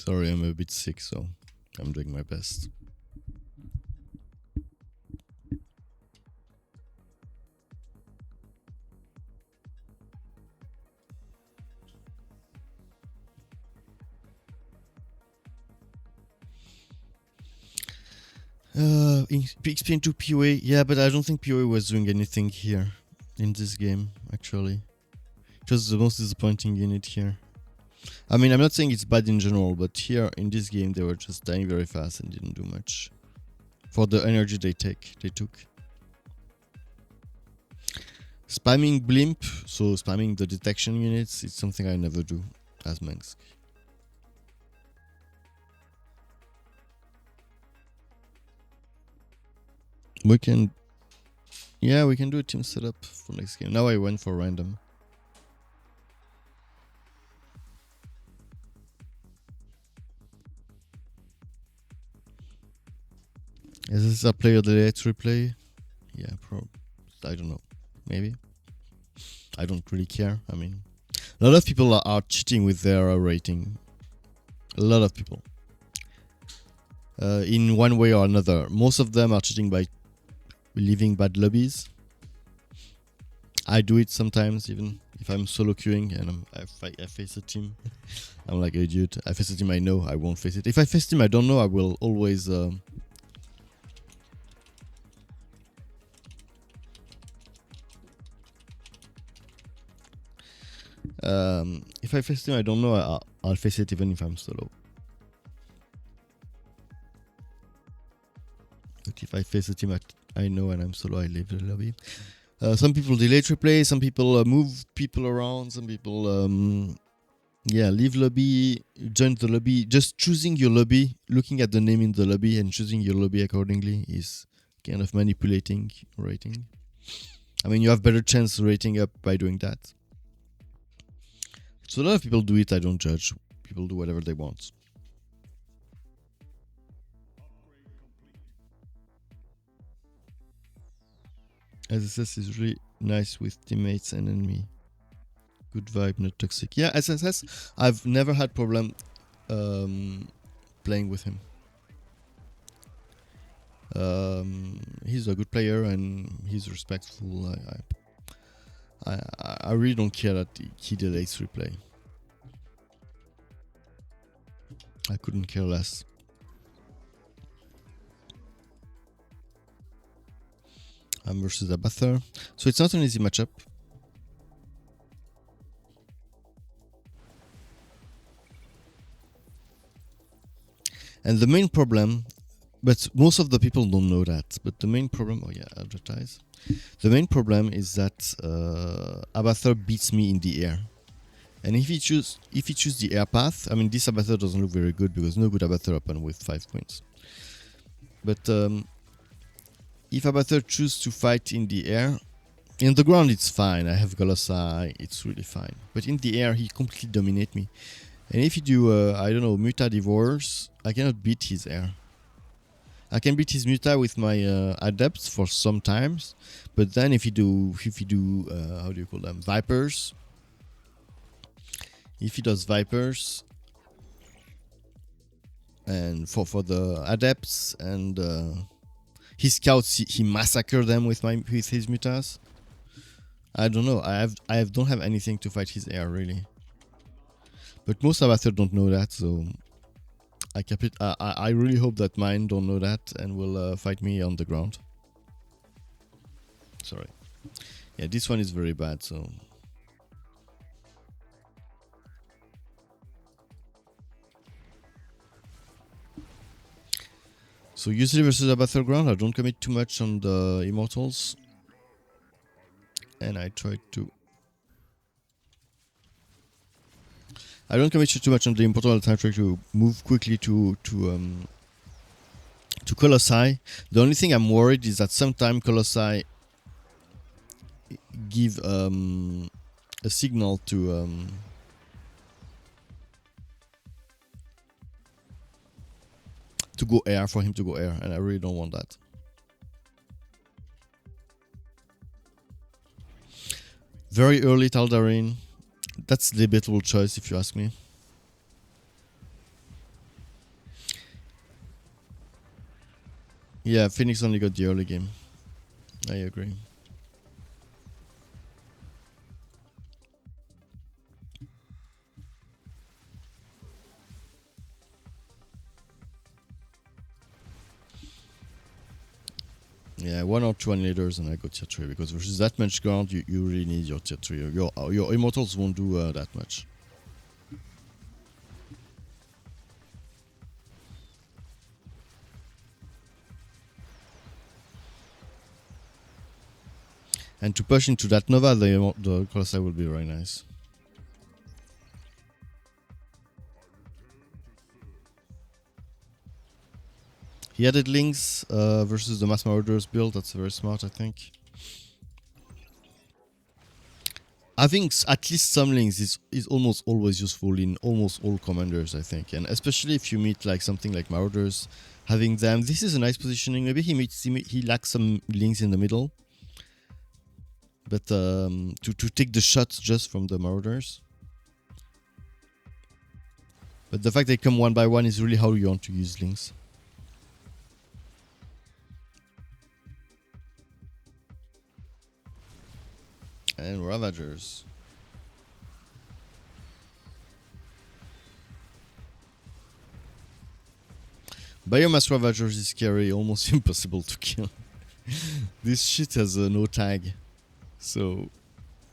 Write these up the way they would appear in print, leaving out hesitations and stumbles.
Sorry, I'm a bit sick, so I'm doing my best. XP into PoE, yeah, but I don't think PoE was doing anything here in this game, actually. It was the most disappointing unit here. I mean, I'm not saying it's bad in general, but here in this game they were just dying very fast and didn't do much for the energy they took. Spamming blimp, so spamming the detection units, it's something I never do as Mansk. We can do a team setup for next game. Now I went for random. Is this a player that let's replay? Yeah, I don't know. Maybe. I don't really care. I mean, a lot of people are cheating with their rating. A lot of people. In one way or another. Most of them are cheating by leaving bad lobbies. I do it sometimes, even if I'm solo queuing and I face a team. I'm like an idiot. I face a team I know, I won't face it. If I face a team I don't know, I will always... if I face a team I don't know, I'll face it even if I'm solo. But if I face a team I know and I'm solo, I leave the lobby. Some people delay replay, some people move people around, some people leave lobby, join the lobby. Just choosing your lobby, looking at the name in the lobby and choosing your lobby accordingly is kind of manipulating rating. I mean, you have better chance rating up by doing that. So a lot of people do it, I don't judge. People do whatever they want. SSS is really nice with teammates and enemy. Good vibe, not toxic. Yeah, SSS, I've never had problem playing with him. He's a good player and he's respectful. I really don't care that he delays replay. I couldn't care less. I'm versus Abather. So it's not an easy matchup. And the main problem, but most of the people don't know that, but the main problem, advertise. The main problem is that Abather beats me in the air. And if he choose the air path, I mean, this Abather doesn't look very good because no good Abather open with 5 points. But if Abather chooses to fight in the air, in the ground it's fine. I have Golosai, it's really fine. But in the air, he completely dominates me. And if you do, I don't know, Muta Divorce, I cannot beat his air. I can beat his Muta with my Adepts for some times, but then if you do, how do you call them, Vipers. If he does Vipers, and for the Adepts and his scouts, he massacred them with his Mutas. I don't know. I don't have anything to fight his air really. But most Abather don't know that, so I really hope that mine don't know that and will fight me on the ground. Sorry. Yeah, this one is very bad, so... So usually versus a battleground, I don't commit too much on the immortals. And I try to... I don't commit too much on the immortal, I try to move quickly to Colossi. The only thing I'm worried is that sometimes Colossi give a signal to go air, for him to go air, and I really don't want that. Very early Tal'Darim. That's a debatable choice if you ask me. Yeah, Phoenix only got the early game. I agree. Yeah, 1 or 2 leaders and I got tier 3 because versus that much ground you really need your tier 3. Your immortals won't do that much. And to push into that Nova, the Colossi will be very nice. He added links versus the Mass Marauders build. That's very smart, I think. Having at least some links is almost always useful in almost all commanders, I think. And especially if you meet like something like Marauders, having them. This is a nice positioning. Maybe he lacks some links in the middle. But to take the shots just from the Marauders. But the fact they come one by one is really how you want to use links. And Ravagers. Biomass Ravagers is scary, almost impossible to kill. This shit has no tag, so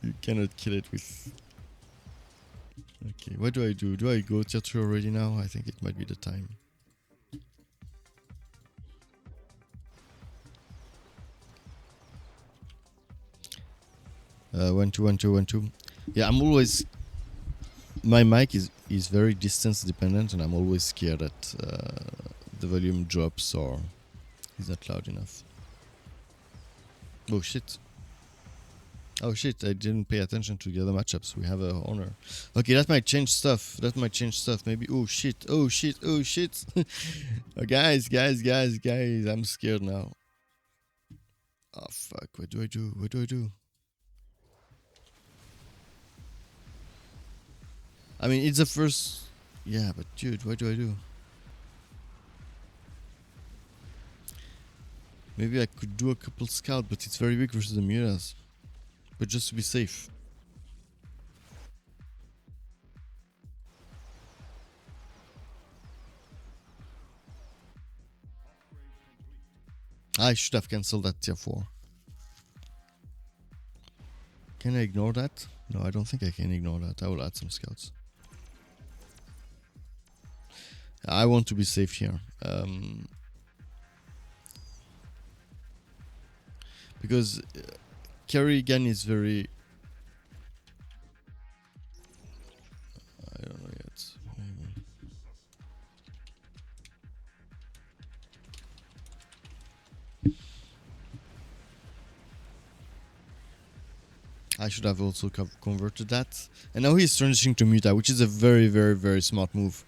you cannot kill it with... Okay, what do I do? Do I go tier 2 already now? I think it might be the time. 1 2 1 2 1 2. Yeah, I'm always... My mic is very distance dependent and I'm always scared that the volume drops or is not loud enough. Oh shit. Oh shit, I didn't pay attention to the other matchups. We have a honor. Okay, that might change stuff. Maybe. Oh shit. Oh shit. Oh shit. Oh, guys. I'm scared now. Oh fuck. What do I do? I mean, it's the first... Yeah, but dude, what do I do? Maybe I could do a couple scout, but it's very weak versus the Muras. But just to be safe. I should have cancelled that tier 4. Can I ignore that? No, I don't think I can ignore that. I will add some scouts. I want to be safe here. Because Kerrigan is very... I don't know yet. Maybe. I should have also converted that. And now he's transitioning to Muta, which is a very smart move.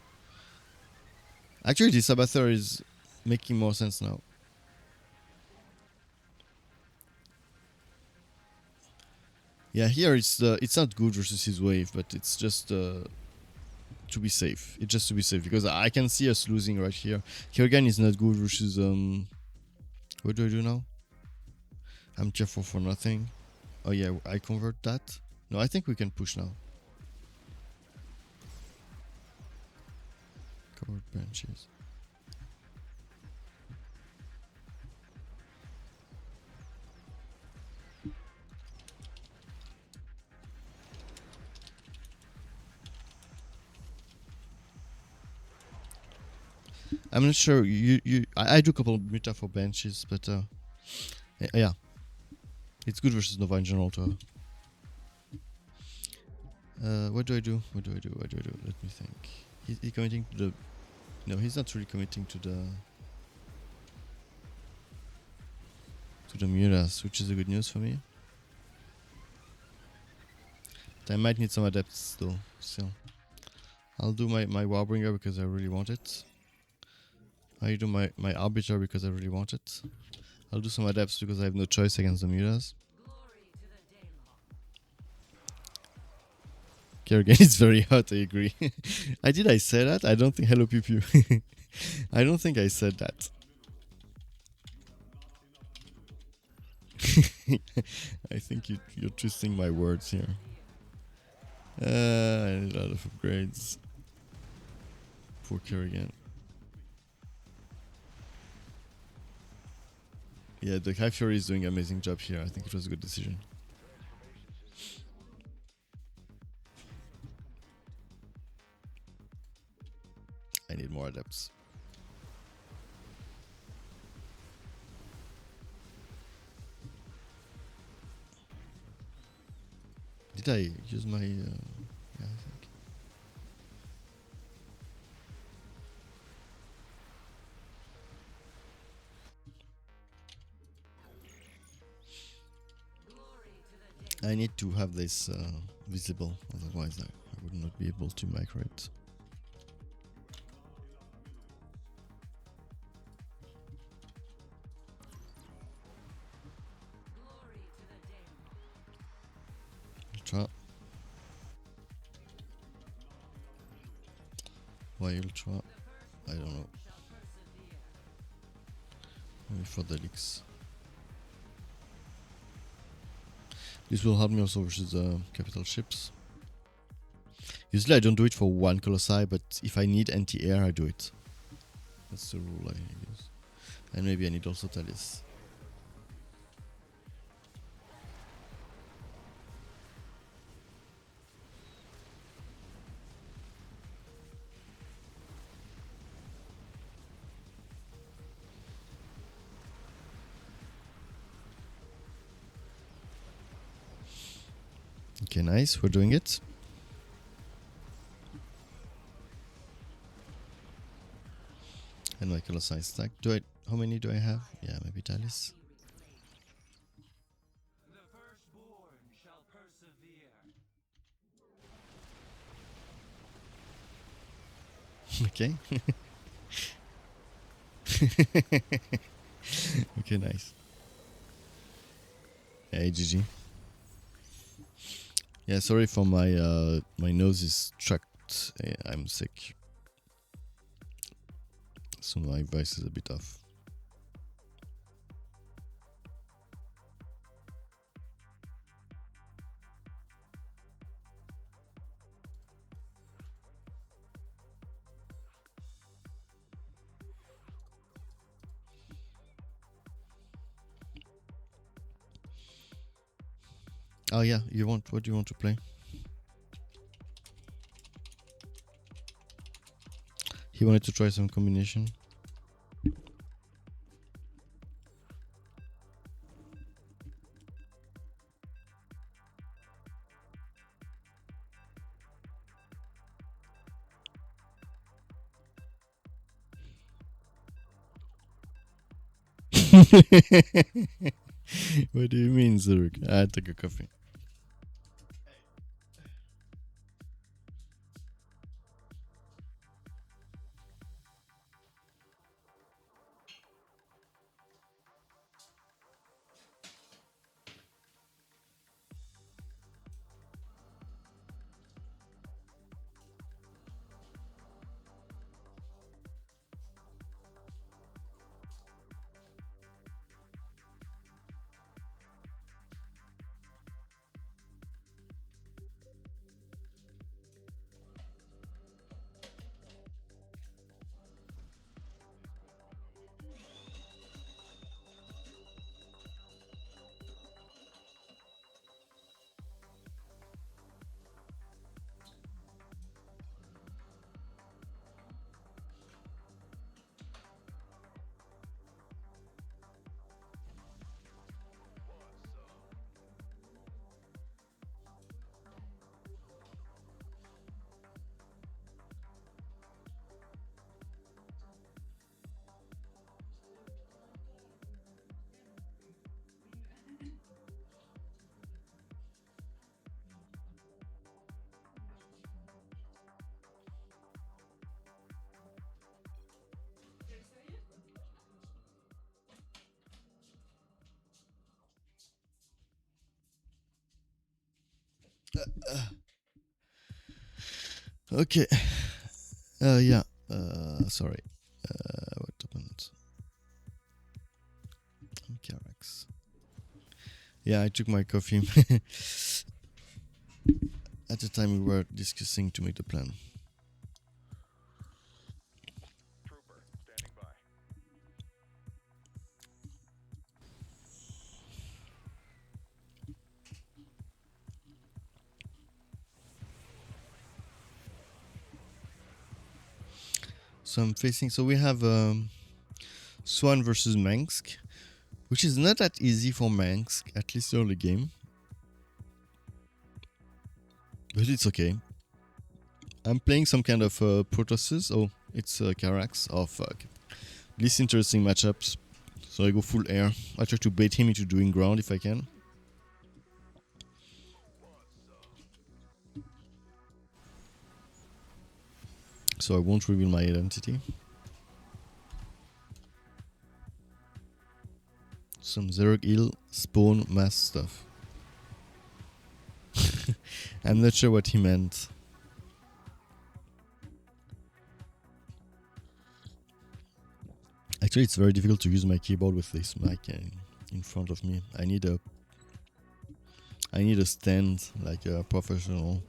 Actually, the Sabather is making more sense now. Yeah, here it's not good versus his wave, but it's just to be safe. It's just to be safe because I can see us losing right here. Kerrigan is not good versus what do I do now? I'm tier 4 for nothing. Oh yeah, I convert that. No, I think we can push now. Covered benches. I'm not sure. I do a couple of Muta for benches, but yeah, it's good versus Nova in general too. What do I do? Let me think. He's committing to the... No, he's not really committing to the Muras, which is a good news for me. But I might need some adepts though, still. I'll do my Warbringer because I really want it. I do my Arbiter because I really want it. I'll do some adepts because I have no choice against the Muras. Kerrigan is very hot, I agree. I say that? I don't think... Hello, Pew Pew. I don't think I said that. I think you're twisting my words here. I need a lot of upgrades. Poor Kerrigan. Yeah, the High Fury is doing an amazing job here. I think it was a good decision. I need more adepts. Did I use my... yeah, I think. I need to have this visible, otherwise I would not be able to micro it. Ultra. Why Ultra? I don't know. Maybe for the leaks. This will help me also versus capital ships. Usually I don't do it for one Colossi, but if I need anti-air, I do it. That's the rule I use. And maybe I need also Talis. Okay, nice. We're doing it. And my Colossi stack. How many do I have? Yeah, maybe Talis. Okay. Okay, nice. Hey, GG. Yeah, sorry for my my nose is tracked. I'm sick, so my voice is a bit off. Oh yeah, what do you want to play? He wanted to try some combination. What do you mean, Zurich? I take a coffee. Okay. Yeah. Sorry. What happened? Carex. Yeah, I took my coffee at the time we were discussing to make the plan. So I'm facing. So we have Swan versus Mansk, which is not that easy for Mansk, at least early game. But it's okay. I'm playing some kind of Protosses. Oh, it's Carax. Oh, fuck. Least interesting matchups. So I go full air. I try to bait him into doing ground if I can. So I won't reveal my identity. Some Zerg Hill spawn mass stuff. I'm not sure what he meant. Actually, it's very difficult to use my keyboard with this mic in front of me. I need a stand like a professional.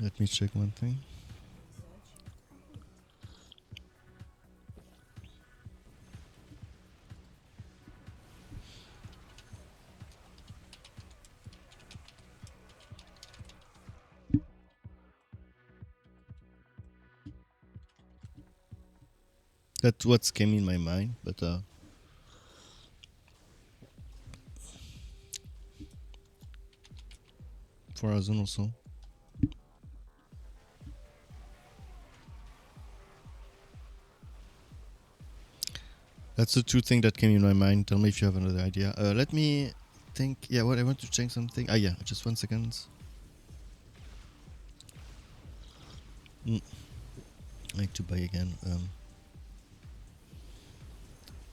Let me check one thing. That's what came in my mind, but for Azun also. That's the two things that came in my mind. Tell me if you have another idea. Let me think. Yeah, what I want to check something. Ah, yeah, just 1 second. I need to buy again.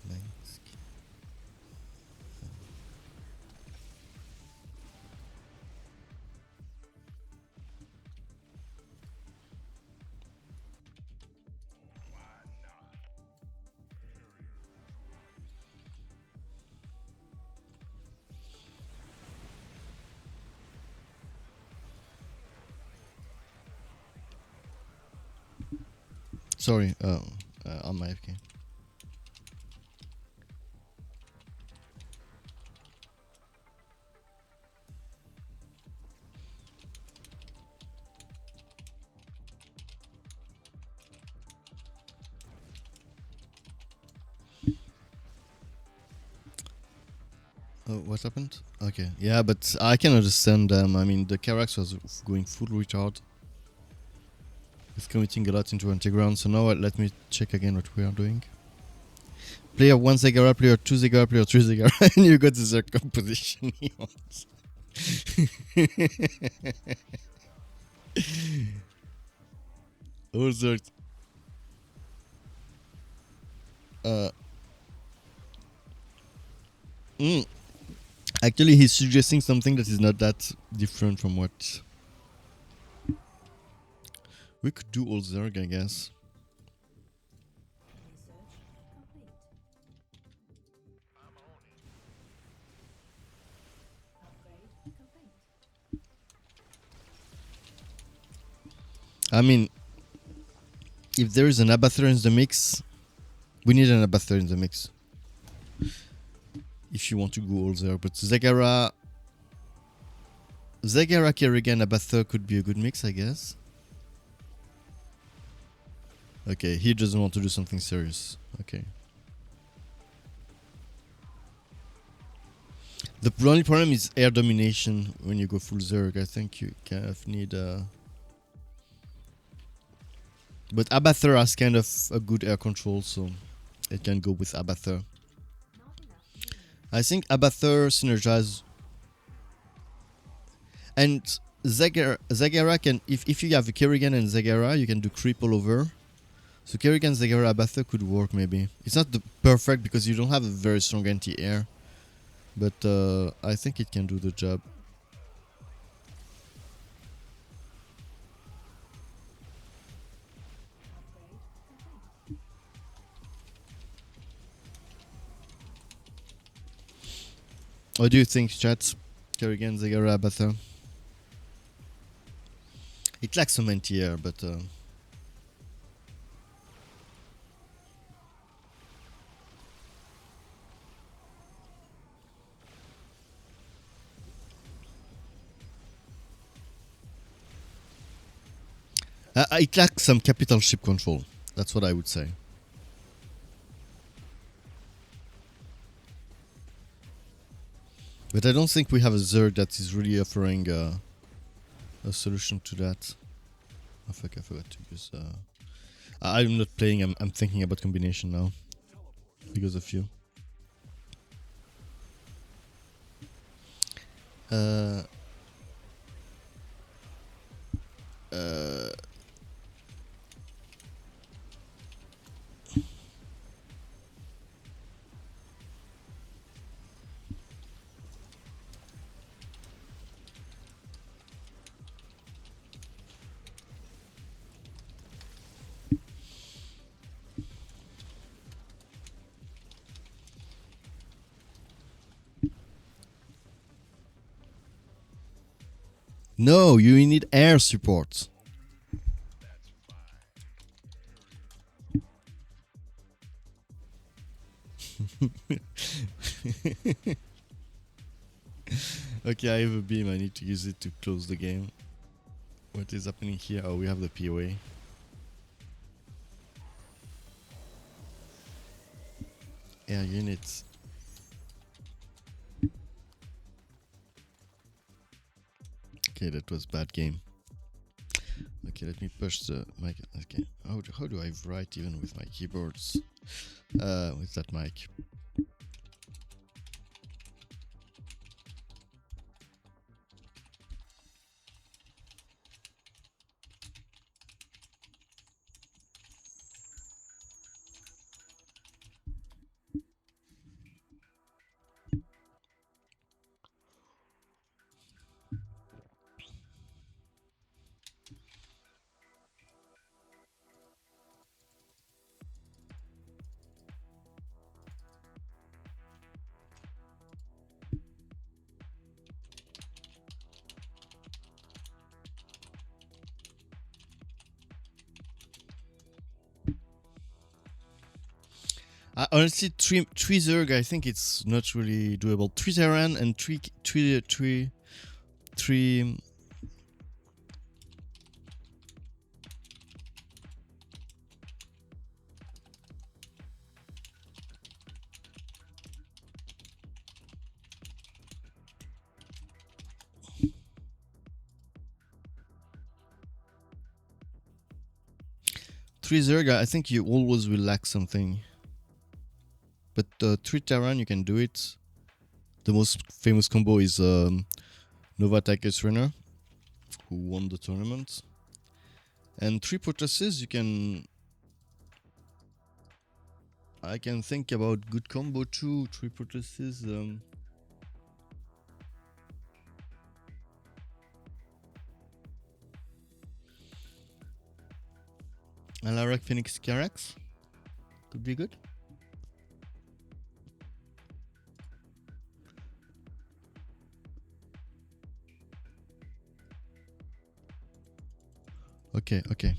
Mansk. Sorry, on my FK. Oh, what happened? Okay, yeah, but I can understand them. I mean, the Carax was going full retard. It's committing a lot into anti-ground, so now let me check again what we are doing. Player 1 Zegara, player 2 Zegara, player 3 Zegara, and you got the Zerg composition he wants. Oh, Zerg. Actually, he's suggesting something that is not that different from what we could do. All Zerg, I guess. I mean, if there is an Abathur in the mix, we need an Abathur in the mix. if you want to go all there. But Zagara Kerrigan Abathur could be a good mix, I guess. Okay, he doesn't want to do something serious. Okay. The only problem is air domination when you go full Zerg. I think you kind of need but Abathur has kind of a good air control, so it can go with Abathur. I think Abathur synergize. And Zagara can, if you have a Kerrigan and Zagara, you can do creep all over. So Kerrigan, Zagara, Abathur could work maybe. It's not the perfect because you don't have a very strong anti-air. But I think it can do the job. What do you think, chat? Kerrigan, Zagara, Abathur? It lacks some anti-air, but... it lacks some capital ship control. That's what I would say. But I don't think we have a Zerg that is really offering a solution to that. Oh fuck, I forgot to use... I'm not playing, I'm thinking about combination now. Because of you. No, you need air support. Okay, I have a beam. I need to use it to close the game. What is happening here? Oh, we have the POA. Air units. Okay, that was bad game. Okay, let me push the mic. Okay, how do I write even with my keyboards? With that mic. Honestly, three Zerg, I think it's not really doable. 3 Terran and 3 Zerg, I think you always will lack something. But 3 Terran, you can do it. The most famous combo is Nova Tychus Runner, who won the tournament. And 3 Protoses, you can... I can think about good combo too. 3 Protoses. Alarak Phoenix Carax could be good. Okay, okay.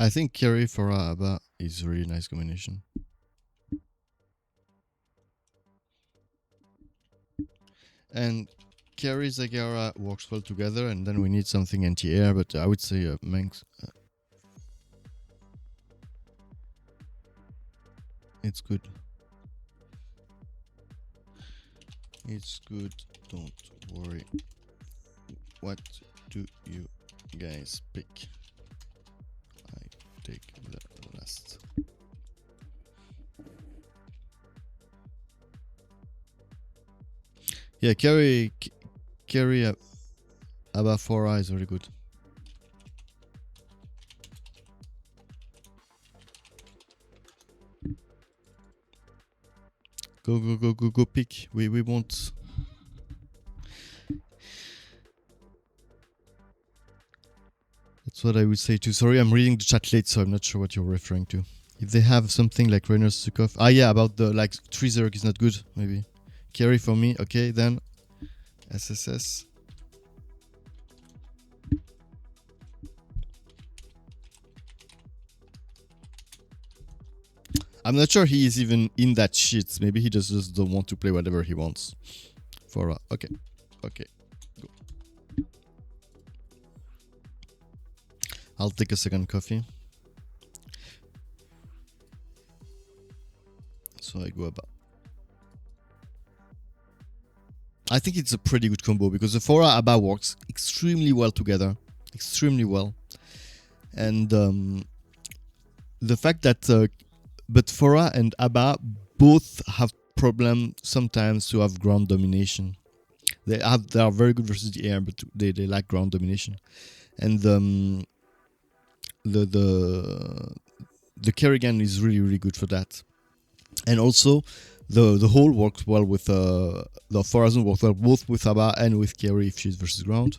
I think Kerry for Abba is a really nice combination. And Kerry Zagara works well together, and then we need something anti-air, but I would say Manx. It's good. It's good, don't worry. What do you guys pick? I take the last. Yeah, Kerry Abba 4 is very good. Go pick. We won't. That's what I would say too. Sorry, I'm reading the chat late, so I'm not sure what you're referring to. If they have something like Rainer Sukov. Ah, yeah, about the like Treezerg is not good, maybe. Kerry for me. Okay, then SSS. I'm not sure he is even in that shit. Maybe he just don't want to play whatever he wants. For okay, go. I'll take a second coffee. So I go about. I think it's a pretty good combo because the Fora Abba works extremely well together, extremely well, and the fact that but Fora and Abba both have problem sometimes to have ground domination. They are very good versus the air, but they lack ground domination, and the Kerrigan is really good for that, and also the whole works well with the Forazon works well both with Abba and with Kerry if she's versus ground.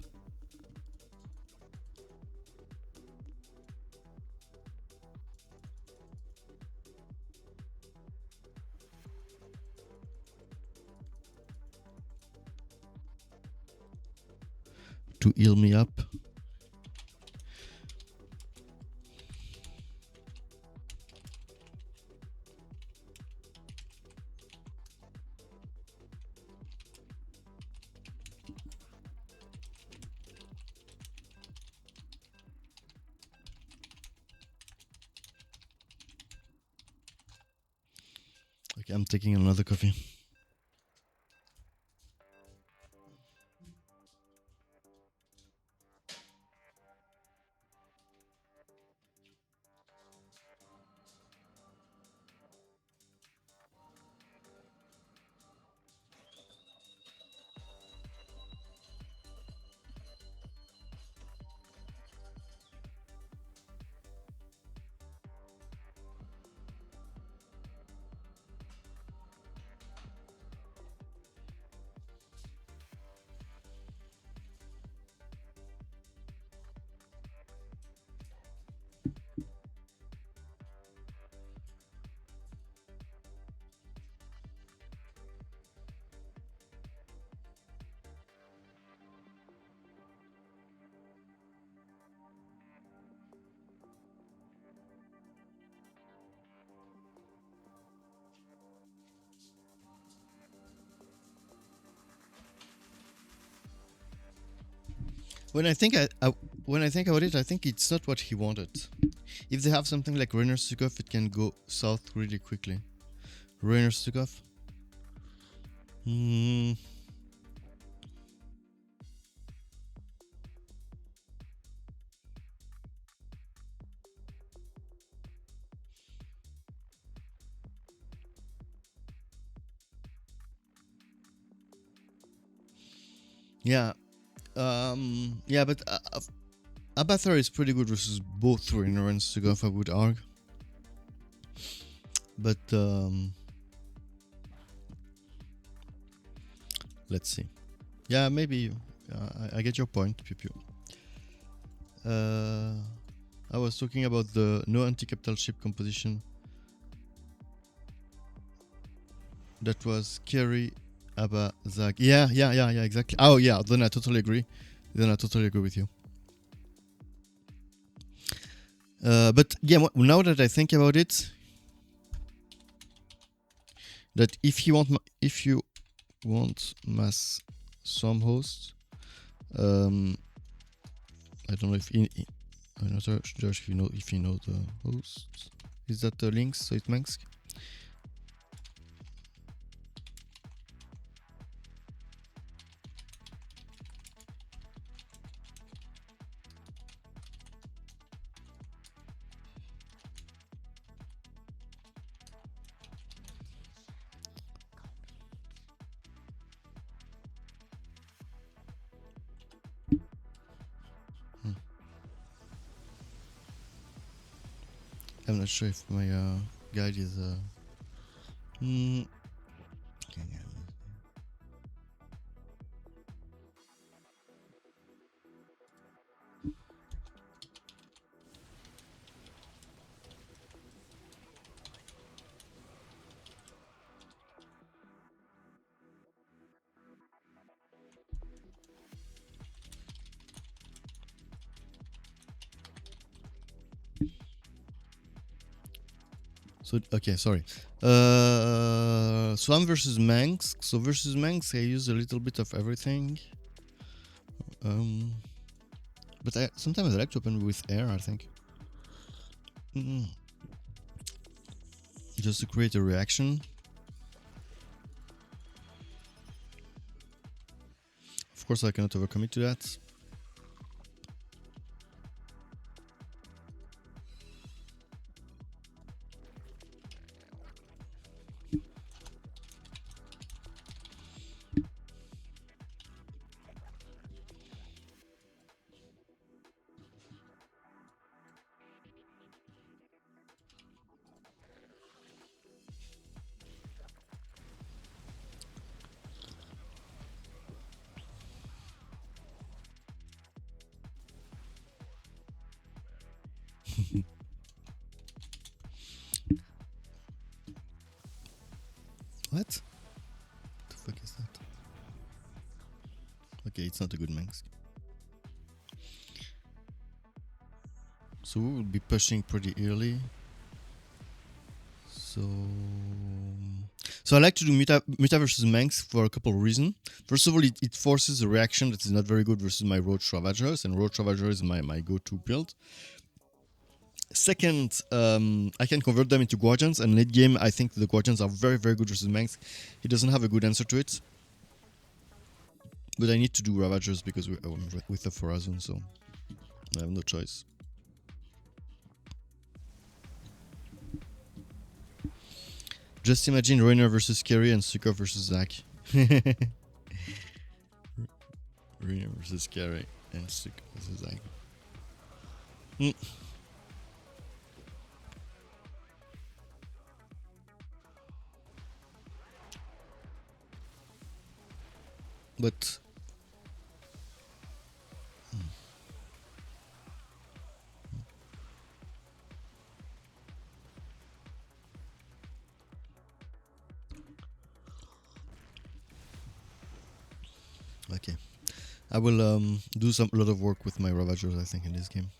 To heal me up. Okay, I'm taking another coffee. When I think about it, I think it's not what he wanted. If they have something like Rainer Sukov, it can go south really quickly. Rainer Sukov. Yeah. Yeah, but Abathar is pretty good versus both Rainer and Sukov, I would argue. But let's see. Yeah, maybe I get your point, Pew Pew. I was talking about the no anti-capital ship composition. That was Kerry, Abba, Zag. Yeah, exactly. Oh yeah, then I totally agree. With you. But yeah, now that I think about it, that if you want mass some hosts, I don't know if I'm not sure if you know the hosts. Is that the links? So it Mansk. I'm not sure if my guide is. So okay, sorry. Swam versus Manx. So versus Manx, I use a little bit of everything. But sometimes I like to open with air, I think. Just to create a reaction. Of course, I cannot overcommit to that. What? The fuck is that? Okay, it's not a good Manx. So we will be pushing pretty early. So I like to do Muta versus Manx for a couple of reasons. First of all, it forces a reaction that is not very good versus my Roach Ravagers, and Roach Ravager is my go-to build. Second, I can convert them into Guardians, and late game I think the Guardians are very, very good versus Manx. He doesn't have a good answer to it. But I need to do Ravagers because I'm with the Forazon, so I have no choice. Just imagine Rainer versus Kerry and Sukov versus Zach. Rainer versus Kerry and Sukov versus Zach. But okay, I will do a lot of work with my Ravagers, I think, in this game.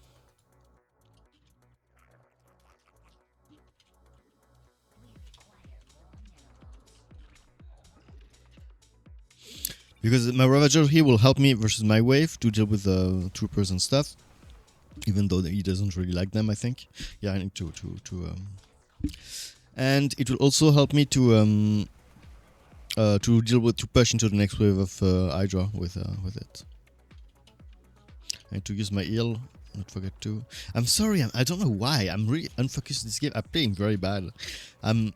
Because my Ravager here will help me versus my wave to deal with the troopers and stuff. Even though he doesn't really like them, I think. Yeah, I need to and it will also help me to push into the next wave of Hydra with it. And to use my heal, not forget to. I'm sorry, I don't know why. I'm really unfocused this game. I'm playing very bad. I'm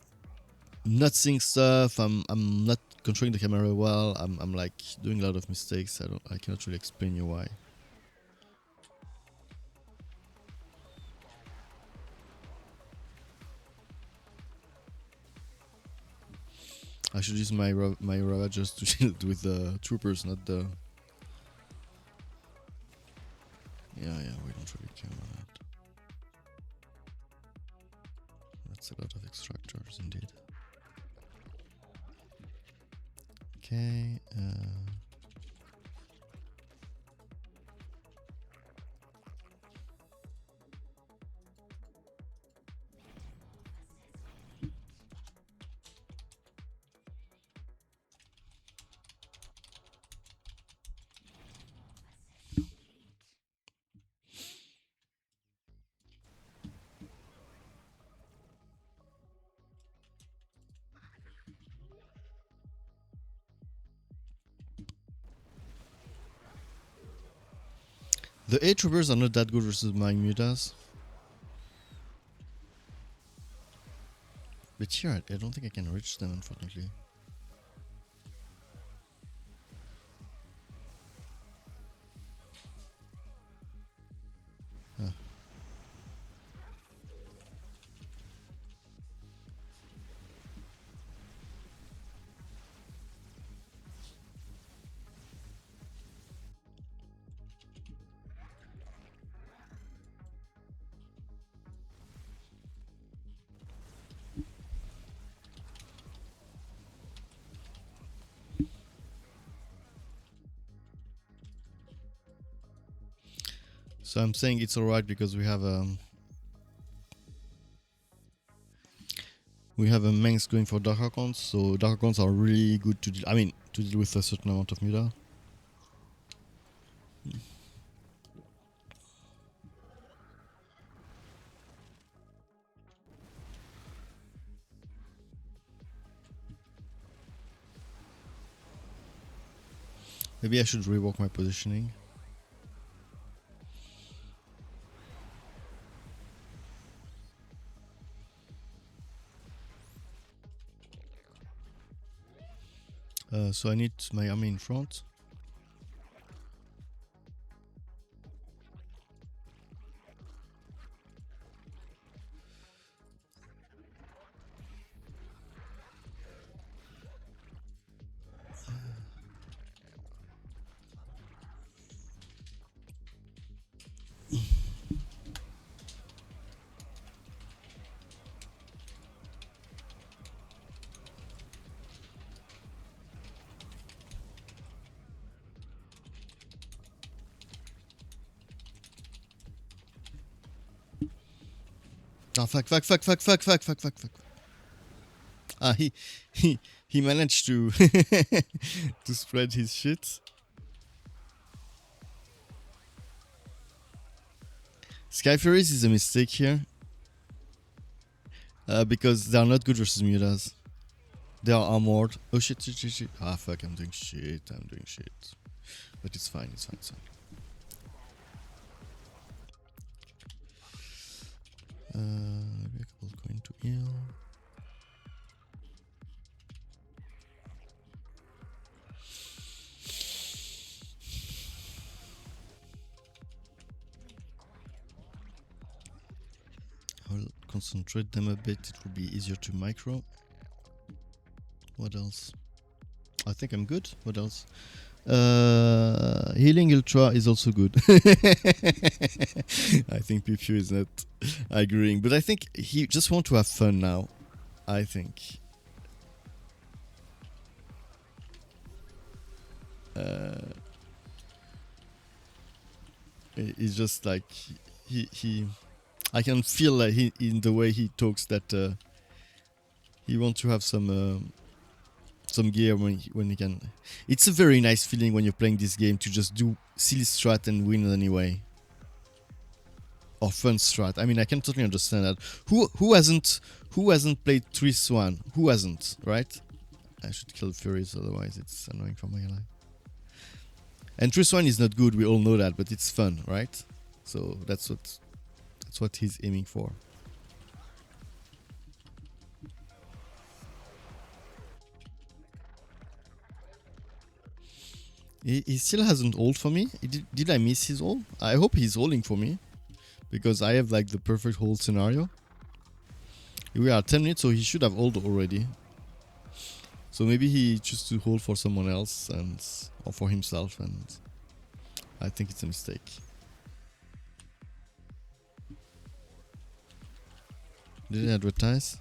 not seeing stuff. I'm not controlling the camera well. I'm like doing a lot of mistakes. I cannot really explain you why. I should use my Ravagers to shield with the troopers, not the. Yeah, we don't really care about that. That's a lot of extractors indeed. Okay. The A troopers are not that good versus my mutas. But here, I don't think I can reach them, unfortunately. Ah. So I'm saying it's alright because we have a Manx going for Dark Archons, so Dark Archons are really good to deal, to deal with a certain amount of muta. Maybe I should rework my positioning. So I need my army in front. Oh fuck. Ah, he managed to to spread his shit. Sky Furies is a mistake here. Because they are not good versus mutas. They are armored. Oh shit. Ah fuck, I'm doing shit. But it's fine. Maybe a couple going to heal. I'll concentrate them a bit. It will be easier to micro. What else? I think I'm good. What else? Healing Ultra is also good. I think PPU is not agreeing, but I think he just want to have fun now. I think. It's just like he I can feel like he, in the way he talks, that he wants to have some gear when he can. It's a very nice feeling when you're playing this game to just do silly strat and win anyway, or fun strat. I mean, I can totally understand that. Who hasn't played Tris 1? Who hasn't, right? I should kill Furies, otherwise it's annoying for my ally. And Tris 1 is not good, we all know that, but it's fun, right? So that's what he's aiming for. He still hasn't ult for me. Did I miss his ult? I hope he's holding for me, because I have like the perfect hold scenario. We are 10 minutes, so he should have ult already. So maybe he chooses to hold for someone else or for himself, and I think it's a mistake. Did it advertise?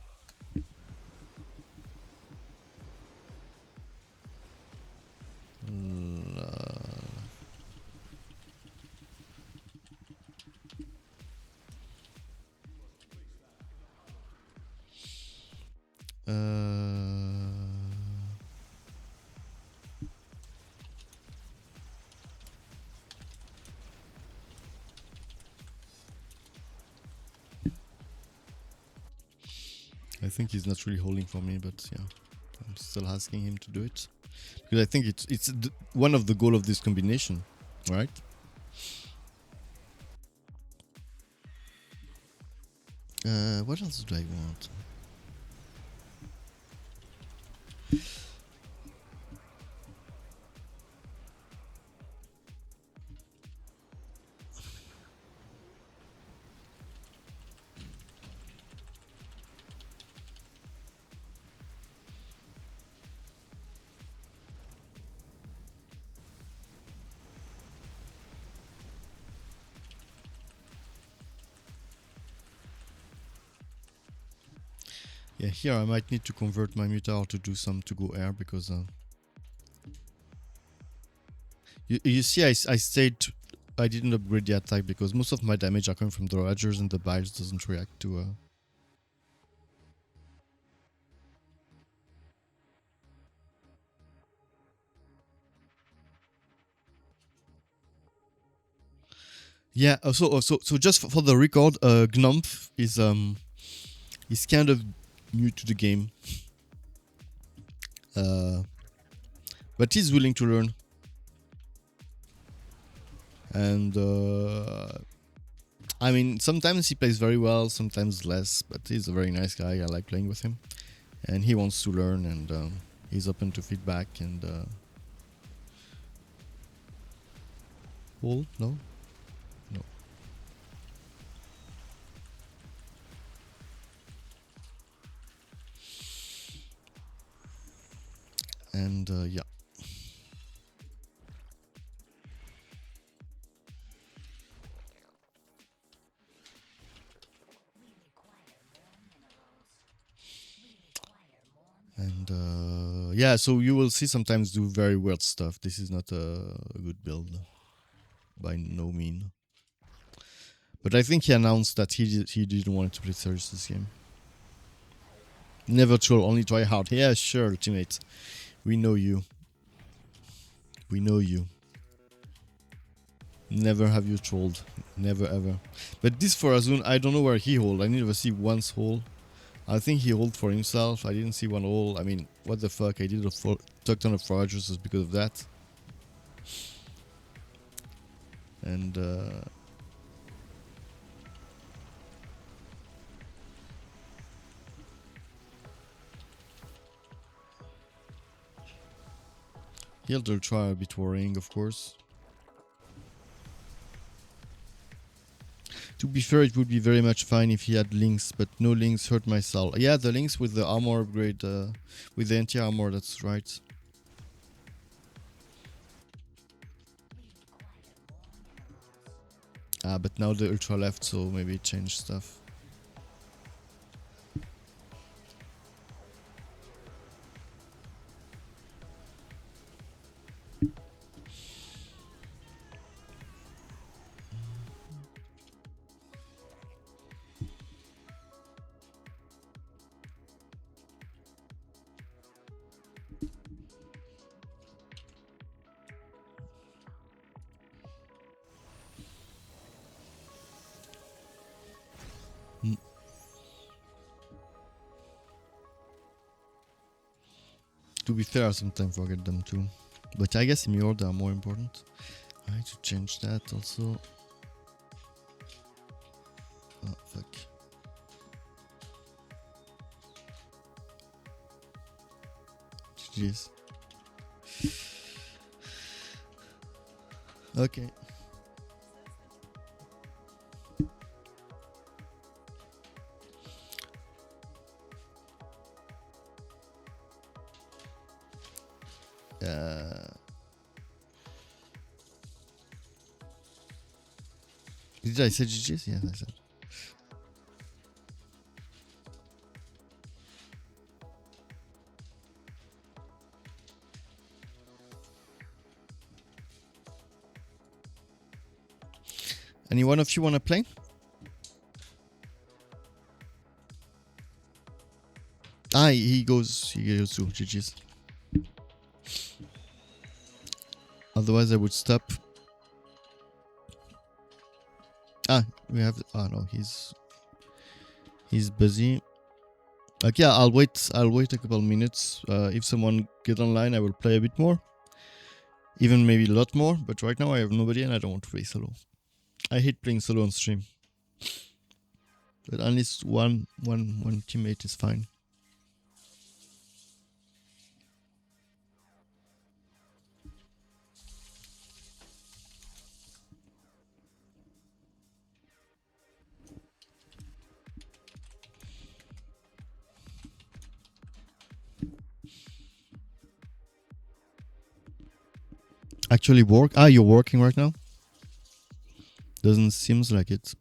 I think he's not really holding for me, but yeah, I'm still asking him to do it, because I think it's one of the goal of this combination, right? What else do I want? Yeah, here I might need to convert my mutar to do some to go air because you see I stayed. I didn't upgrade the attack because most of my damage are coming from the Rogers and the Biles doesn't react to. Yeah. So just for the record, Gnampf is kind of new to the game, but he's willing to learn. And I mean, sometimes he plays very well, sometimes less, but he's a very nice guy. I like playing with him, and he wants to learn, and he's open to feedback. And no, no. And yeah. And yeah, so you will see sometimes do very weird stuff. This is not a good build, by no mean. But I think he announced that he didn't want to play serious this game. Never troll, only try hard. Yeah, sure, teammate. We know you. We know you. Never have you trolled. Never ever. But this for Azun, I don't know where he hold. I never see once hole. I think he hold for himself. I didn't see one hole. I mean, what the fuck? I did a tuck ton of forages just because of that. And he'll try a bit worrying, of course. To be fair, it would be very much fine if he had links, but no links hurt my soul. Yeah, the links with the armor upgrade, with the anti-armor, that's right. But now the ultra left, so maybe it changed stuff. To be fair, I sometimes forget them too. But I guess in your order are more important. I need to change that also. Oh, fuck. GG's. Okay. Did I say GG's? Yes, I said. Any one of you want to play? He goes to GG's. Otherwise I would stop. We have. Oh no, he's busy. Okay, I'll wait a couple minutes. If someone get online, I will play a bit more. Even maybe a lot more. But right now I have nobody and I don't want to play solo. I hate playing solo on stream. But at least one teammate is fine. Actually work? Ah, you're working right now? Doesn't seems like it.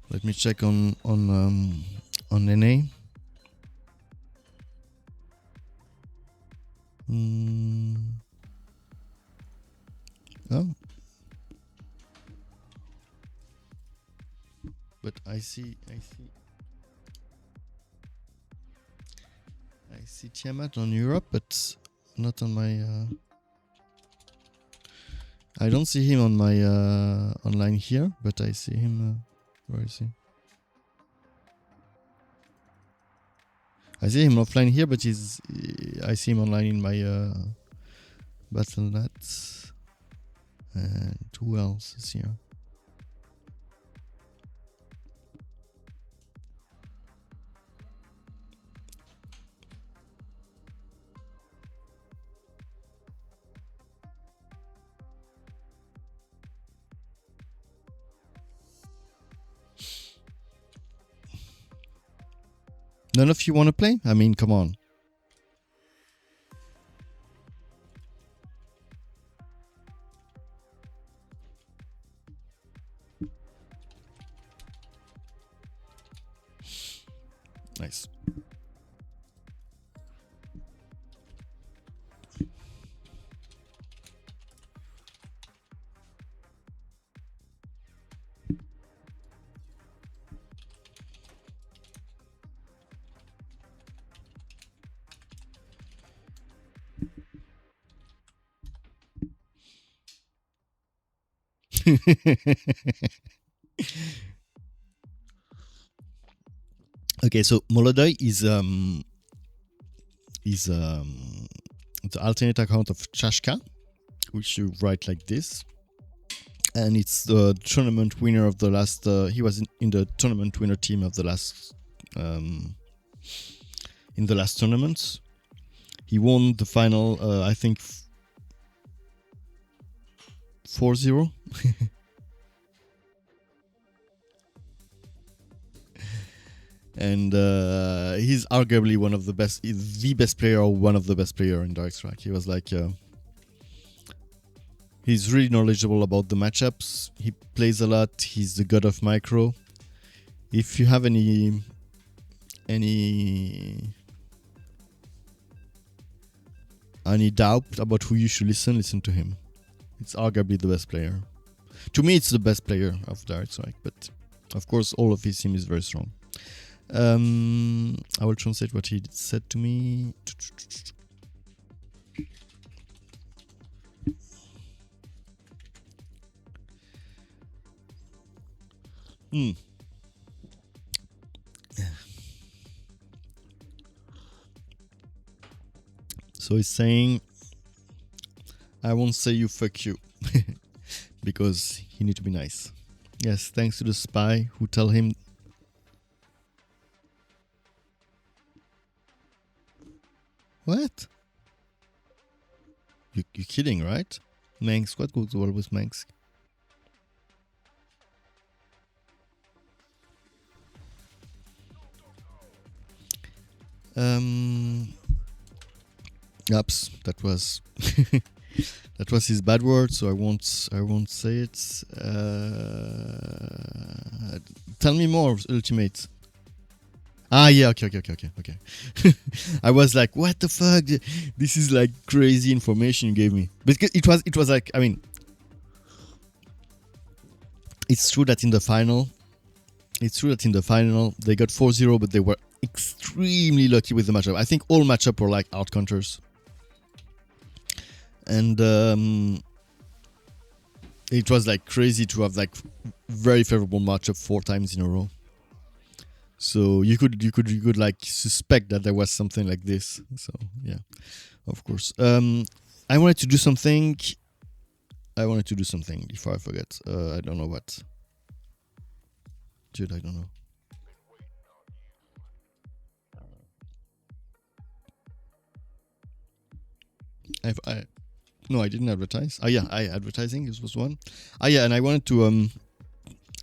Let me check on NA. Oh. But I see Tiamat on Europe, but not on my I don't see him on my online here, but I see him where is he? I see him offline here, but I see him online in my Battle.net. And who else is here? None of you want to play? I mean, come on. Nice. Okay, so Molodoi is the alternate account of Chashka, which you write like this, and it's the tournament winner of the last. He was in the tournament winner team of the last in the last tournament. He won the final, I think, 4-0. And he's arguably one of the best, the best player or one of the best player in Dark Strike. He was like, he's really knowledgeable about the matchups. He plays a lot. He's the god of micro. If you have any doubt about who you should listen to him. It's arguably the best player. To me, it's the best player of Dark Strike, but of course, all of his team is very strong. I will translate what he said to me. So he's saying, I won't say you fuck you because he need to be nice. Yes, thanks to the spy who tell him. What? You're kidding, right? Manx, what goes well with Manx? Oops, that was that was his bad word, so I won't say it. Tell me more, Ultimate. Ah, yeah, okay. I was like, what the fuck? This is like crazy information you gave me. Because it was like, I mean, it's true that in the final, they got 4-0, but they were extremely lucky with the matchup. I think all matchup were like out counters. And it was like crazy to have like very favorable matchup 4 times in a row. So you could like suspect that there was something like this. So yeah, of course. I wanted to do something. Before I forget. I don't know what. Dude, I don't know. No, I didn't advertise. Oh yeah, advertising. This was one. Ah yeah, and I wanted to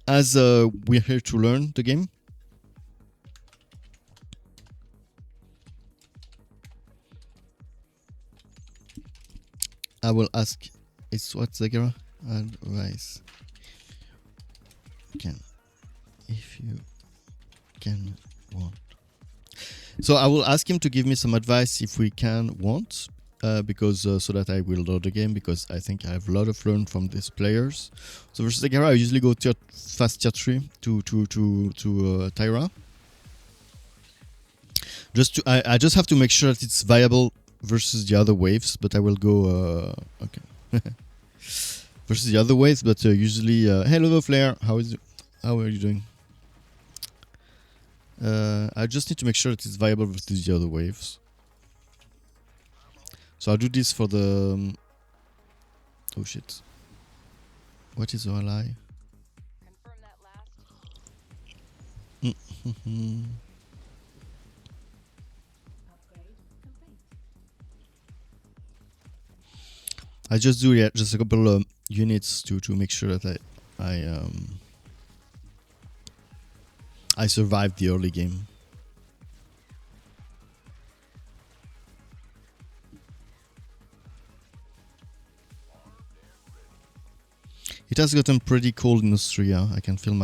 as we're here to learn the game. I will ask. It's what Zagara advice. Can if you can want. So I will ask him to give me some advice if we can want. Because so that I will load the game, because I think I have a lot of learn from these players. So versus Zagara, I usually go fast tier 3 to Tyra. I just have to make sure that it's viable versus the other waves, but I will go okay. Versus the other waves, but usually hello Flare, how are you doing? I just need to make sure that it's viable versus the other waves. So I'll do this for the oh shit. What is OLI? Confirm that last. I just do just a couple of units to make sure that I survived the early game. It has gotten pretty cold in Austria. I can feel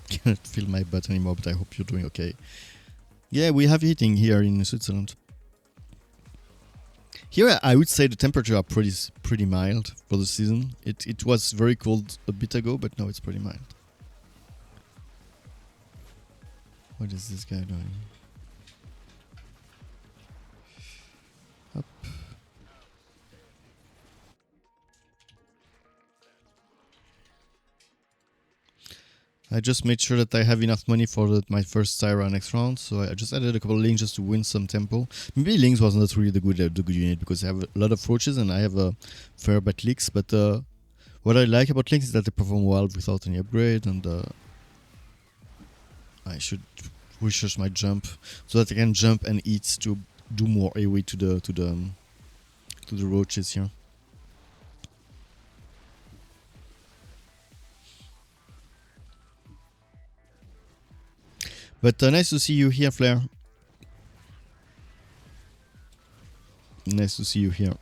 cannot feel my butt anymore, but I hope you're doing okay. Yeah, we have heating here in Switzerland. Here, I would say the temperature are pretty mild for the season. It was very cold a bit ago, but now it's pretty mild. What is this guy doing? Up. I just made sure that I have enough money for my first Tyra next round, so I just added a couple of links just to win some tempo. Maybe links was not really the good unit, because I have a lot of roaches and I have a fair bit leaks, but what I like about links is that they perform well without any upgrade, and I should research my jump so that I can jump and eat to do more AoE to the roaches here. But nice to see you here, Flair. Nice to see you here.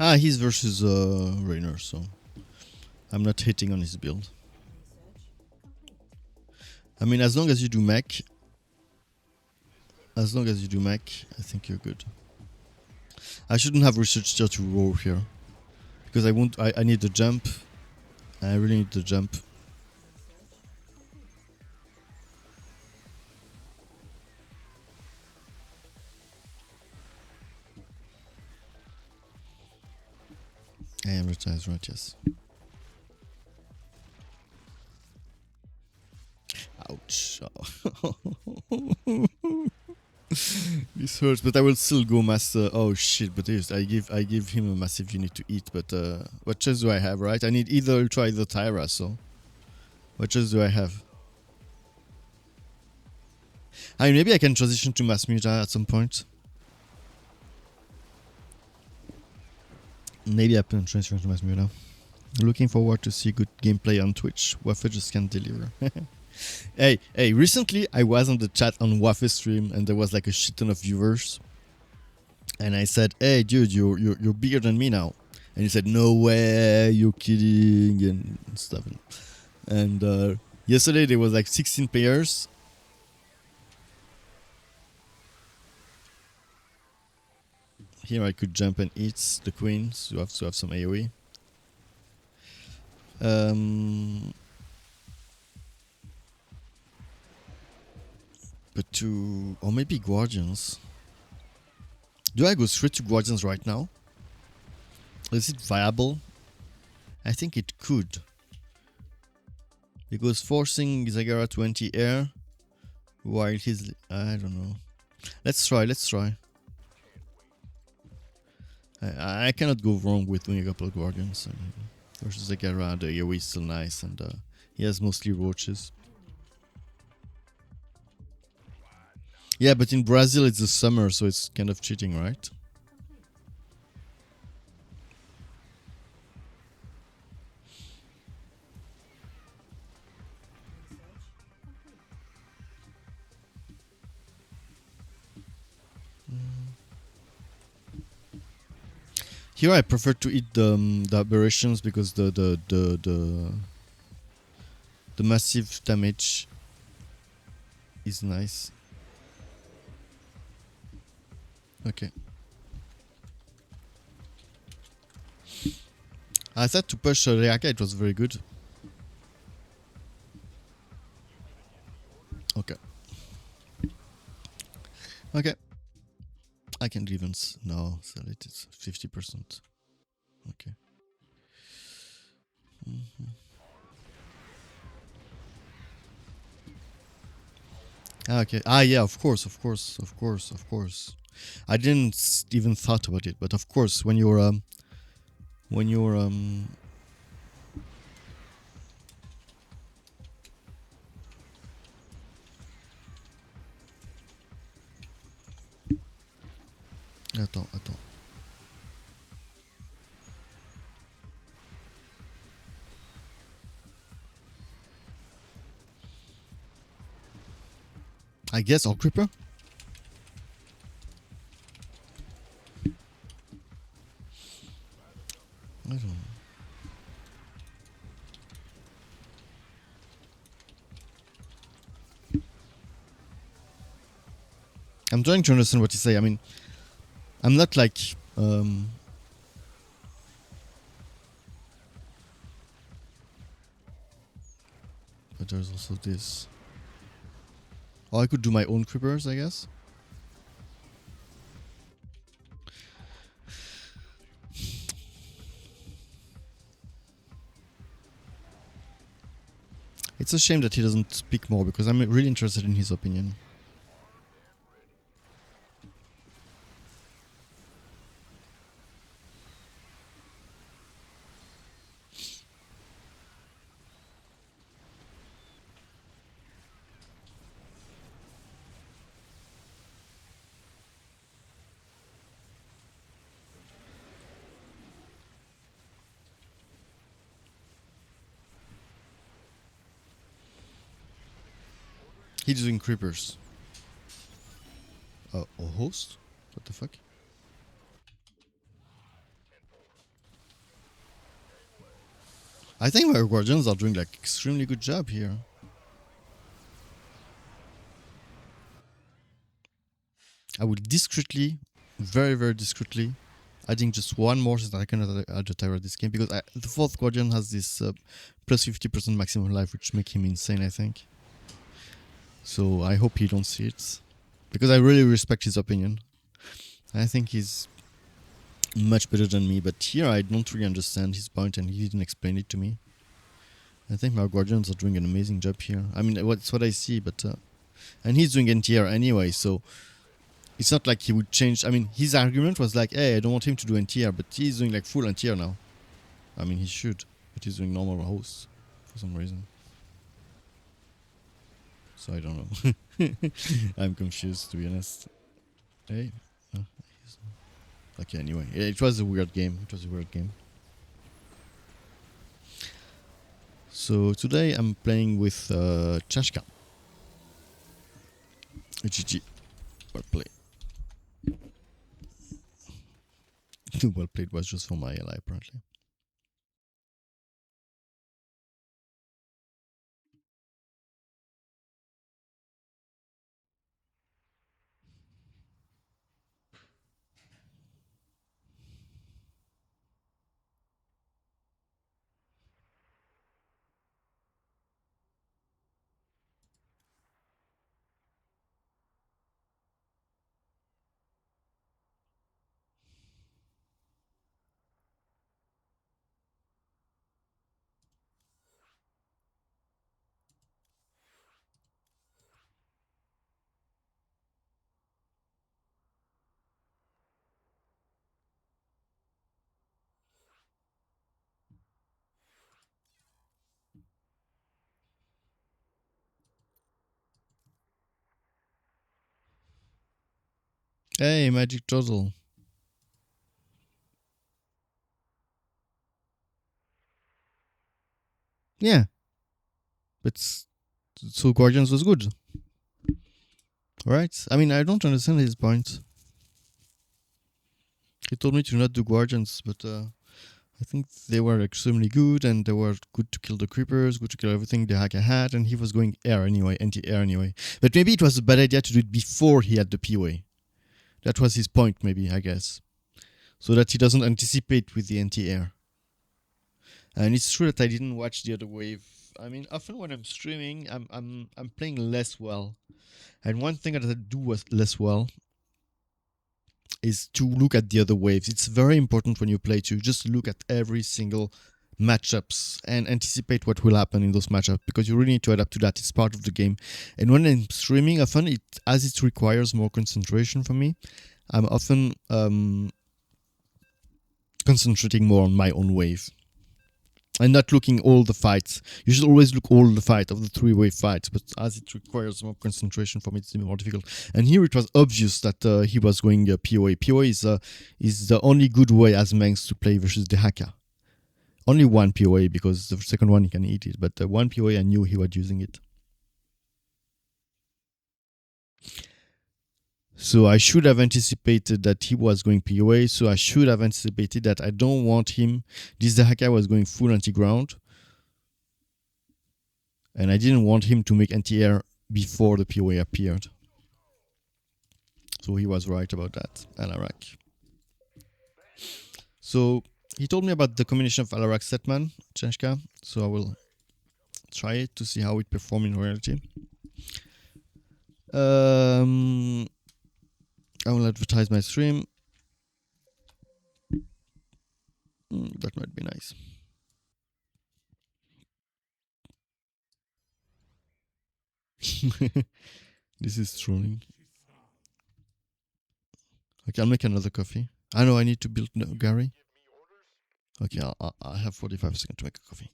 Ah, he's versus Rainer, so I'm not hitting on his build. I mean, as long as you do mech, I think you're good. I shouldn't have researched here to roar here, because I need the jump. I really need the jump. I am advertised, right? Yes. Ouch. This hurts, but I will still go master. Oh shit! But I give him a massive unit to eat. But what choice do I have? Right? I need either Ultra, either Tyra. So what choice do I have? I mean, maybe I can transition to Mass Muta at some point. Maybe I can transition to Mass Muta. Looking forward to see good gameplay on Twitch. Waffle just can't deliver. Hey, recently I was on the chat on Waffle stream and there was like a shit ton of viewers. And I said, hey dude, you're bigger than me now. And he said, no way, you're kidding, and stuff. And yesterday there was like 16 players. Here I could jump and eat the queen, so you have to have some AoE. But or maybe Guardians. Do I go straight to Guardians right now? Is it viable? I think it could. Because forcing Zagara to anti-air while he's... I don't know. Let's try. I cannot go wrong with doing a couple of Guardians. I mean, versus Zagara, the AoE is still nice and he has mostly roaches. Yeah, but in Brazil it's the summer, so it's kind of cheating, right? Here I prefer to eat the aberrations because the massive damage is nice. Okay. I thought to push Reaka, it was very good. Okay. Okay. I can even now sell it. It's 50%. Okay. Okay. Yeah. Of course. I didn't even thought about it, but of course, when you're Attends. I guess all creeper. I don't know. I'm trying to understand what you say. I mean, I'm not like but there's also this. Oh, I could do my own creepers, I guess. It's a shame that he doesn't speak more because I'm really interested in his opinion. He's doing creepers. A host? What the fuck? I think my guardians are doing like extremely good job here. I will discreetly, very discreetly, adding just one more so that I can add the Tyra this game because the fourth guardian has this plus 50% maximum life, which make him insane, I think. So I hope he don't see it because I really respect his opinion. I think he's much better than me, but here I don't really understand his point and he didn't explain it to me. I think my guardians are doing an amazing job here. I mean, it's what I see, but and he's doing NTR anyway, so it's not like he would change. I mean, his argument was like, hey, I don't want him to do NTR, but he's doing like full NTR now. I mean, he should, but he's doing normal hosts for some reason. So I don't know. I'm confused, to be honest. Hey. Okay, anyway. It was a weird game. So today I'm playing with Chashka. GG. Well played. Well played was just for my ally, apparently. Hey, Magic Turtle. Yeah, but so Guardians was good, right? I mean, I don't understand his point. He told me to not do Guardians, but I think they were extremely good, and they were good to kill the creepers, good to kill everything the hacker had, and he was going air anyway, anti-air anyway. But maybe it was a bad idea to do it before he had the POA. That was his point, maybe, I guess. So that he doesn't anticipate with the anti-air. And it's true that I didn't watch the other wave. I mean, often when I'm streaming, I'm playing less well. And one thing that I do less well is to look at the other waves. It's very important when you play to just look at every single matchups and anticipate what will happen in those matchups, because you really need to adapt to that. It's part of the game. And when I'm streaming, often as it requires more concentration from me, I'm often concentrating more on my own wave and not looking all the fights. You should always look all the fight of the 3-wave fights, but as it requires more concentration from it, it's more difficult. And here it was obvious that he was going POA. POA is the only good way as Manx to play versus the hacker. Only one POA, because the second one you can eat it, but the one POA I knew he was using it. So I should have anticipated that he was going POA, so I should have anticipated that I don't want him. This Dahaka was going full anti-ground, and I didn't want him to make anti-air before the POA appeared. So he was right about that, Alarak. So he told me about the combination of Alarak Setman, Chenchka, so I will try it to see how it performs in reality. I will advertise my stream. That might be nice. This is trolling. Okay, I'll make another coffee. I know I need to build Gary. Okay, I have 45 seconds to make a coffee.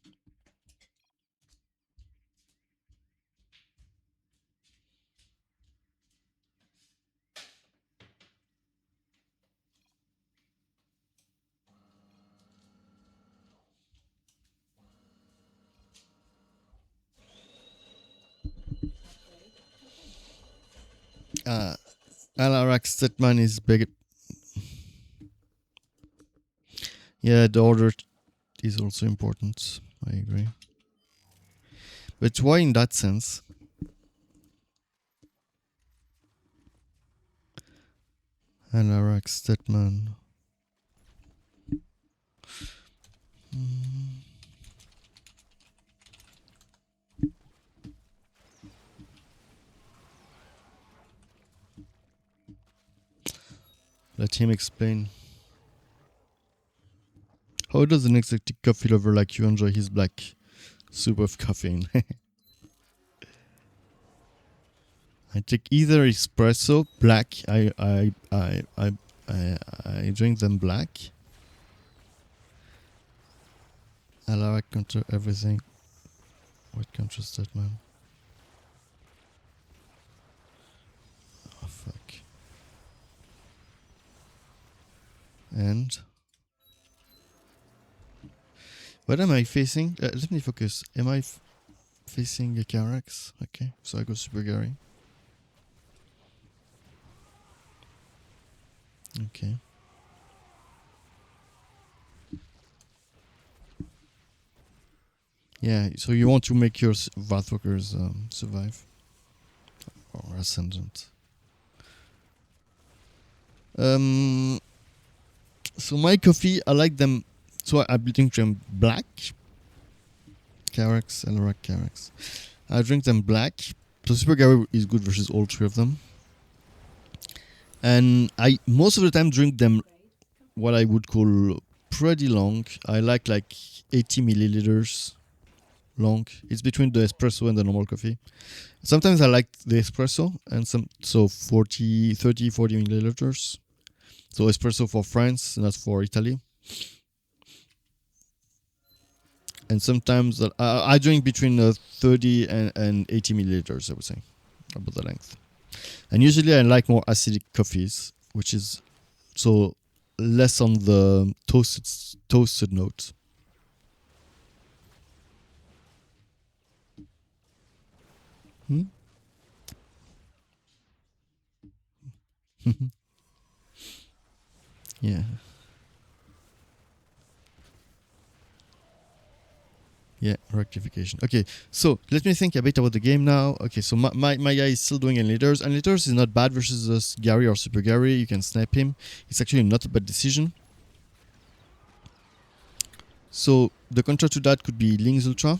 Alarak Stetman is big. Yeah, the order is also important. I agree. But why in that sense? Alarak Stetman. Let him explain. How does an exotic coffee lover like you enjoy his black soup of caffeine? I take either espresso, black. I drink them black. Alarak counter everything. What counters that, man? Oh fuck. And what am I facing? Let me focus. Am I facing a Carax? Okay, so I go Super Gary. Okay. Yeah, so you want to make your Vathwalkers survive. Or Ascendant. So my coffee, I like them. So I'm building them black. Carax, Alarak Carax. I drink them black. So Super Gary is good versus all three of them. And I most of the time drink them what I would call pretty long. I like 80 milliliters long. It's between the espresso and the normal coffee. Sometimes I like the espresso and so 30, 40 milliliters. So espresso for France, not for Italy. And sometimes I drink between 30 and 80 milliliters, I would say, about the length. And usually I like more acidic coffees. which is so less on the toasted note. Yeah. Yeah, rectification. Okay, so let me think a bit about the game now. Okay, so my guy is still doing Enlaters. Enlaters is not bad versus Gary or Super Gary. You can snipe him. It's actually not a bad decision. So the counter to that could be Ling's Ultra.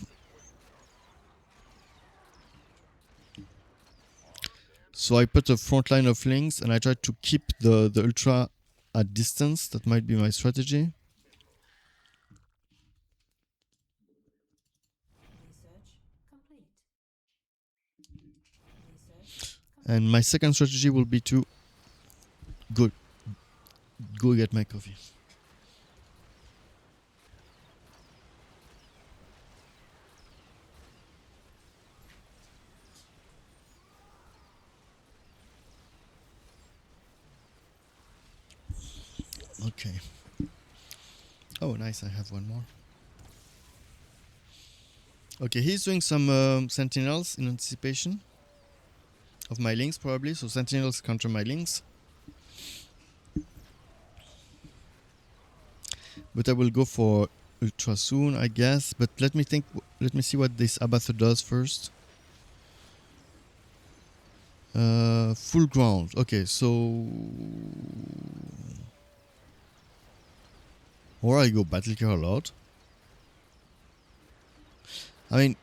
So I put a front line of Lings and I try to keep the Ultra at distance. That might be my strategy. And my second strategy will be to go get my coffee. Okay. Oh, nice. I have one more. Okay, he's doing some sentinels in anticipation of my links, probably. So sentinels counter my links. But I will go for Ultra soon, I guess. But let me think. Let me see what this Abathur does first. Full ground. Okay, so... Or I go Battle Care a lot. I mean...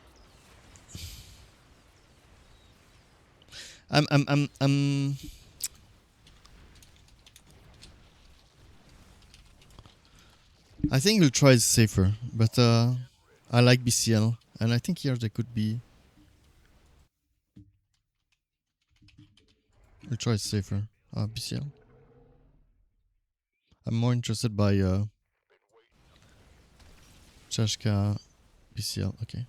I'm I think Ultra is safer, but I like BCL, and I think here there could be Ultra is safer. BCL. I'm more interested by Chashka BCL. Okay.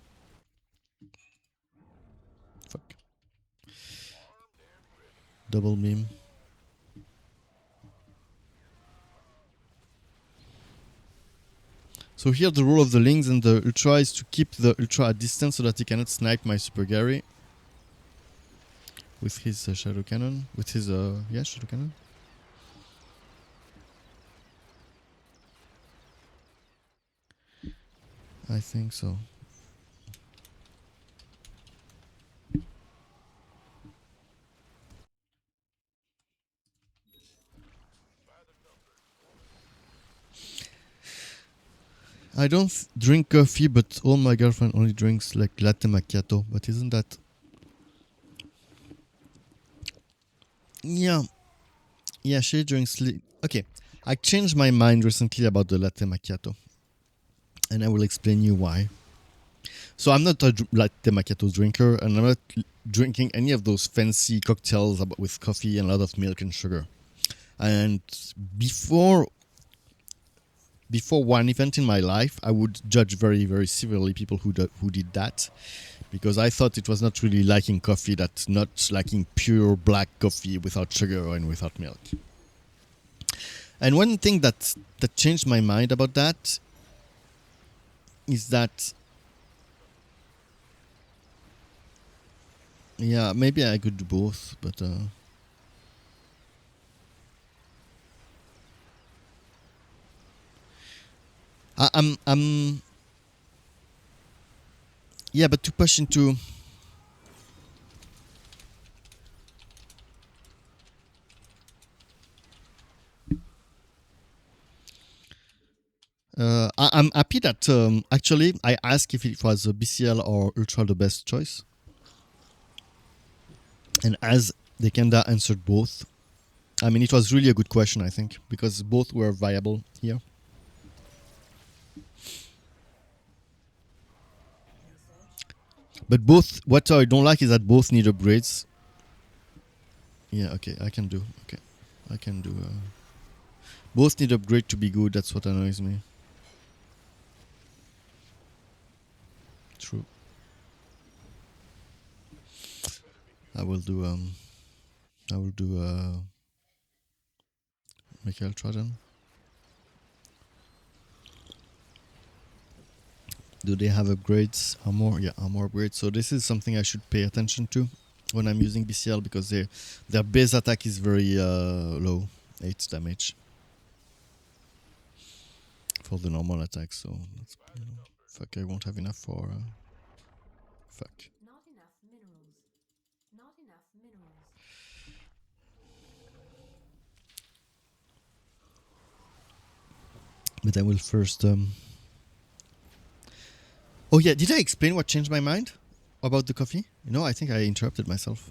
Fuck. Double meme. So here the role of the Lings and the Ultra is to keep the Ultra at distance so that he cannot snipe my Super Gary with his Shadow Cannon. With his Shadow Cannon. I think so. I don't drink coffee, but all my girlfriend only drinks like latte macchiato. But isn't that... Yeah. Yeah, she drinks... Okay. I changed my mind recently about the latte macchiato. And I will explain you why. So I'm not a latte macchiato drinker, and I'm not drinking any of those fancy cocktails with coffee and a lot of milk and sugar. And before one event in my life, I would judge very, very severely people who did that, because I thought it was not really liking coffee, that's not liking pure black coffee without sugar and without milk. And one thing that changed my mind about that is that, yeah, maybe I could do both, but I'm yeah, but to push into I'm happy that actually I asked if it was a BCL or Ultra the best choice, and as Dekenda answered both. I mean, it was really a good question, I think, because both were viable here. But both, what I don't like is that both need upgrades. Yeah, okay, I can do. Okay, I can do. Both need upgrade to be good. That's what annoys me. True. I will do. I will do. Okay, I'll try them. Do they have upgrades? Armor? Yeah, armor upgrades. So this is something I should pay attention to when I'm using BCL because their base attack is very low. 8 damage for the normal attack. So that's, fuck, I won't have enough for... fuck. Not enough minerals. Not enough minerals. But I will first... Oh yeah, did I explain what changed my mind about the coffee? I think I interrupted myself.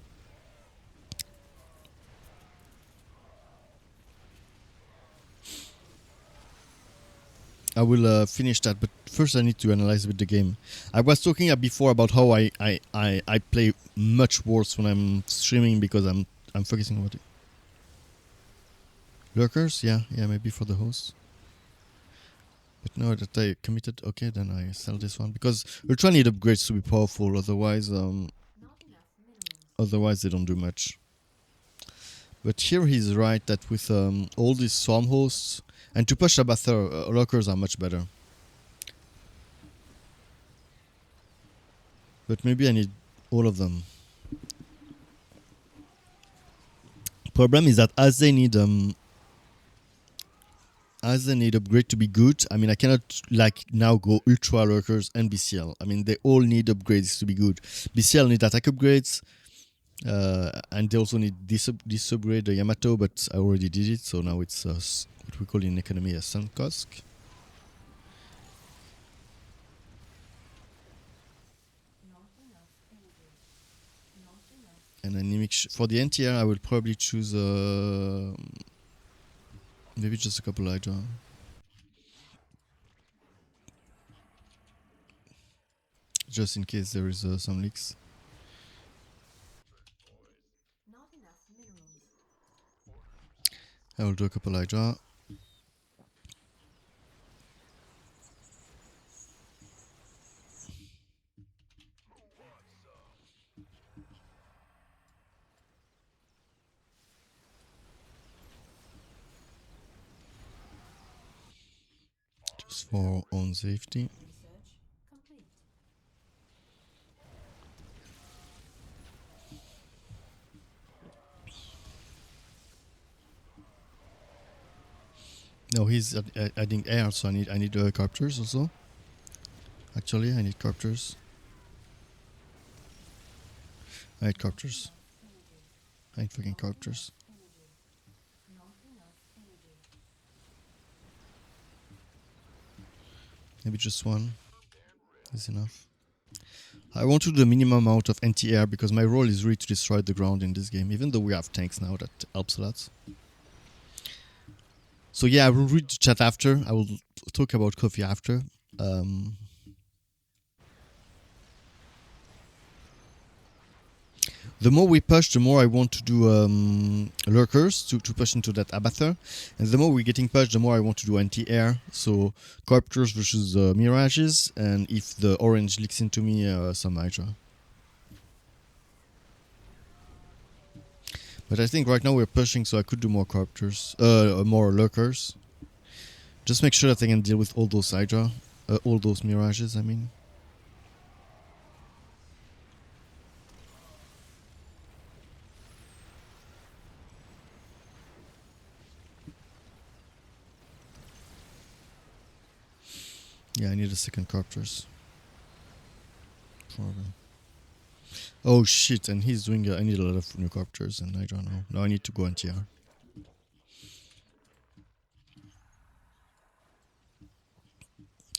I will finish that, but first I need to analyze with the game. I was talking before about how I play much worse when I'm streaming because I'm focusing on it. Lurkers? Yeah, maybe for the host. But now that I committed, okay, then I sell this one because Ultra need upgrades to be powerful. Otherwise, they don't do much. But here he's right that with all these swarm hosts and to push Abathur, Lurkers are much better. But maybe I need all of them. Problem is that as they need upgrade to be good, I mean I cannot like now go Ultra Lurkers and BCL. I mean they all need upgrades to be good. BCL need attack upgrades, and they also need this upgrade, the Yamato, but I already did it, so now it's what we call in economy a sunk cost. And then for the NTR, I will probably choose maybe just a couple Hydra. Just in case there is some leaks. I will do a couple Hydra. Just for own safety. No, he's adding air, so I need captures also. Actually, I need captures. I need captures. I need fucking captures. Maybe just one is enough. I want to do the minimum amount of anti-air because my role is really to destroy the ground in this game, even though we have tanks now, that helps a lot. So yeah, I will read the chat after. I will talk about coffee after. The more we push, the more I want to do lurkers to push into that Abathur. And the more we're getting pushed, the more I want to do anti-air. So Corptors versus Mirages. And if the orange leaks into me, some Hydra. But I think right now we're pushing, so I could do more Corptors, more lurkers. Just make sure that I can deal with all those Hydra, all those Mirages, I mean. Yeah, I need a second Corptors. Probably. Oh shit, and he's doing I need a lot of new Corptors, and I don't know. Now I need to go anti-R.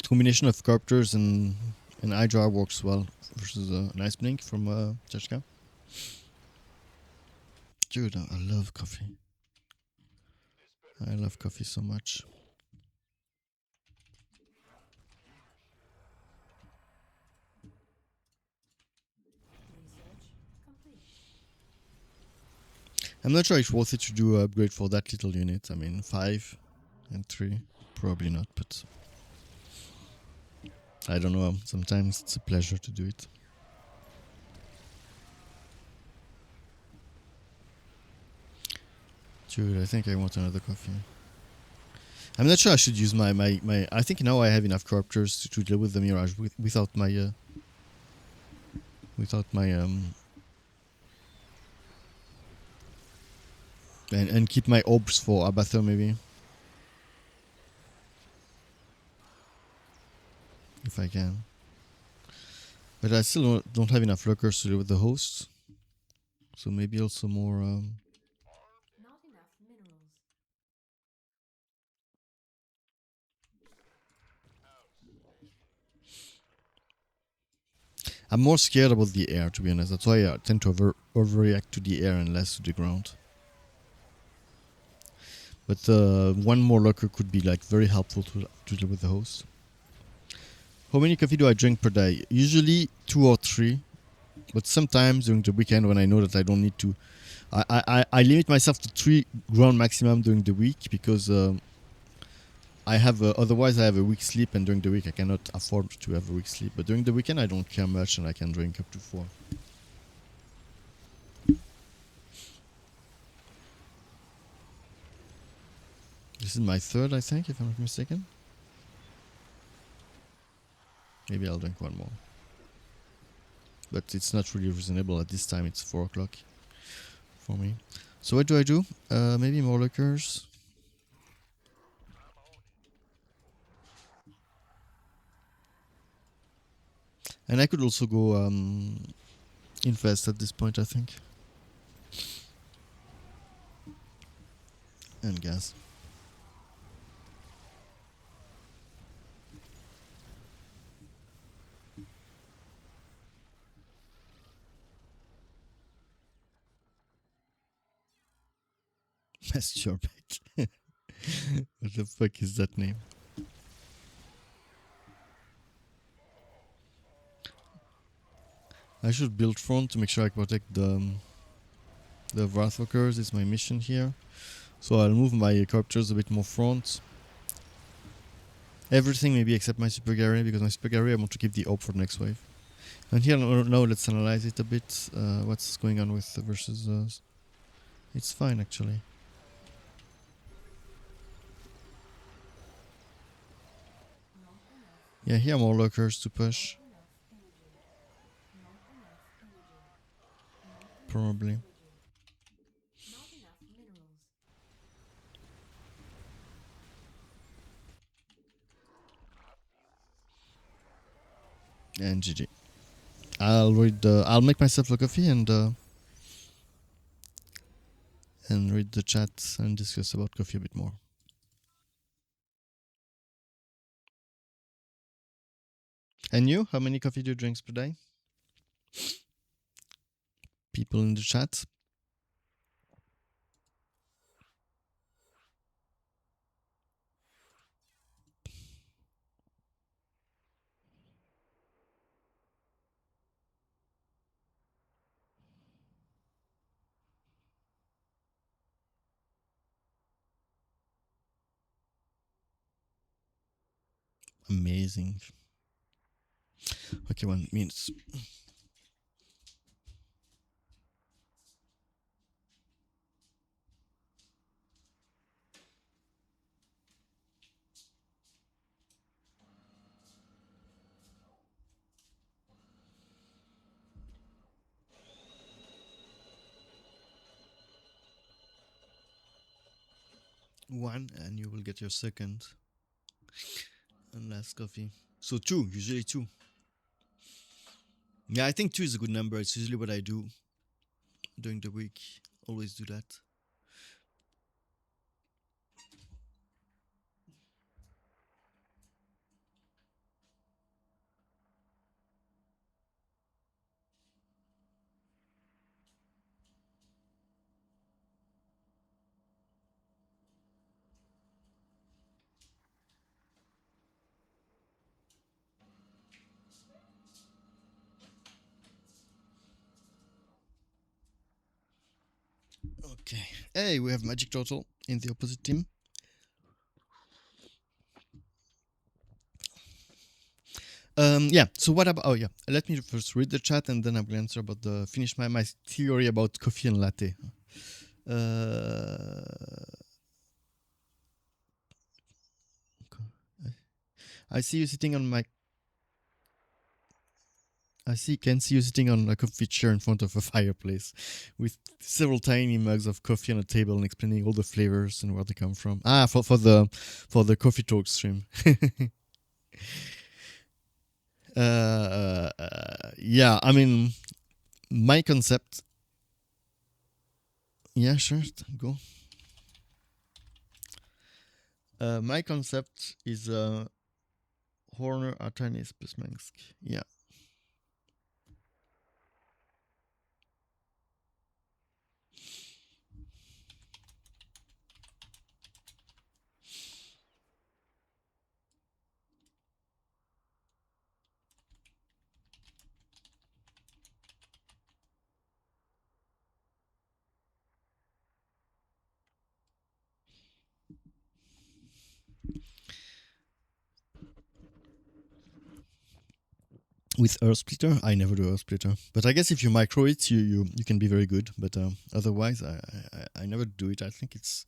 Combination of Corptors and Hydra works well versus a nice blink from Chachka. Dude, I love coffee. I love coffee so much. I'm not sure it's worth it to do an upgrade for that little unit. I mean, 5 and 3. Probably not, but I don't know. Sometimes it's a pleasure to do it. Dude, I think I want another coffee. I'm not sure I should use my I think now I have enough corruptors to deal with the Mirage without my and keep my orbs for Abathur maybe. If I can. But I still don't have enough lurkers to deal with the hosts. So maybe also more Not enough minerals. I'm more scared about the air, to be honest. That's why I tend to overreact to the air and less to the ground. But one more lurker could be like very helpful to deal with the host. How many coffee do I drink per day? Usually 2 or 3. But sometimes during the weekend when I know that I don't need to, I limit myself to 3 ground maximum during the week because I have otherwise I have a week's sleep, and during the week I cannot afford to have a week's sleep. But during the weekend I don't care much, and I can drink up to 4. This is my 3rd, I think, if I'm not mistaken. Maybe I'll drink one more. But it's not really reasonable at this time. It's 4 o'clock for me. So what do? Maybe more liquors. And I could also go invest at this point, I think. And gas. Masturbate. What the fuck is that name? I should build front to make sure I protect the Wrathwalkers. It's my mission here. So I'll move my corruptors a bit more front. Everything maybe except my Super Gary, because my Super Gary I want to keep the orb for the next wave. And here now let's analyze it a bit. What's going on with the versus... it's fine actually. Yeah, here more lurkers to push. Probably. Not enough minerals. And GG. I'll make myself a coffee and read the chat and discuss about coffee a bit more. And you, how many coffee do you drink per day? People in the chat. Amazing. Okay, 1 minute. One, and you will get your second and last coffee. So 2, usually 2. Yeah, I think 2 is a good number. It's usually what I do during the week. Always do that. Okay. Hey, we have Magic Turtle in the opposite team. Yeah, so what about... Oh, yeah. Let me first read the chat and then I'm going to answer about finish my theory about coffee and latte. I see you sitting on my. Can see you sitting on a coffee chair in front of a fireplace, with several tiny mugs of coffee on a table and explaining all the flavors and where they come from. For the coffee talk stream. Yeah, I mean, my concept. Yeah, sure, go. My concept is Horner Artanis plus Minsk. Yeah. With earth splitter, I never do earth splitter, but I guess if you micro it, you can be very good. But otherwise, I never do it. I think it's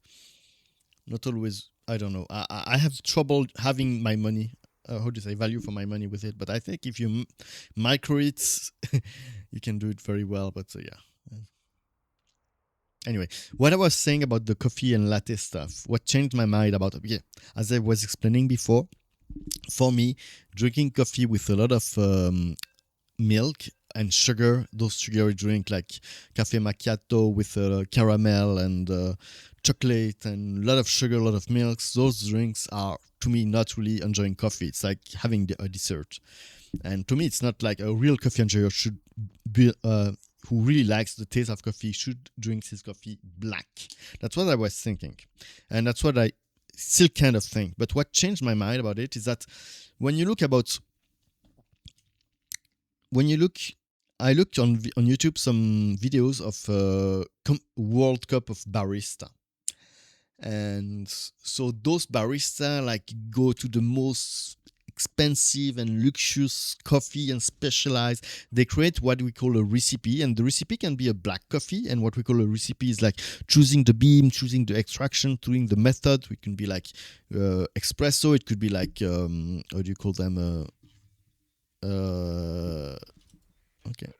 not always. I don't know. I have trouble having my money. How do you say, value for my money with it? But I think if you micro it, you can do it very well. But yeah. Anyway, what I was saying about the coffee and latte stuff, what changed my mind about it, yeah, as I was explaining before, for me, drinking coffee with a lot of milk and sugar, those sugary drinks like cafe macchiato with caramel and chocolate and a lot of sugar, a lot of milk, those drinks are, to me, not really enjoying coffee. It's like having a dessert. And to me, it's not like a real coffee enjoyer should be, who really likes the taste of coffee should drink his coffee black. That's what I was thinking. And that's what I still kind of think. But what changed my mind about it is that when you look about, I looked on YouTube some videos of World Cup of barista. And so those barista like go to the most expensive and luxurious coffee and specialize. They create what we call a recipe, and the recipe can be a black coffee. And what we call a recipe is like choosing the bean, choosing the extraction, doing the method. It can be like espresso. It could be like how do you call them? Okay.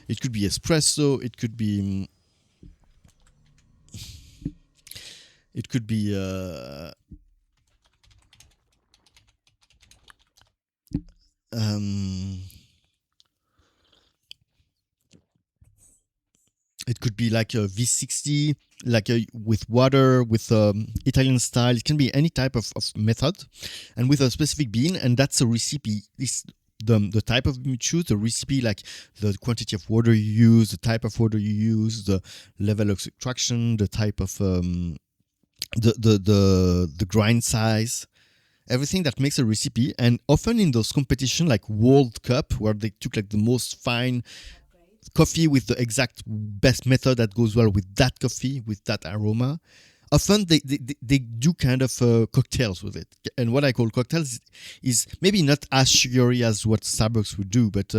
It could be espresso. It could be. It could be. It could be like a V60, like with water, with Italian style. It can be any type of method, and with a specific bean, and that's a recipe. This the type of bean you choose, the recipe, like the quantity of water you use, the type of water you use, the level of extraction, the type of the grind size, everything that makes a recipe. And often in those competition like World Cup, where they took like the most fine coffee with the exact best method that goes well with that coffee, with that aroma, often they do kind of cocktails with it. And what I call cocktails is maybe not as sugary as what Starbucks would do, but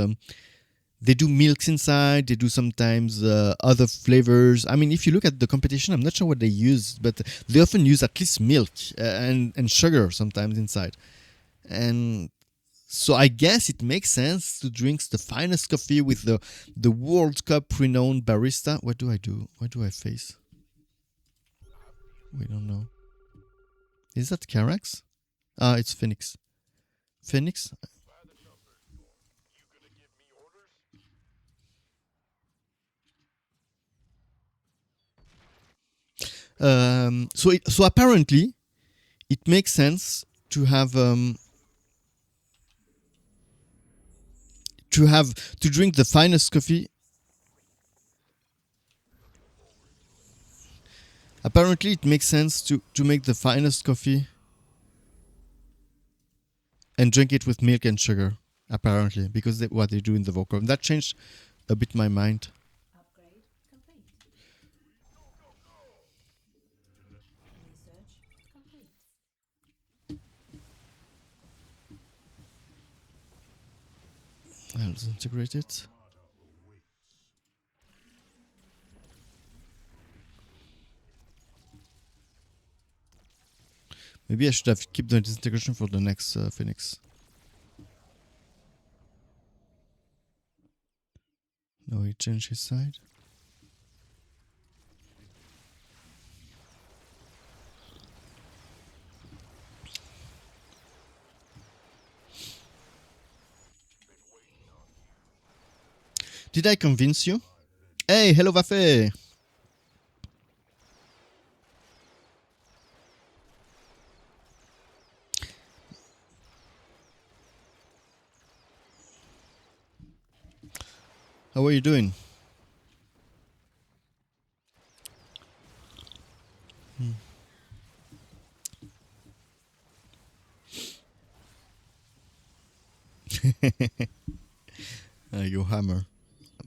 they do milks inside. They do sometimes other flavors. I mean, if you look at the competition, I'm not sure what they use, but they often use at least milk and sugar sometimes inside. And so I guess it makes sense to drink the finest coffee with the World Cup renowned barista. What do I do? What do I face? We don't know. Is that Carax? Ah, it's Phoenix. Phoenix? So apparently, it makes sense to have to drink the finest coffee. Apparently, it makes sense to make the finest coffee and drink it with milk and sugar. Apparently, because what they do in the vocal, that changed a bit my mind. Upgrade complete. Research complete. Let's integrate it. Maybe I should have kept the disintegration for the next Phoenix. No, he changed his side. Did I convince you? Hey, hello Vafe! How are you doing? Your hammer.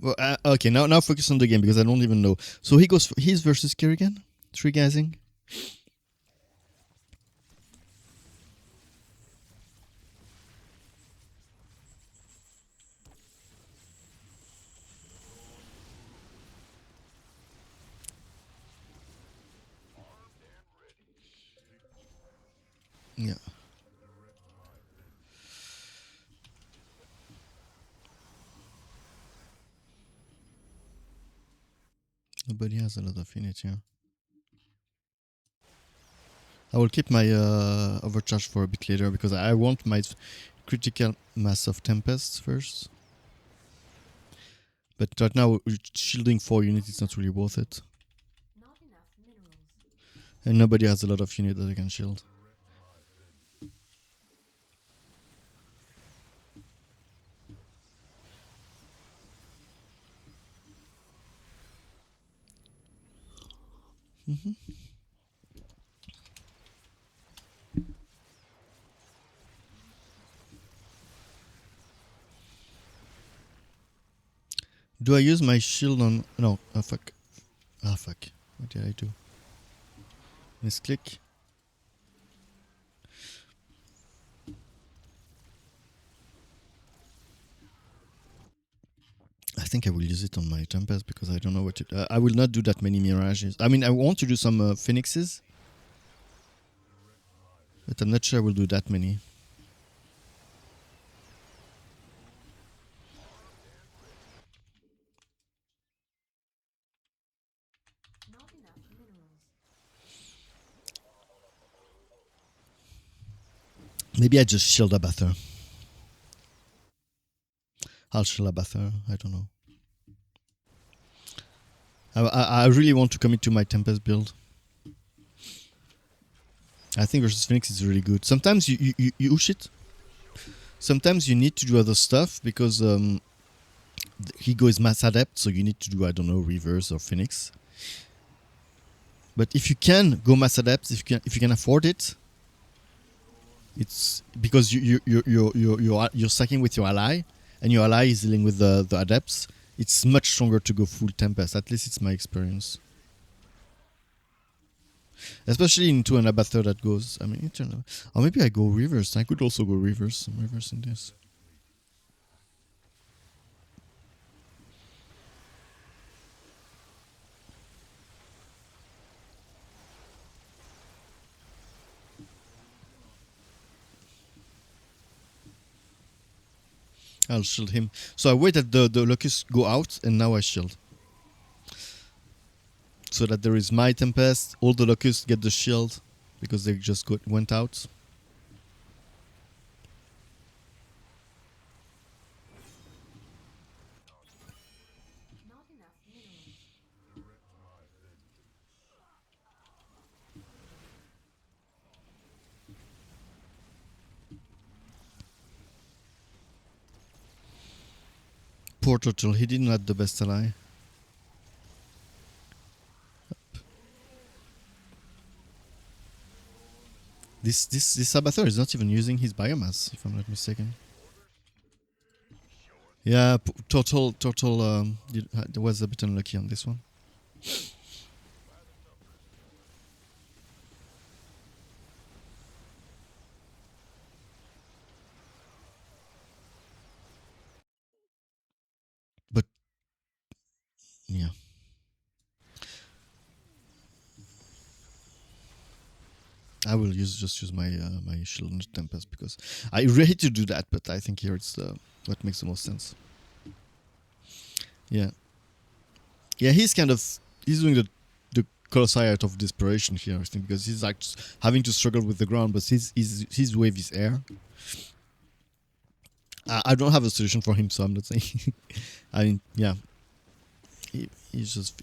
Well, okay, now focus on the game because I don't even know. So he goes. He's versus Kerrigan. 3 guysing. Yeah. Nobody has a lot of units here. I will keep my overcharge for a bit later because I want my critical mass of Tempest first. But right now, shielding 4 units is not really worth it. Not enough minerals. And nobody has a lot of units that I can shield. Do I use my shield on... No, fuck. Fuck. What did I do? Misclick. I think I will use it on my Tempest because I don't know what to... I will not do that many Mirages. I mean, I want to do some Phoenixes. But I'm not sure I will do that many. Not enough minerals. Maybe I just shield Abather. I'll shield Abather. I don't know. I really want to commit to my Tempest build. I think versus Phoenix is really good. Sometimes you oosh it. Sometimes you need to do other stuff because Higo is mass adept, so you need to do, I don't know, reverse or Phoenix. But if you can go mass adept, if you can afford it, it's because you're stacking with your ally, and your ally is dealing with the adepts. It's much stronger to go full Tempest. At least it's my experience. Especially into an Abather that goes, I mean, internal. Or maybe I go reverse. I could also go reverse. I'm reversing this. I'll shield him. So I wait that the locusts go out, and now I shield. So that there is my Tempest, all the locusts get the shield, because they just went out. Not enough minerals. Poor Turtle, he didn't have the best ally. This Abather is not even using his biomass, if I'm not mistaken. Yeah, Turtle was a bit unlucky on this one. But yeah. I will just use my my shield and tempest because I really hate to do that, but I think here it's what makes the most sense. Yeah, yeah. He's doing the colossi out of desperation here, I think, because he's like having to struggle with the ground, but his wave is air. I don't have a solution for him, so I'm not saying. I mean, yeah, he's just.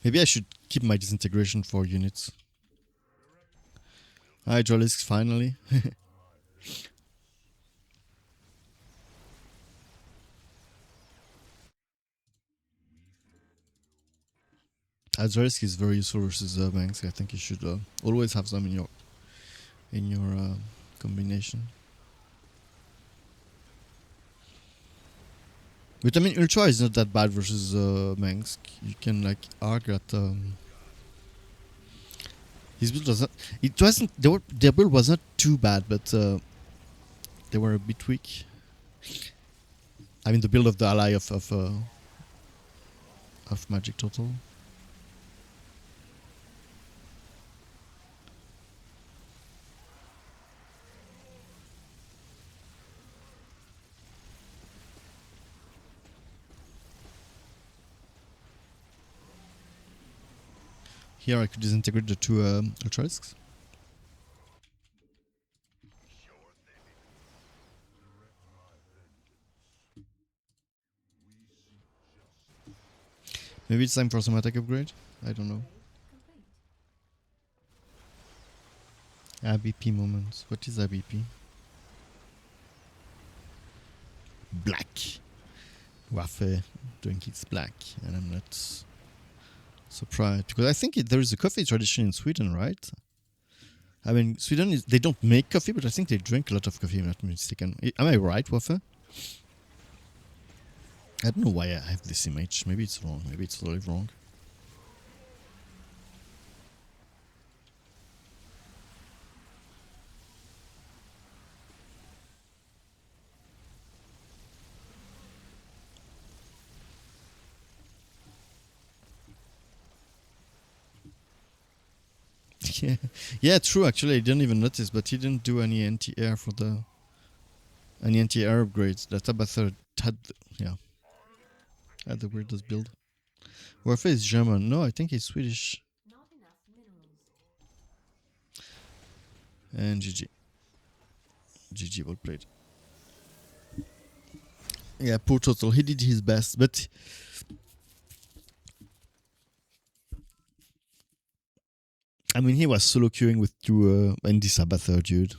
Maybe I should keep my disintegration for units. Hydraulics finally. Hydraulics is very useful versus banks. I think you should always have them in your combination. But I mean, Ultra is not that bad versus Mengsk. You can like argue at his build was not. It wasn't. Their build was not too bad, but they were a bit weak. I mean, the build of the ally of Magic Total. Here I could disintegrate the two Ultralisks. Maybe it's time for some attack upgrade. I don't know. Complete. ABP moments. What is ABP? Black. Waffe doing its black, and I'm not surprised because I think there is a coffee tradition in Sweden, right? I mean, Sweden they don't make coffee, but I think they drink a lot of coffee. If I'm not mistaken. Am I right, Waffe? I don't know why I have this image. Maybe it's wrong. Maybe it's totally wrong. Yeah, yeah, true. Actually, I didn't even notice, but he didn't do any anti-air for the any anti-air upgrades. That Abathur had, yeah, had the weirdest build. Warfare is German. No, I think he's Swedish. Not enough minerals. And GG. GG, well played. Yeah, poor Total. He did his best, but I mean, he was solo queuing with two and this Abathur dude.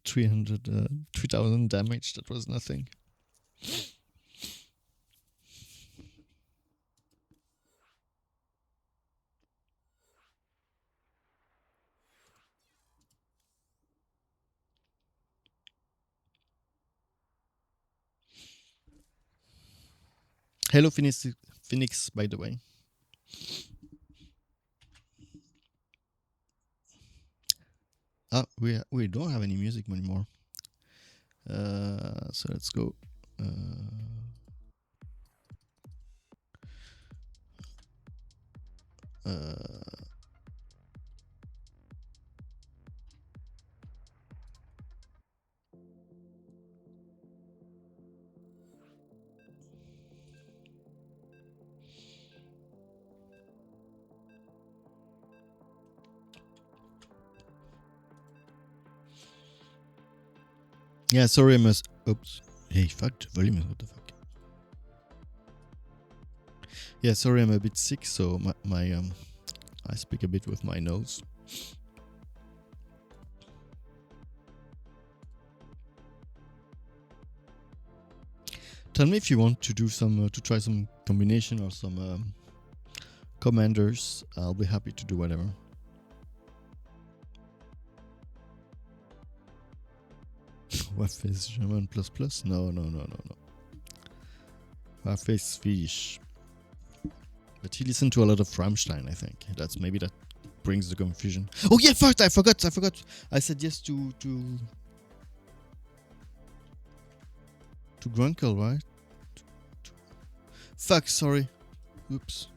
3,000 damage. That was nothing. Hello, Phoenix, by the way. Ah, we don't have any music anymore. So let's go. Yeah, sorry, I must. Oops. Hey, fuck, the volume. What the fuck? Yeah, sorry, I'm a bit sick, so my I speak a bit with my nose. Tell me if you want to do some to try some combination or some commanders. I'll be happy to do whatever. What is German plus plus? No. face fish. But he listened to a lot of Rammstein, I think. Maybe that brings the confusion. Oh yeah, fuck! I forgot. I said yes to Grunkle, right? Fuck, sorry. Oops.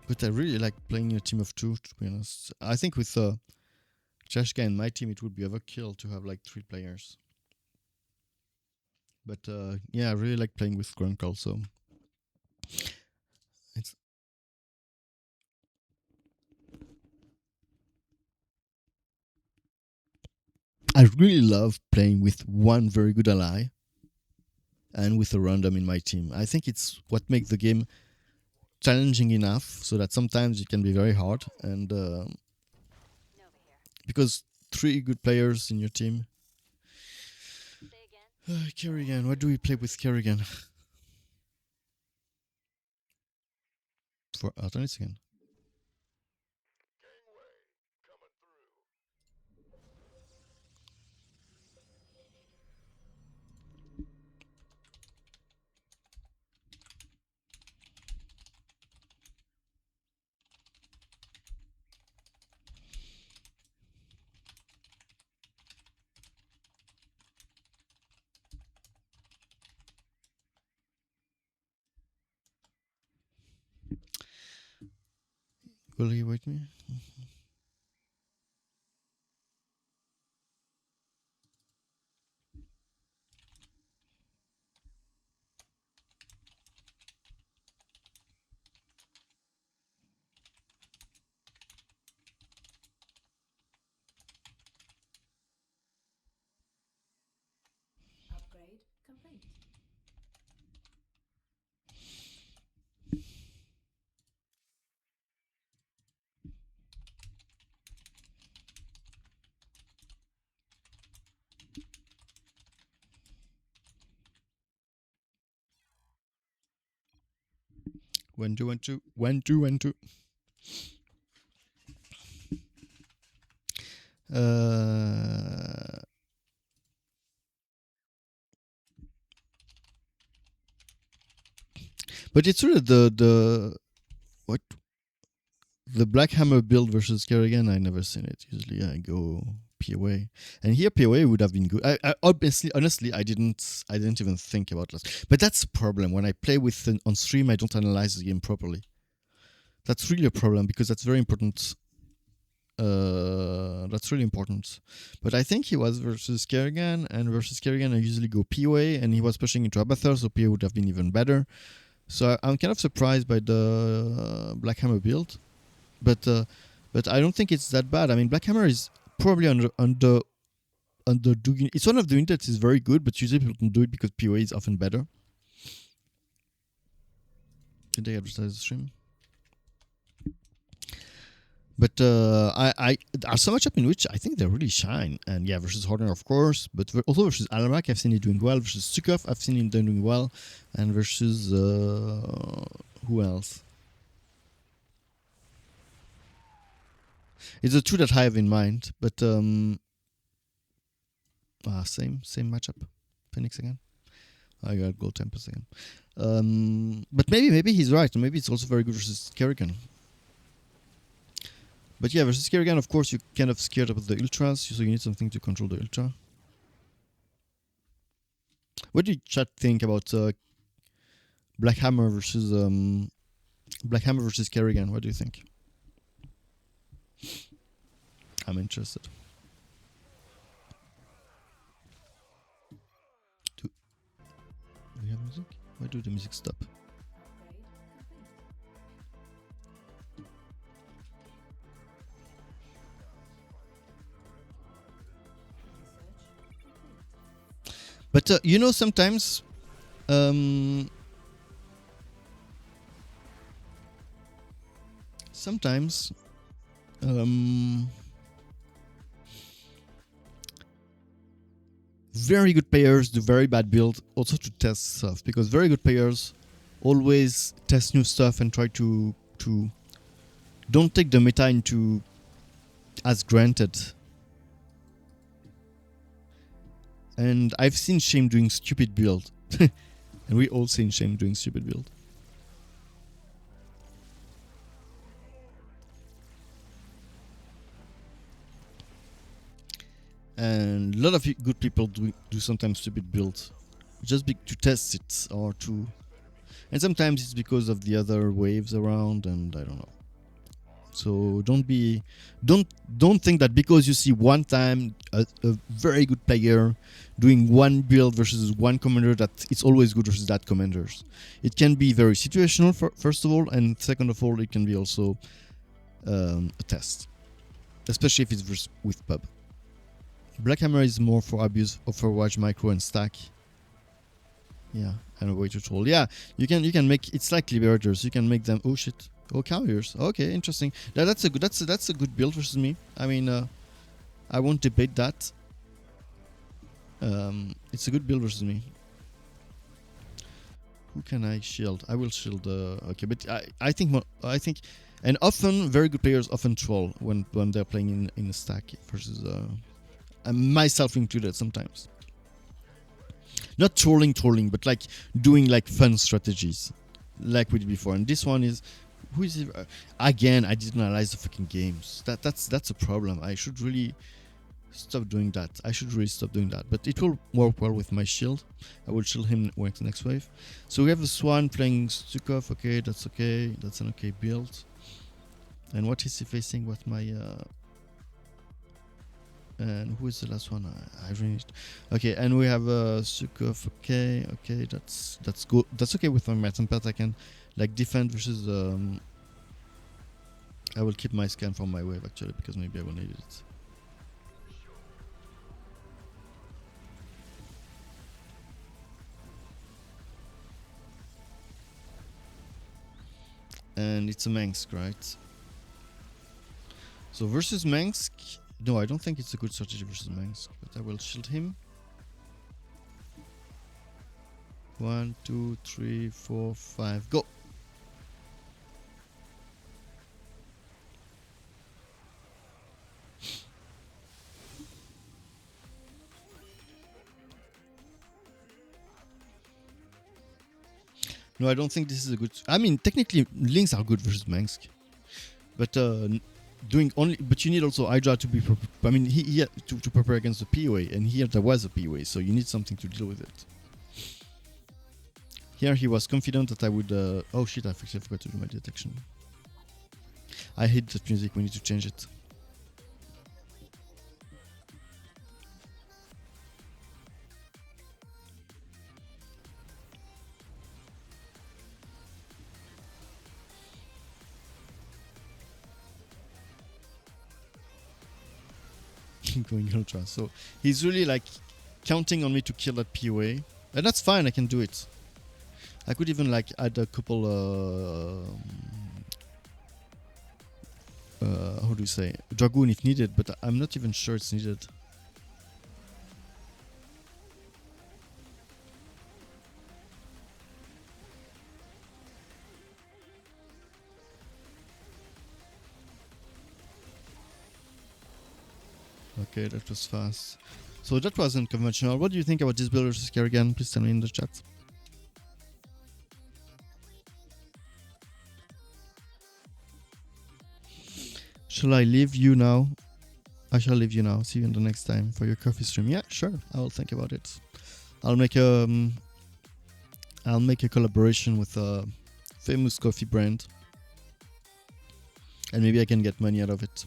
But I really like playing a team of two, to be honest. I think with Cheshka and my team, it would be overkill to have like 3 players. But yeah, I really like playing with Grunkle, so it's. I really love playing with one very good ally and with a random in my team. I think it's what makes the game challenging enough so that sometimes it can be very hard, and because 3 good players in your team. Kerrigan, what do we play with Kerrigan? For alternates again. Will he wait me? Upgrade complete. When to. But it's really the what the Black Hammer build versus Kerrigan. I never seen it. Usually I go POA, and here POA would have been good. I honestly, I didn't even think about that. But that's a problem when I play with on stream. I don't analyze the game properly. That's really a problem because that's very important. That's really important. But I think he was versus Kerrigan, and versus Kerrigan I usually go POA, and he was pushing into Abathur, so POA would have been even better. So I'm kind of surprised by the Black Hammer build, but I don't think it's that bad. I mean, Black Hammer is probably under doing. It's one of the units that is very good, but usually people don't do it because POA is often better. Did they advertise the stream? But I are so much up in which I think they really shine. And yeah, versus Horner, of course, but also versus Alamak, I've seen it doing well. Versus Sukov, I've seen him doing well. And versus who else? It's the 2 that I have in mind, but same matchup. Phoenix again. I got Gold Tempest again. But maybe he's right. Maybe it's also very good versus Kerrigan. But yeah, versus Kerrigan, of course, you're kind of scared about the Ultras, so you need something to control the Ultra. What do you chat think about Black Hammer versus Kerrigan? What do you think? I'm interested. Do we have music? Why do the music stop? But you know, sometimes very good players do very bad build also to test stuff, because very good players always test new stuff and try to don't take the meta into as granted. And I've seen Shame doing stupid build. And we all seen Shame doing stupid build. And a lot of good people do sometimes stupid builds, just to test it or to, and sometimes it's because of the other waves around, and I don't know. So don't think that because you see one time a very good player doing one build versus one commander that it's always good versus that commanders. It can be very situational first of all, and second of all, it can be also a test, especially if it's with pub. Blackhammer is more for abuse of Overwatch, micro, and stack. Yeah, and a way to troll. Yeah, you can make, it's like Liberators. You can make them. Oh shit. Oh, carriers. Okay, interesting. That's a good build versus me. I mean, I won't debate that. It's a good build versus me. Who can I shield? I will shield. Okay, but I think, and often very good players often troll when they're playing in a stack versus myself included sometimes. Not trolling, but like doing like fun strategies, like we did before. And this one is, who is it? Again, I didn't analyze the fucking games. That's a problem. I should really stop doing that. But it will work well with my shield. I will shield him next wave. So we have the Swan playing Stukov. Okay, that's okay. That's an okay build. And what is he facing? What my and who is the last one? I really need. Okay, and we have Stukov. Okay, that's good. That's okay with my Matt and Pat. I can like defend versus. I will keep my scan for my wave actually, because maybe I will need it. And it's a Mengsk, right? So versus Mengsk, no, I don't think it's a good strategy versus Mengsk, but I will shield him. 1, 2, 3, 4, 5, go! No, I don't think this is a good. I mean, technically, links are good versus Mengsk, but doing only. But you need also Hydra to be. I mean, he had to prepare against the POA, and here there was a POA, so you need something to deal with it. Here he was confident that I would. Oh shit! I forgot to do my detection. I hate that music. We need to change it. Going ultra. So he's really like counting on me to kill that POA, and that's fine. I can do it. I could even like add a couple. How do you say, Dragoon if needed, but I'm not even sure it's needed. Okay, that was fast. So that wasn't conventional. What do you think about this build versus Kerrigan? Please tell me in the chat. Shall I leave you now? I shall leave you now. See you in the next time for your coffee stream. Yeah, sure. I will think about it. I'll make a collaboration with a famous coffee brand, and maybe I can get money out of it.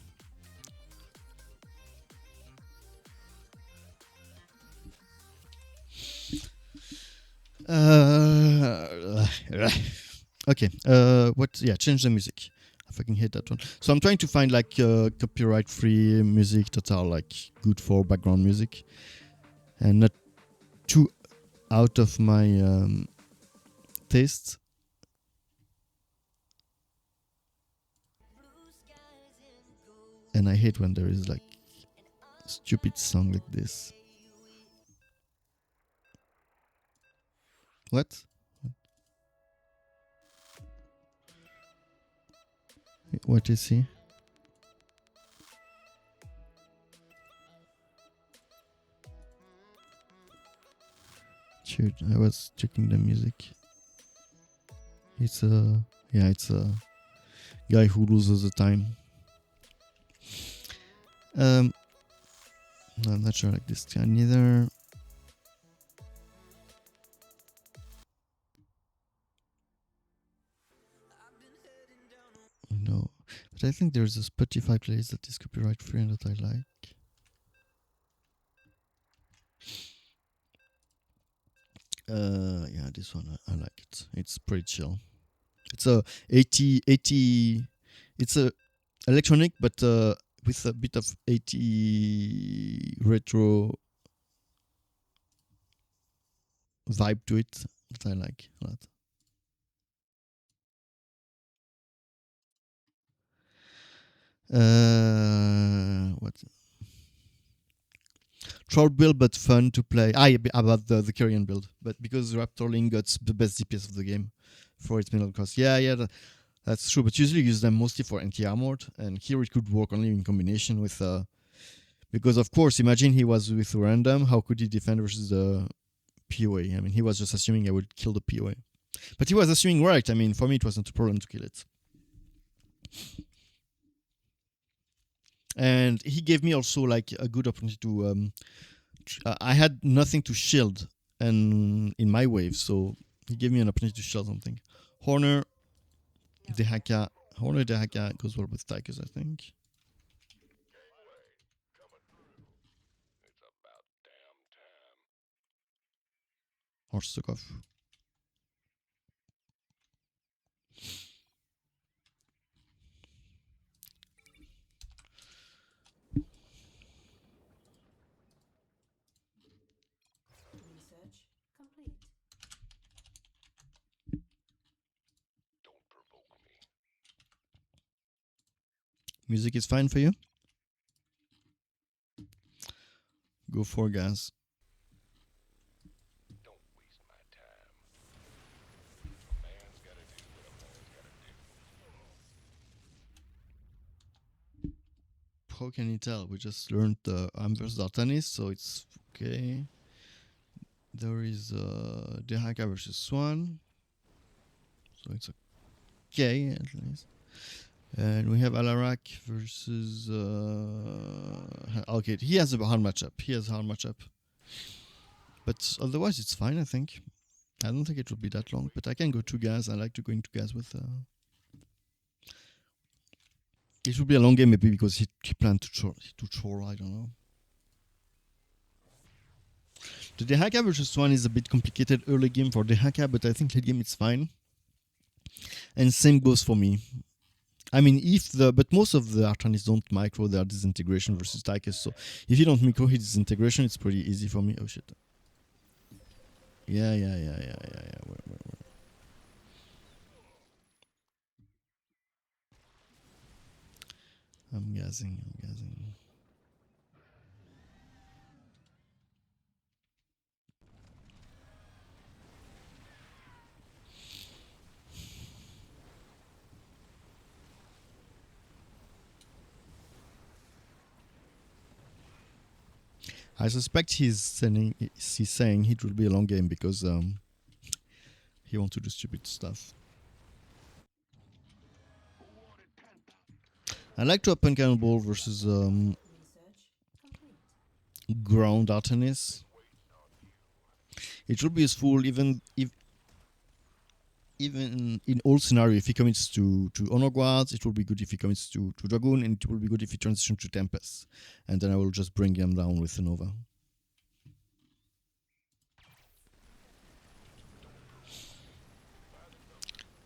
Okay. What? Yeah, change the music. I fucking hate that one. So I'm trying to find like copyright-free music that are like good for background music, and not too out of my taste. And I hate when there is like stupid song like this. What? What is he? Shoot, I was checking the music. It's a it's a guy who loses the time. No, I'm not sure I like this guy neither. No, but I think there's a Spotify playlist that is copyright free and that I like. Yeah, this one I like it. It's pretty chill. It's a 80. It's a electronic, but with a bit of 80 retro vibe to it that I like a lot. What? Short build but fun to play. About the Korean build, but because Raptor Link got the best DPS of the game for its middle cost. Yeah, that's true. But usually use them mostly for anti-armored, and here it could work only in combination with. Because of course, imagine he was with random. How could he defend versus the POA? I mean, he was just assuming I would kill the POA, but he was assuming right. I mean, for me, it wasn't a problem to kill it. And he gave me also like a good opportunity to I had nothing to shield and in my wave, so he gave me an opportunity to shield something. Horner Dehaka goes well with Tigers, I think. Or Sukov. Research complete. Music is fine for you? Go for gas. How can you tell? We just learned the Ambers Dartanis, so it's okay. There is Dehaka versus Swan, so it's okay at least. And we have Alarak versus. Okay, he has a hard matchup. But otherwise, it's fine, I think. I don't think it will be that long, but I can go 2 gas. I like to go into gas with. It will be a long game, maybe because he planned to troll. I don't know. The Dehaka versus Swan is a bit complicated early game for Dehaka, but I think late game it's fine. And same goes for me. I mean, but most of the Artanis don't micro their disintegration versus Tychus, so if you don't micro hit disintegration, it's pretty easy for me. Oh shit. Yeah. Where. I'm gassing. I suspect he's saying it will be a long game because he wants to do stupid stuff. I like to open cannonball versus Research complete. ground Artemis. It should be useful even in all scenario. If he commits to honor guards, it will be good if he commits to dragoon, and it will be good if he transitions to tempest, and then I will just bring him down with a nova.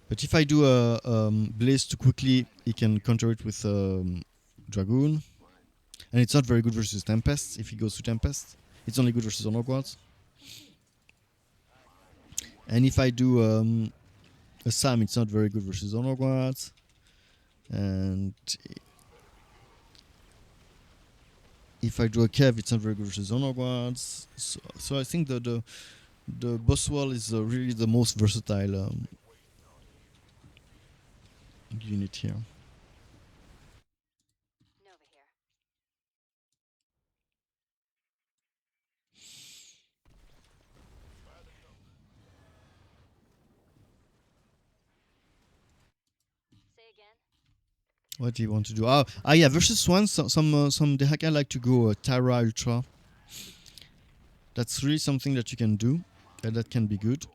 But if I do a blaze too quickly, he can counter it with dragoon, and it's not very good versus tempest. If he goes to tempest, it's only good versus honor guards. And if I do a Sam, it's not very good versus honor guards. And if I do a Kev, it's not very good versus honor guards. So I think the The boss wall is really the most versatile unit here. Nova here. Say again. What do you want to do? Yeah, versus one. Some Dehaka like to go Tyra Ultra. That's really something that you can do, and that can be good.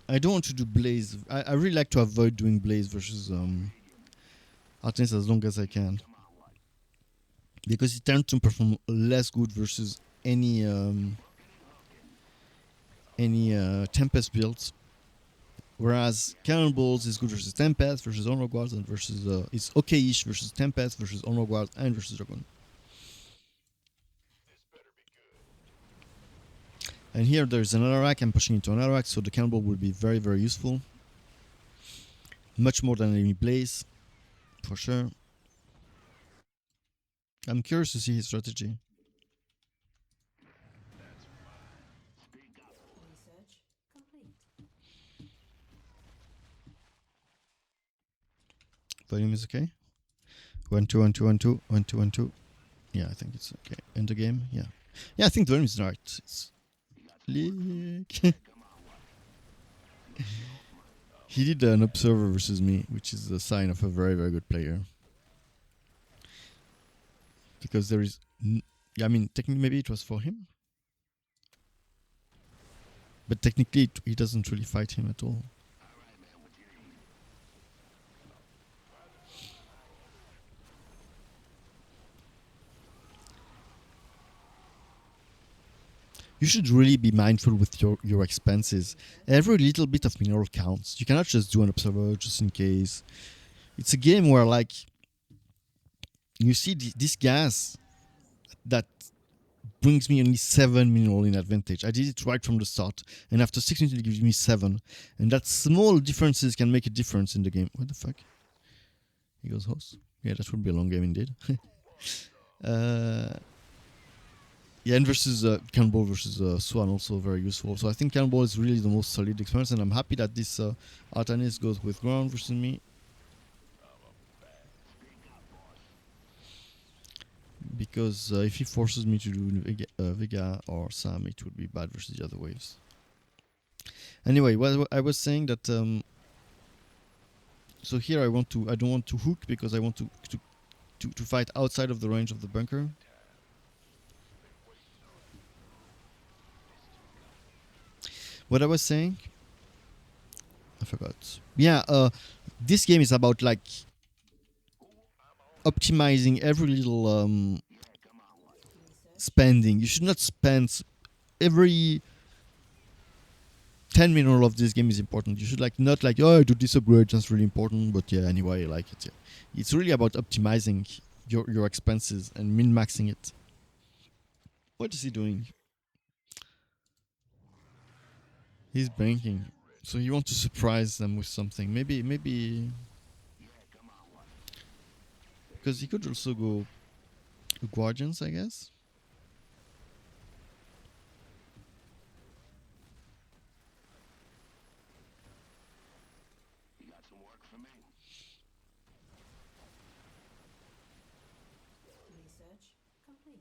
I don't want to do Blaze. I really like to avoid doing Blaze versus Artemis as long as I can, because it tends to perform less good versus any Tempest builds. Whereas Cannonballs is good versus Tempest, versus Honor Guards, and versus it's okay-ish versus Tempest, versus Honor Guards, and versus Dragon. And here there's another rack. I'm pushing into another rack, so the Cannonball will be very, very useful. Much more than any Blaze, for sure. I'm curious to see his strategy. Research complete. Volume is okay. 1 2 1 2 1 2 1 2 1 2. Yeah, I think it's okay. End the game. Yeah, yeah. I think the volume is right. It's leak. He did an observer versus me, which is a sign of a very, very good player. Because there is, I mean, technically maybe it was for him, but technically he doesn't really fight him at all. You should really be mindful with your expenses. Every little bit of mineral counts. You cannot just do an observer just in case. It's a game where, like, you see this gas that brings me only 7 mineral in advantage. I did it right from the start, and after 6 minutes it gives me 7. And that small differences can make a difference in the game. What the fuck? He goes host. Yeah, that would be a long game indeed. Yeah, and versus Cannonball versus Swan also very useful. So I think Cannonball is really the most solid experience, and I'm happy that this Artanis goes with ground versus me. Because if he forces me to do Vega or Sam, it would be bad versus the other waves. Anyway, what I was saying that so here I don't want to hook because I want to fight outside of the range of the bunker. What I was saying, I forgot. Yeah, this game is about like optimizing every little spending. You should not spend every 10 mineral of this game is important. You should like not like, oh, I do this upgrade, that's really important, but yeah, anyway, like it. Yeah. It's really about optimizing your expenses and min-maxing it. What is he doing? He's banking. So he wants to surprise them with something. Maybe because he could also go Guardians, I guess. Research complete.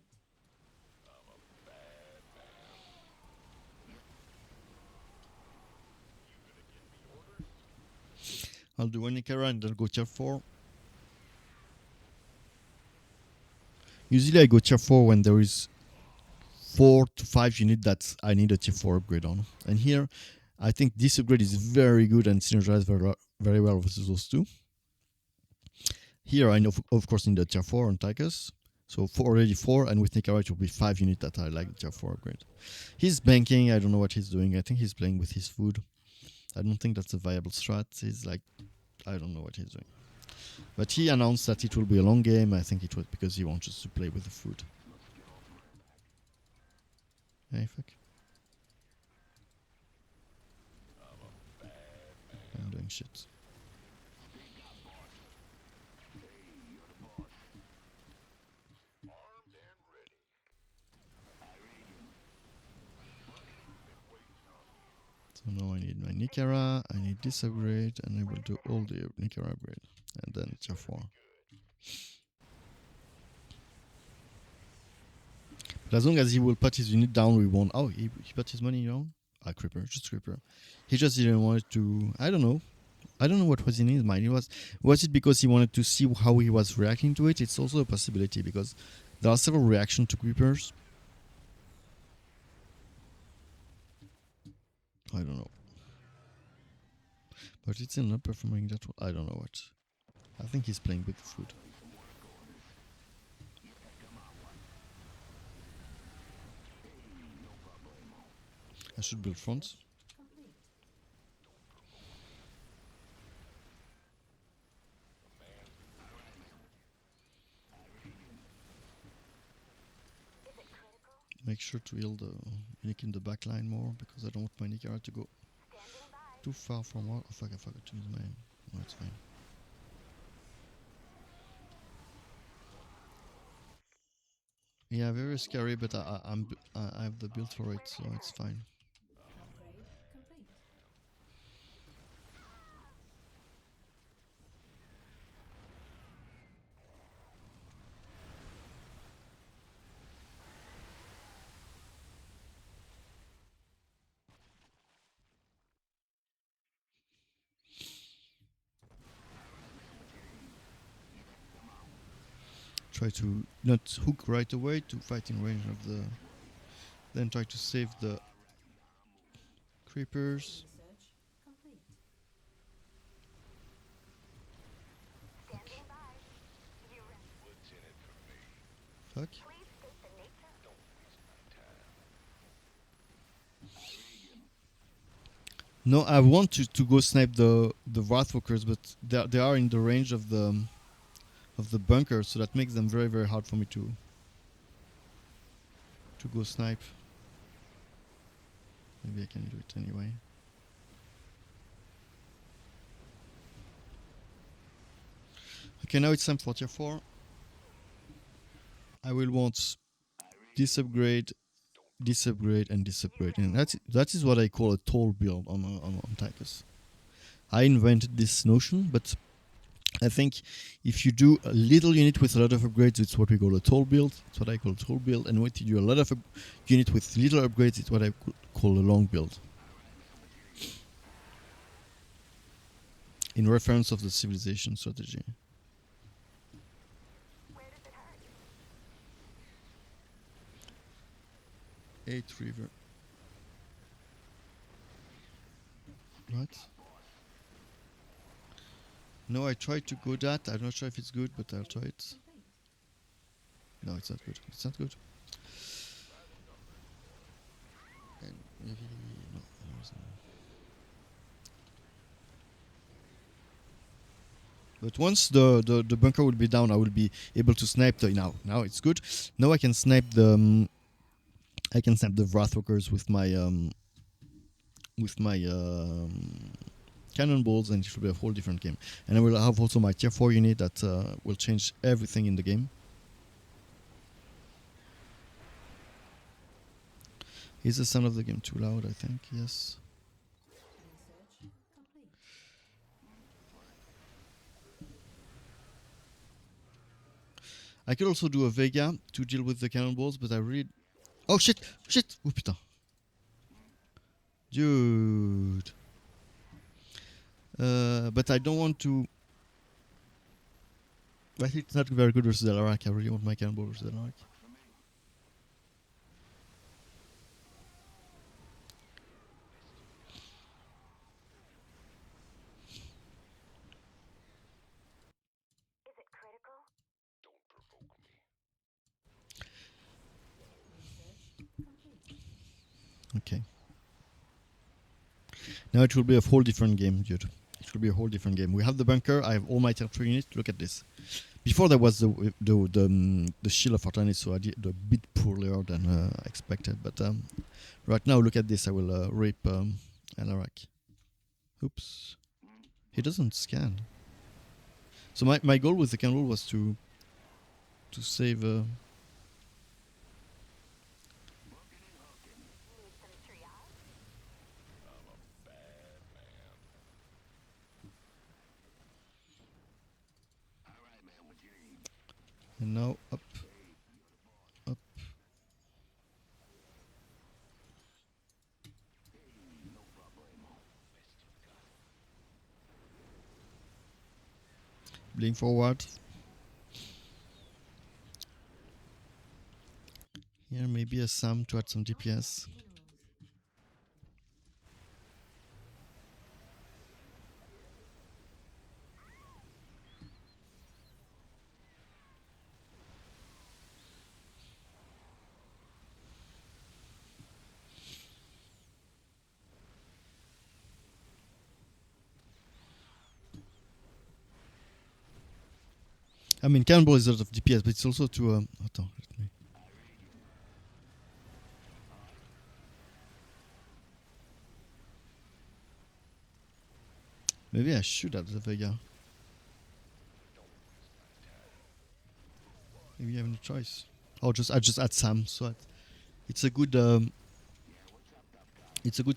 I'll do one Ikara and then go tier 4. Usually I go tier 4 when there is 4 to 5 units that I need a tier 4 upgrade on. And here, I think this upgrade is very good and synergizes very well with those two. Here I know, of course, need a tier 4 on Tychus. So already 4, and with Nikara it will be 5 units that I like the tier 4 upgrade. He's banking, I don't know what he's doing. I think he's playing with his food. I don't think that's a viable strat. He's like, I don't know what he's doing. But he announced that it will be a long game. I think it was because he wants us to play with the food. Hey, fuck. I'm doing shit. So now I need my Nikara, I need this upgrade, and I will do all the Nikara upgrade. And then tier 4. But as long as he will put his unit down, we won't. Oh, he put his money down? Ah, Creeper, just Creeper. He just didn't want it to. I don't know. I don't know what was in his mind. Was it because he wanted to see how he was reacting to it? It's also a possibility because there are several reactions to Creepers. I don't know. But it's not performing that well. I don't know what. I think he's playing with the food. I should build front. Complete. Make sure to heal the Nick in the back line more because I don't want my Nikara to go too far from what. Oh fuck, I forgot to use my. No, it's fine. Yeah, very scary, but I have the build for it, so it's fine. Upgrade complete. Try to not hook right away to fight in range of the. Then try to save the creepers. Research complete. Fuck. No, I want to go snipe the Wrathwalkers, but they are in the range of the bunker, so that makes them very very hard for me to go snipe. Maybe I can do it anyway. Okay, now it's time for tier 4. I will want this upgrade, and this upgrade, and that is what I call a tall build on Tychus. I invented this notion, but I think if you do a little unit with a lot of upgrades, it's what we call a tall build. It's what I call a tall build, and when you do a lot of unit with little upgrades, it's what I call a long build. In reference of the civilization strategy. Eight river. What? No, I tried to go that. I'm not sure if it's good, but I'll try it. No, it's not good. It's not good. And maybe no. But once the bunker will be down, I will be able to snipe the. Now it's good. Now I can snipe the. I can snipe the Wrathwalkers with my cannonballs, and it will be a whole different game. And I will have also my tier 4 unit that will change everything in the game. Is the sound of the game too loud? I think yes. Research complete. I could also do a Vega to deal with the cannonballs, but I really. Oh shit! Shit! Oh putain! Dude! But I don't want to. I think it's not very good versus Alarak. I really want my cannonball versus Alarak. Research complete. Okay. Now it will be a whole different game, dude. It will be a whole different game. We have the bunker. I have all my tier 3 units. Look at this. Before there was the shield of Artanis, so I did a bit poorlier than expected. But right now, look at this. I will rape Alarak. Oops. He doesn't scan. So my goal with the cannonball was to save. And now up, up. Blink forward. Here maybe a Sam to add some DPS. I mean, Cannonball is a lot of DPS, but it's also to... attends, let me... Maybe I should add the Vega. Maybe I have no choice. Or I just add Sam. So it's a good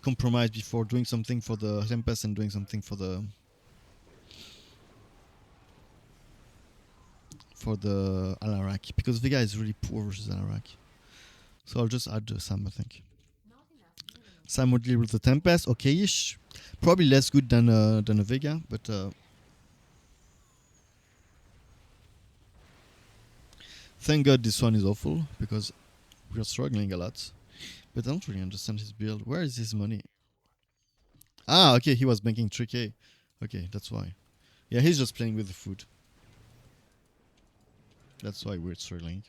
compromise before doing something for the Tempest and doing something for the Alarak, because Vega is really poor versus Alarak. So I'll just add Sam, I think. Sam would deal with the Tempest, okay-ish. Probably less good than a Vega, but thank God this one is awful, because we are struggling a lot. But I don't really understand his build. Where is his money? Ah, okay, he was banking 3k. Okay, that's why. Yeah, he's just playing with the food. That's why we're struggling.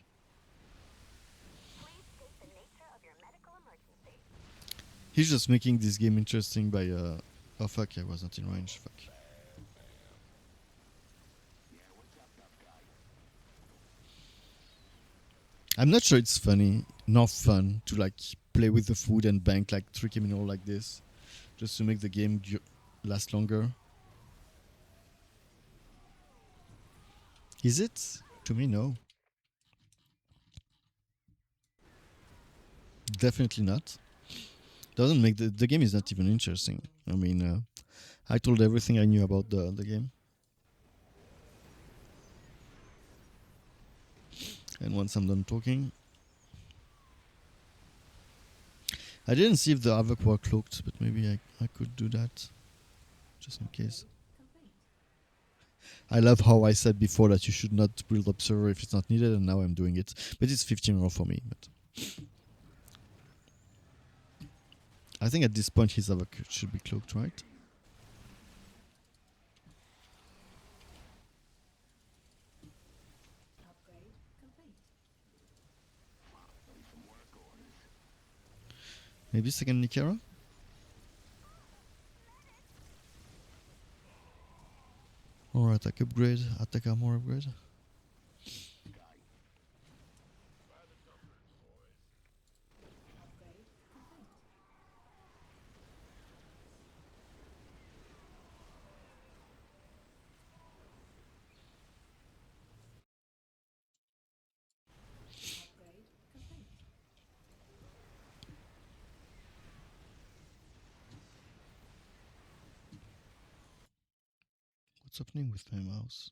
He's just making this game interesting by oh fuck, I was not in range, fuck. I'm not sure it's funny, nor fun, to like play with the food and bank like 3k mineral like this, just to make the game last longer. Is it? To me, no. Definitely not. Doesn't make the game is not even interesting. I mean, I told everything I knew about the game. And once I'm done talking, I didn't see if the Havoc were cloaked, but maybe I could do that, just in case. I love how I said before that you should not build Observer if it's not needed, and now I'm doing it. But it's 15 roll for me. But I think at this point his Havoc should be cloaked, right? Maybe second Nikera? Or attack upgrade, attack armor upgrade. What's happening with my mouse?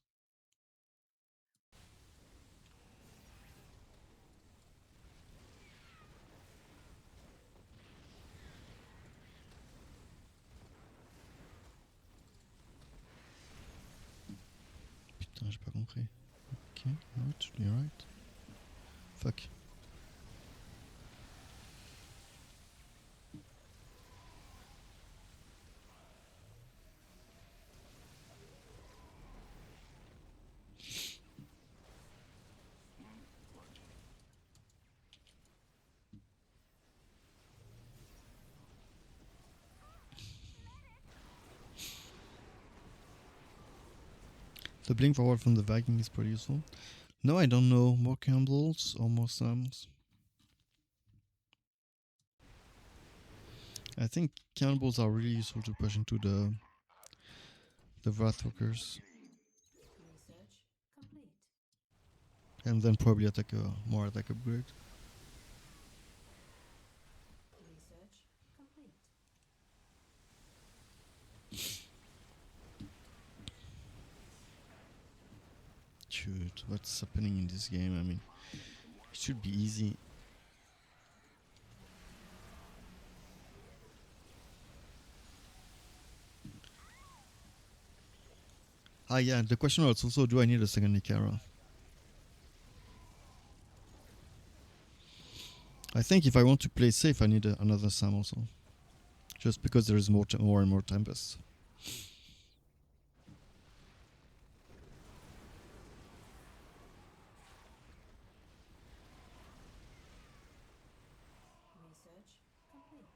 Putain, j'ai pas compris. Ok, no, it should be right. Fuck. The blink forward from the Viking is pretty useful. No, I don't know. More candles or more Sams? I think cannonballs are really useful to push into the Wrathwalkers. And then probably attack more attack upgrade. Dude, what's happening in this game? I mean, it should be easy. Ah, yeah, the question was also, do I need a second Ikara? I think if I want to play safe, I need another Sam also. Just because there is more and more Tempest. Research complete.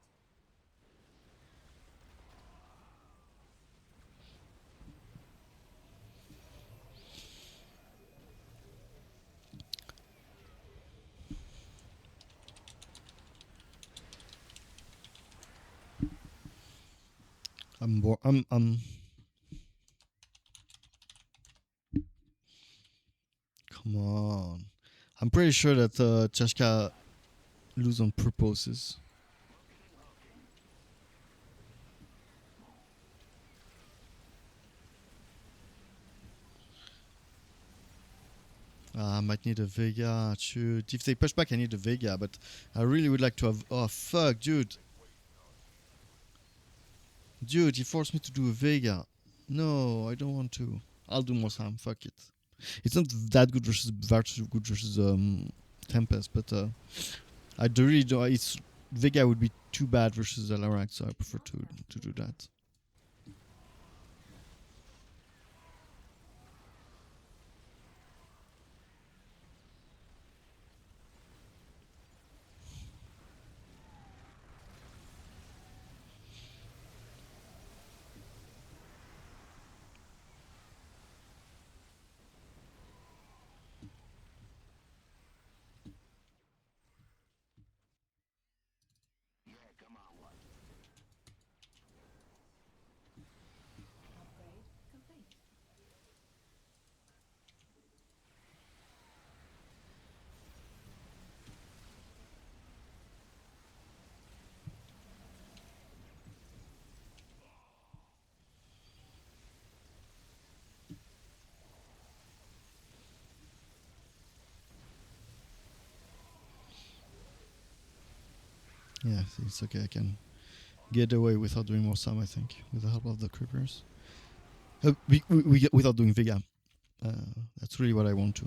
I'm Come on. I'm pretty sure that Chashka lose on purposes. I might need a Vega. Shoot. If they push back, I need a Vega, but I really would like to have. Oh, fuck, dude. Dude, he forced me to do a Vega. No, I don't want to. I'll do more Sam. Fuck it. It's not that good versus Tempest, but I do really do. It's Vega would be too bad versus Alarak, so I prefer to do that. Upgrade complete. Yeah, it's okay. I can get away without doing more Sam, I think, with the help of the creepers. Without doing Vega. That's really what I want to.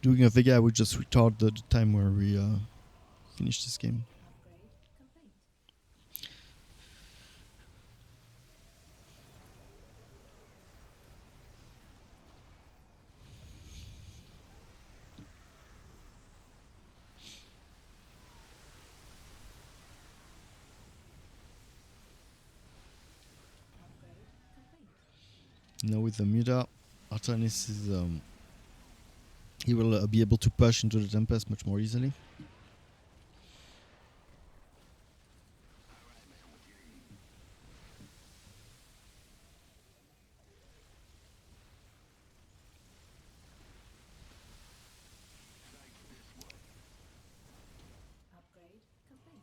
Doing a Vega would just retard the time where we finish this game. Upgrade complete. Upgrade complete. Now with the Muda, Artanis is he will be able to push into the Tempest much more easily. Upgrade complete.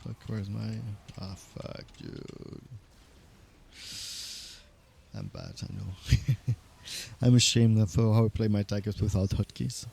Fuck, where's my... Ah, fuck, dude. I'm bad, I know. I'm ashamed of how I play my Tigers without hotkeys.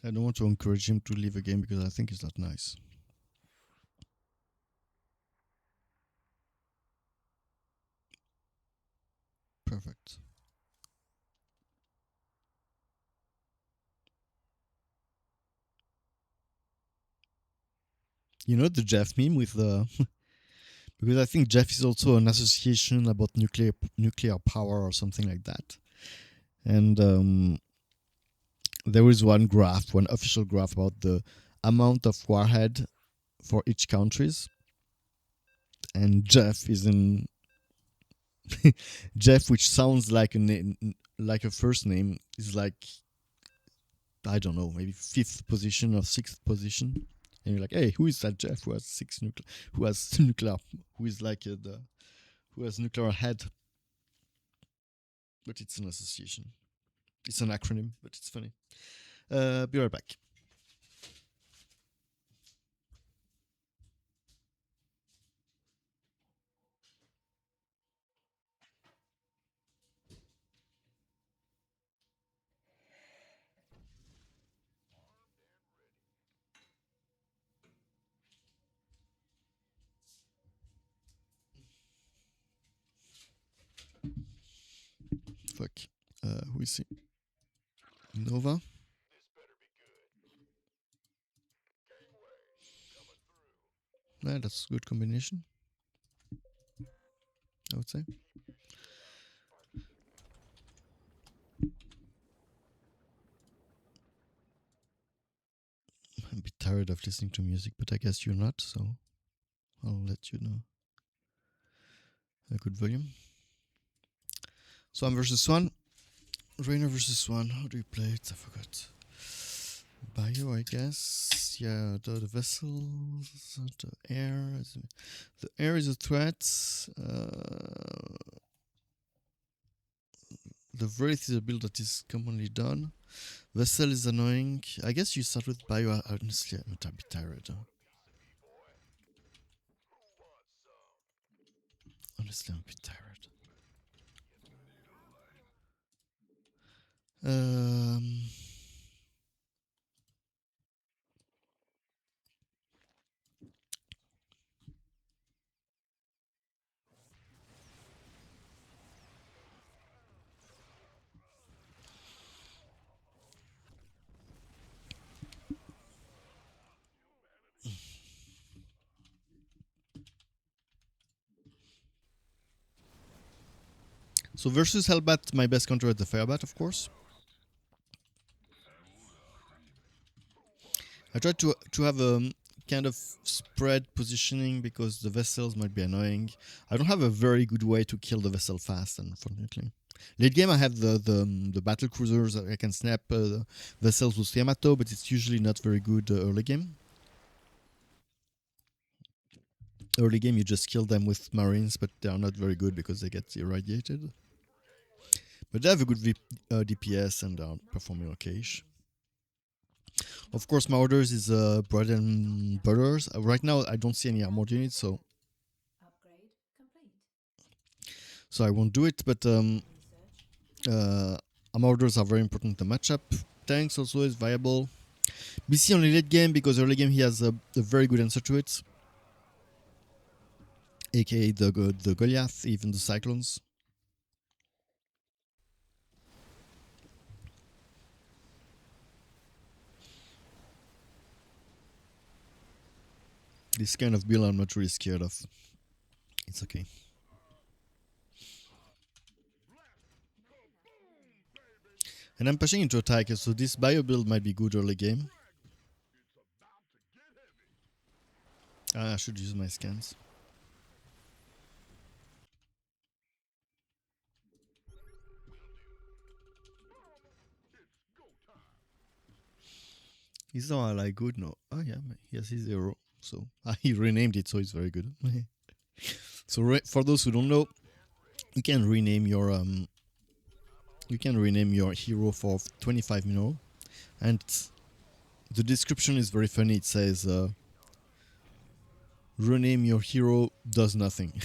I don't want to encourage him to leave a game because I think it's not nice. Perfect. You know the Jeff meme with the because I think Jeff is also an association about nuclear power or something like that. And there is one official graph about the amount of warhead for each countries, and Jeff is in Jeff, which sounds like a name, like a first name, is like I don't know, maybe fifth position or sixth position. And you're like, hey, who is that Jeff who has who has nuclear, who is like who has nuclear head? But it's an association. It's an acronym, but it's funny. Be right back. Fuck. Who is he? Nova. Yeah, that's a good combination, I would say. I'm a bit tired of listening to music, but I guess you're not, so I'll let you know. A good volume. So I'm versus one. Rainer versus one. How do you play it? I forgot. Bio, I guess. Yeah, the vessels, the air. The air is a threat. The Wraith is a build that is commonly done. Vessel is annoying. I guess you start with Bio. Honestly, I'm a bit tired. Honestly, I'm a bit tired. So versus Hellbat, my best counter at the Firebat, of course. I tried to have a kind of spread positioning because the vessels might be annoying. I don't have a very good way to kill the vessel fast, unfortunately. Late game, I have the battle cruisers. I can snap vessels with Yamato, but it's usually not very good early game. Early game, you just kill them with marines, but they are not very good because they get irradiated. But they have a good DPS and are performing okay-ish. Of course, my orders is bread and butters. Right now, I don't see any armored units, so I won't do it. But armor orders are very important in the matchup. Tanks also is viable. BC only late game because early game he has a very good answer to it, aka the Goliath, even the Cyclones. This kind of build I'm not really scared of. It's okay. And I'm pushing into attack, so this bio build might be good early game. I should use my scans. Is not like good? No. Oh yeah, he has his hero. So he renamed it, so it's very good. So for those who don't know, you can rename your hero for 25 mineral, and the description is very funny. It says rename your hero does nothing,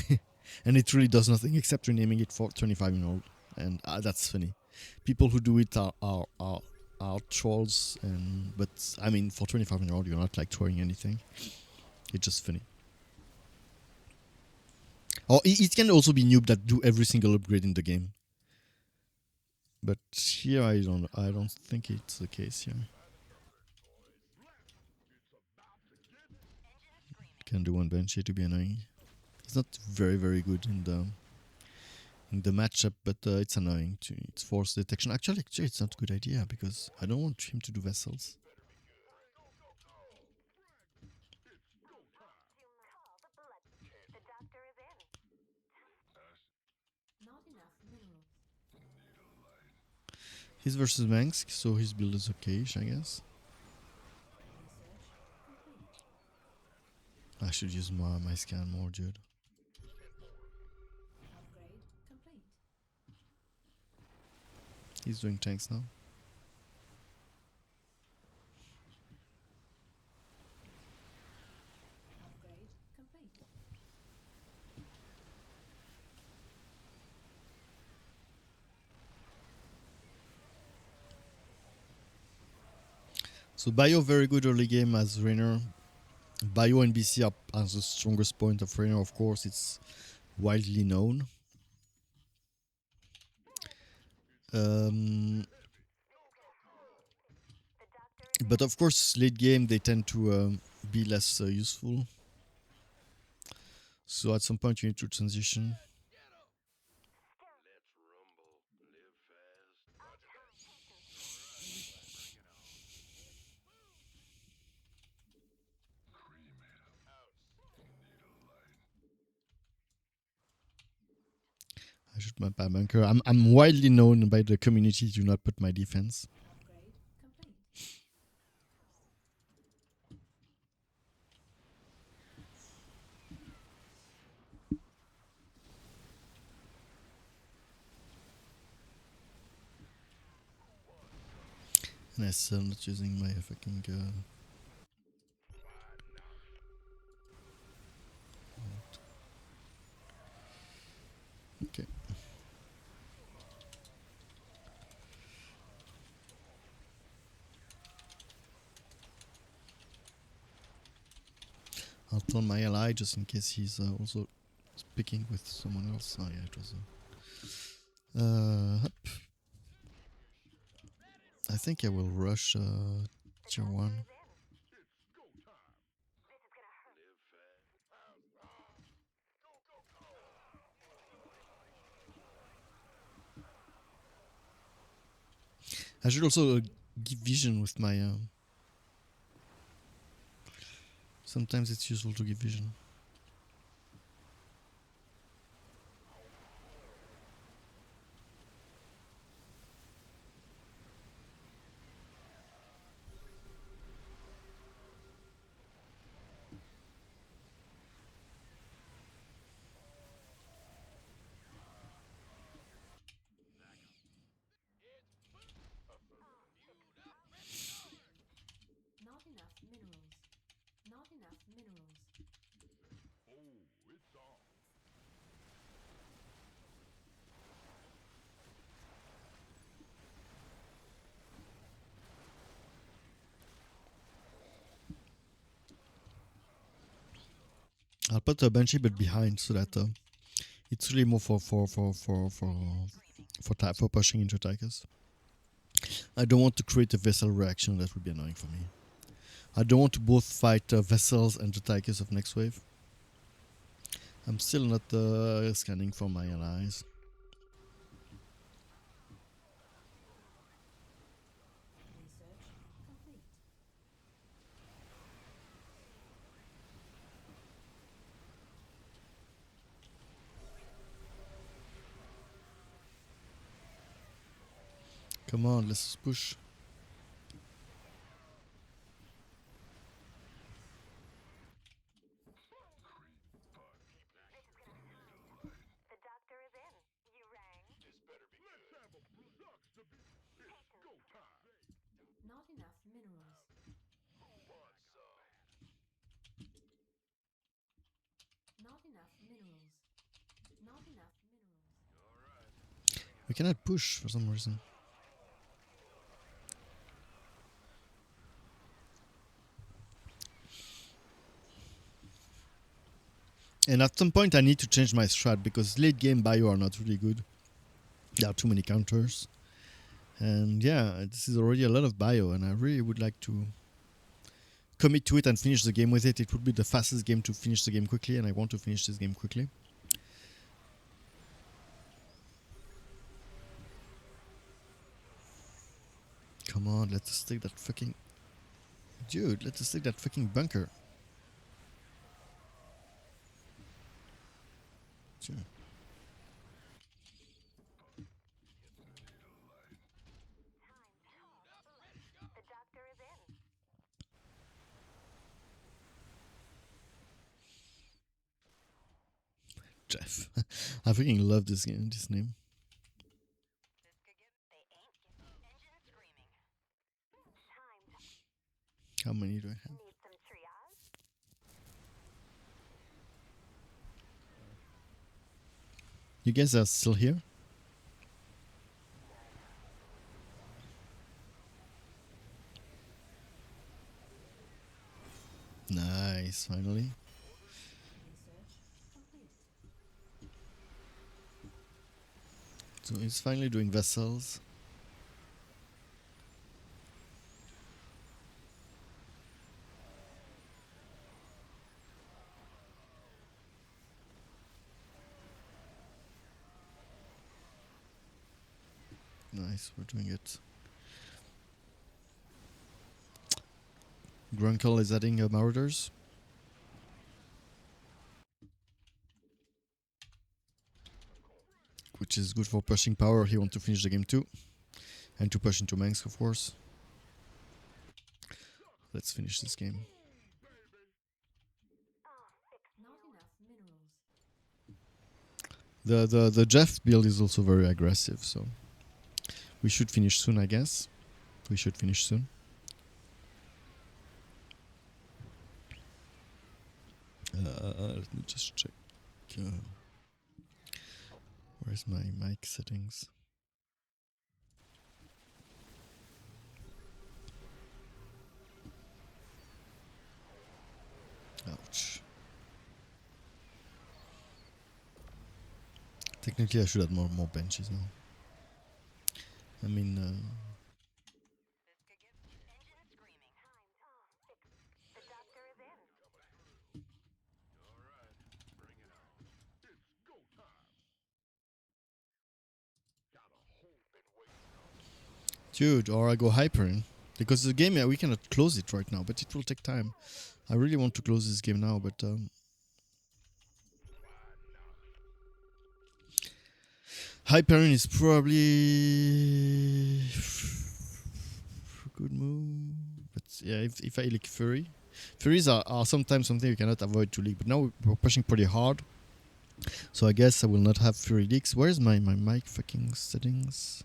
and it really does nothing except renaming it for 25 mineral, and that's funny. People who do it are trolls, but I mean for 25 mineral you're not like throwing anything. It's just funny. Or it can also be noob that do every single upgrade in the game. But here I don't think it's the case here. Can do one Banshee to be annoying. He's not very good in the matchup, but it's annoying. It's force detection. Actually, it's not a good idea because I don't want him to do vessels. He's versus Mansk, so his build is okay-ish, I guess. I should use my scan more, dude. He's doing tanks now. So Bio very good early game as Rainer. Bio and BC are the strongest point of Rainer, of course. It's widely known. But of course, late game they tend to be less useful. So at some point you need to transition. I should map my bunker. I'm widely known by the community to not put my defense. And I'm still not using my fucking okay. I'll tell my ally just in case he's also speaking with someone else. Oh yeah, it was I think I will rush tier 1. I should also give vision with my sometimes it's useful to give vision. I'll put a Banshee but behind so that it's really more for pushing into attackers. I don't want to create a vessel reaction, that would be annoying for me. I don't want to both fight vessels and attackers of next wave. I'm still not scanning for my allies. Come on, let's push. We cannot push for some reason. And at some point I need to change my strat because late game bio are not really good. There are too many counters. And yeah, this is already a lot of bio and I really would like to commit to it and finish the game with it. It would be the fastest game to finish the game quickly, and I want to finish this game quickly. Come on, let us take that fucking... Dude, let us take that fucking bunker. Sure. Jeff. I freaking love this game, this name. How many do I have? You guys are still here? Nice, finally. So he's finally doing vessels. Nice, we're doing it. Grunkle is adding marauders. Which is good for pushing power. He wants to finish the game too. And to push into Manx, of course. Let's finish this game. The Jeff build is also very aggressive, so we should finish soon, I guess. We should finish soon. Let me just check. Where's my mic settings? Ouch. Technically, I should add more benches now. I mean, dude, or I go hyper in. Because the game, we cannot close it right now, but it will take time. I really want to close this game now, but Hyperion is probably a good move. But yeah, if I leak Fury. Furies are sometimes something you cannot avoid to leak, but now we're pushing pretty hard. So I guess I will not have Fury leaks. Where's my mic fucking settings?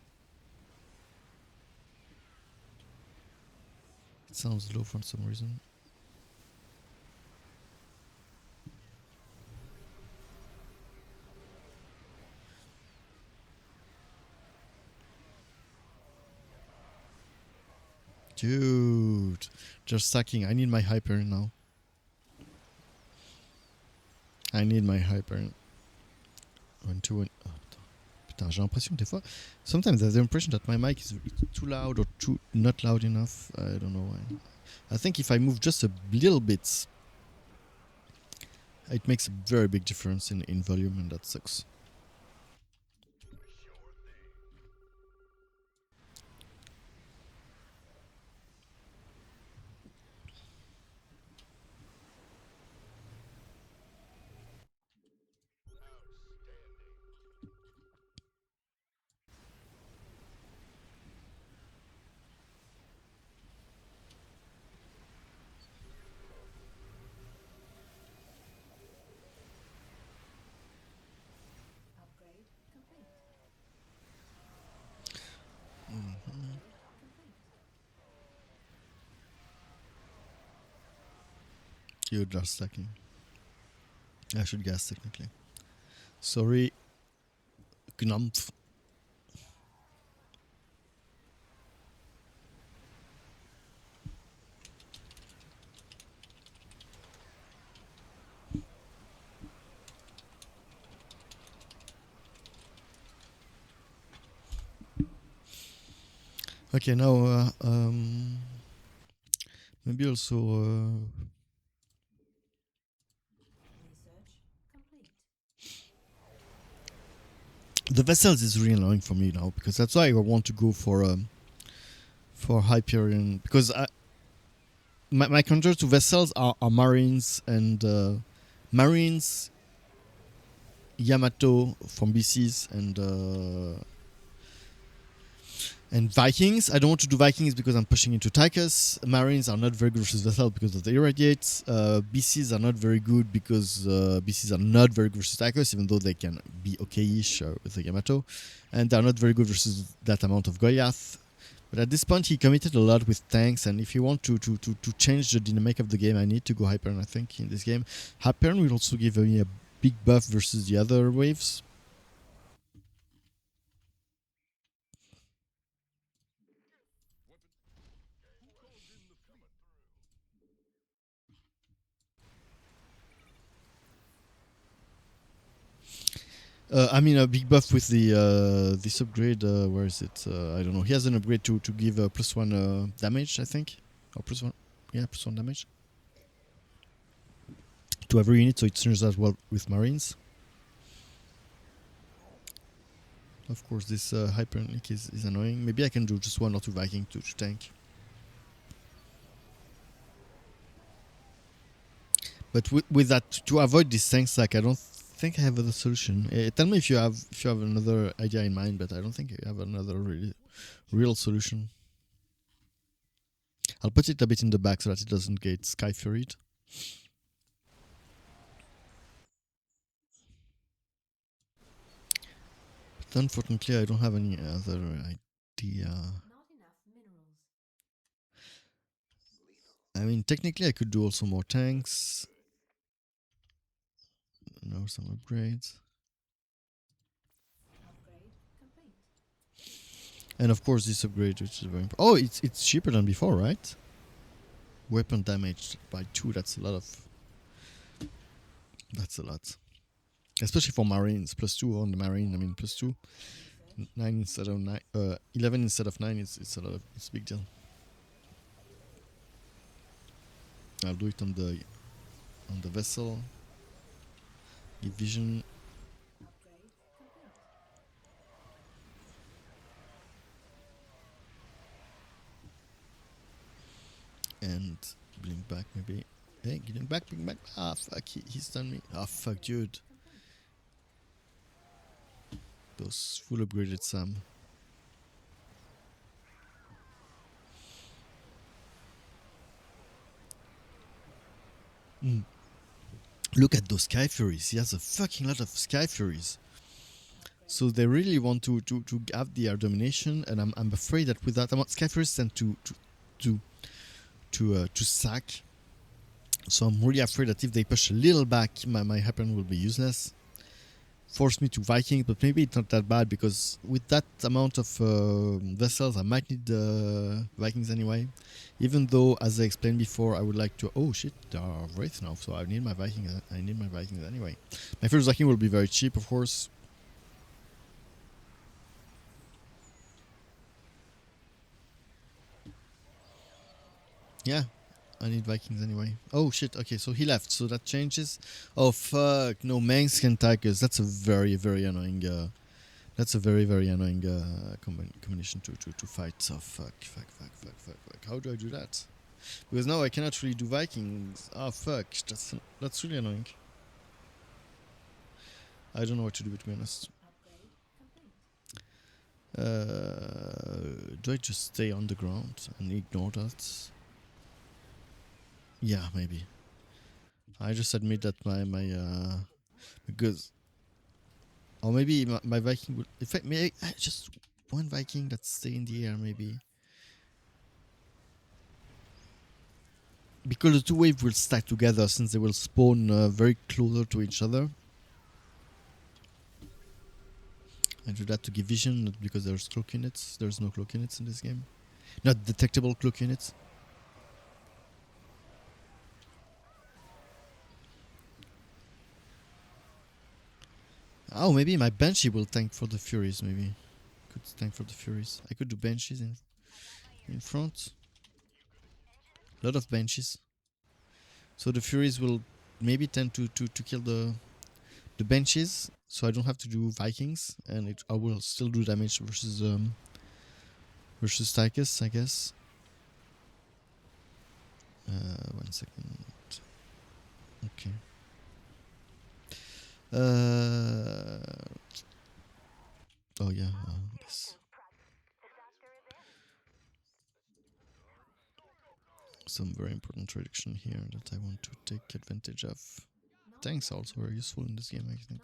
It sounds low for some reason. Dude, just stacking. I need my Hyperion now. I need my Hyperion. 1, 2, 1. Oh, putain, j'ai l'impression des fois. Sometimes there's the impression that my mic is too loud or too not loud enough. I don't know why. I think if I move just a little bit, it makes a very big difference in volume, and that sucks. You're just stacking. I should guess technically. Sorry, Gnampf. Okay, now Maybe also the vessels is really annoying for me now, because that's why I want to go for Hyperion, because my counter to vessels are Marines and Marines, Yamato from BCs, and Vikings. I don't want to do Vikings because I'm pushing into Tychus. Marines are not very good versus Vessel because of the irradiates. BCs are not very good because BCs are not very good versus Tychus, even though they can be okay-ish with the Yamato. And they're not very good versus that amount of Goliath. But at this point, he committed a lot with tanks, and if you want to change the dynamic of the game, I need to go Hyperion, I think, in this game. Hyperion will also give me a big buff versus the other waves. I mean, a big buff with the this upgrade. Where is it? I don't know. He has an upgrade to give +1 damage, I think, or +1. Yeah, +1 damage to every unit. So it turns out well with Marines. Of course, this Hyperlink is annoying. Maybe I can do just 1 or 2 Viking to tank. But with that, to avoid this tank stack, I don't think I have other solution. Tell me if you have another idea in mind, but I don't think you have another really real solution. I'll put it a bit in the back so that it doesn't get Sky Furied. But unfortunately, I don't have any other idea. I mean, technically, I could do also more tanks. Now some upgrades. And of course, this upgrade, which is very important. Oh, it's cheaper than before, right? Weapon damage by 2. That's a lot of. That's a lot. Especially for Marines. +2 on the Marine. I mean, +2. 9 instead of 9. 11 instead of 9. It's a lot of. It's a big deal. I'll do it on the vessel. Division. And blink back maybe. Hey, blink back. Ah, fuck, he's done me. Ah, fuck, dude. Those full upgraded Sam. Look at those Sky Furies. He has a fucking lot of Sky Furies. So they really want to have the air domination, and I'm afraid that with that amount, Sky Furies tend to sack. So I'm really afraid that if they push a little back, my Hyperion will be useless. Force me to Viking, but maybe it's not that bad, because with that amount of vessels, I might need Vikings anyway. Even though, as I explained before, I would like to. Oh shit, there are Wraiths now, so I need my Vikings. I need my Vikings anyway. My first Viking will be very cheap, of course. Yeah, I need Vikings anyway. Oh shit, okay, so he left, so that changes. Oh fuck, no, Mangs can tag us. That's a very, very annoying, that's a very, very annoying combination to fight. So fuck. How do I do that? Because now I cannot really do Vikings. Oh fuck, that's really annoying. I don't know what to do, to be honest. Do I just stay on the ground and ignore that? Yeah, maybe. I just admit that my because, or maybe my Viking would. In fact, maybe just 1 Viking that stay in the air, maybe. Because the 2 waves will stack together, since they will spawn very closer to each other. I do that to give vision, not because there's cloak units. There's no cloak units in this game. Not detectable cloak units. Oh, maybe my Banshee will tank for the Furies, maybe. Could tank for the Furies. I could do Banshees in front. A lot of benches. So the Furies will maybe tend to kill the benches, so I don't have to do Vikings, and I will still do damage versus Tychus, I guess. 1 second. Okay. Oh yeah, this. Some very important reduction here that I want to take advantage of. Tanks are also very useful in this game, I think.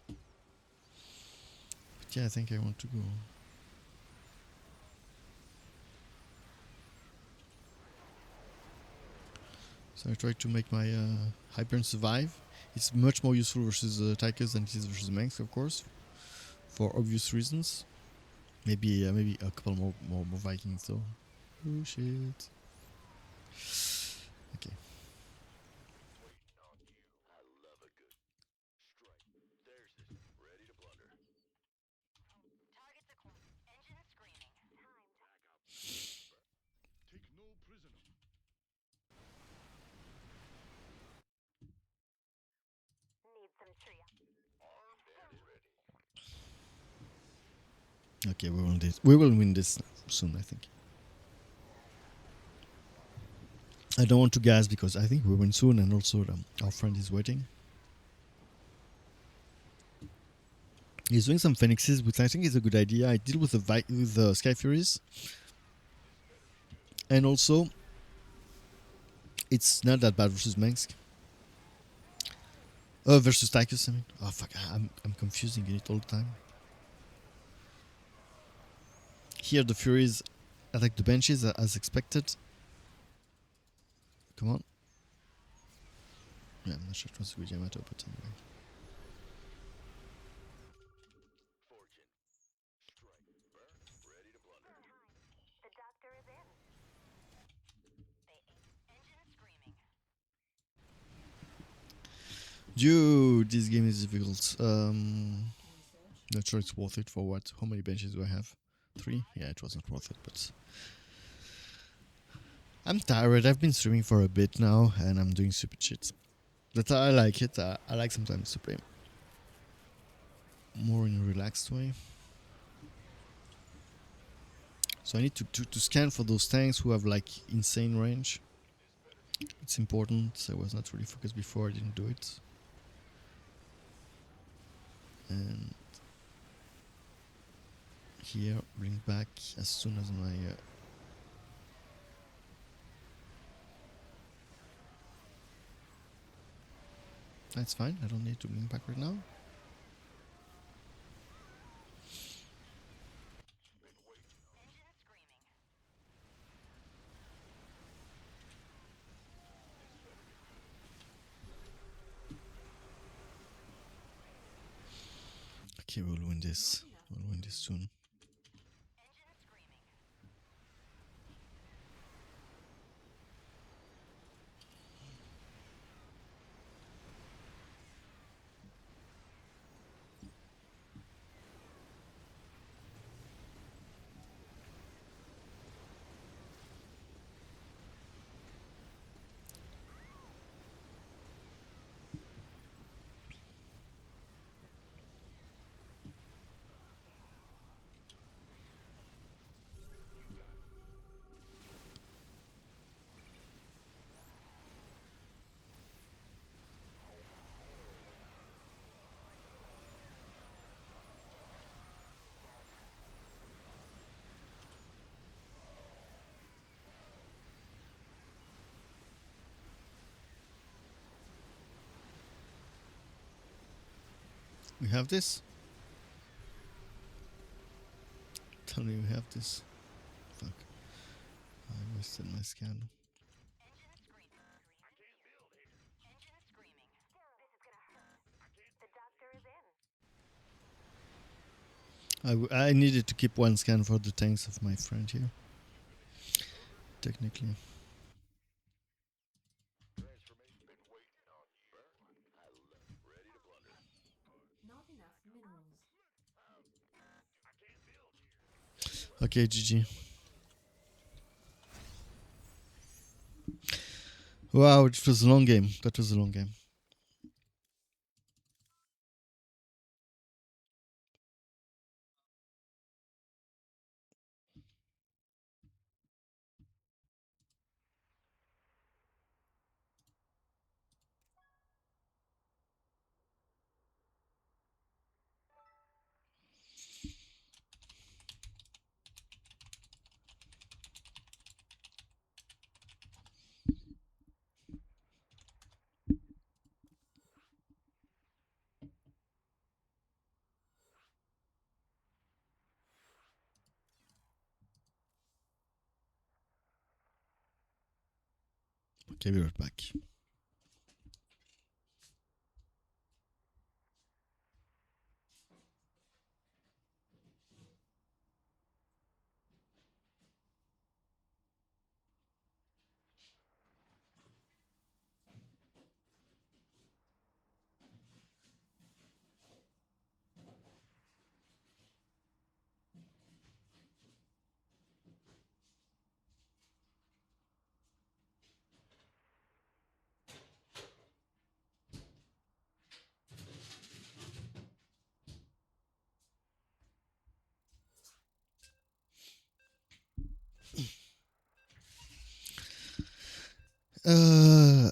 But yeah, I think I want to go. So I try to make my Hyperion survive. It's much more useful versus Tychus than it is versus Manx, of course, for obvious reasons. Maybe a couple more Vikings though. Oh shit. Okay. Okay, we will win this soon, I think. I don't want to gas because I think we win soon, and also our friend is waiting. He's doing some Phoenixes, which I think is a good idea. I deal with the Sky Furies, and also it's not that bad versus Mansk. Versus Tychus, I mean. Oh fuck, I'm confusing it all the time. Here the Furies attack the benches as expected. Come on. Yeah, I'm not sure it was a good Yamato, but anyway. Dude, this game is difficult. Not sure it's worth it for what? How many benches do I have? 3? Yeah, it wasn't worth it, but I'm tired. I've been streaming for a bit now, and I'm doing stupid shit. But I like it. I like sometimes to play more in a relaxed way. So I need to scan for those tanks who have like insane range. It's important. I was not really focused before. I didn't do it. And here, bring back as soon as my that's fine. I don't need to bring back right now. Okay, we'll win this. We'll win this soon. We have this. Tell me we have this. Fuck. I wasted my scan. I needed to keep one scan for the tanks of my friend here. Technically. Okay, GG. Wow, it was a long game. That was a long game. Okay, we're right back.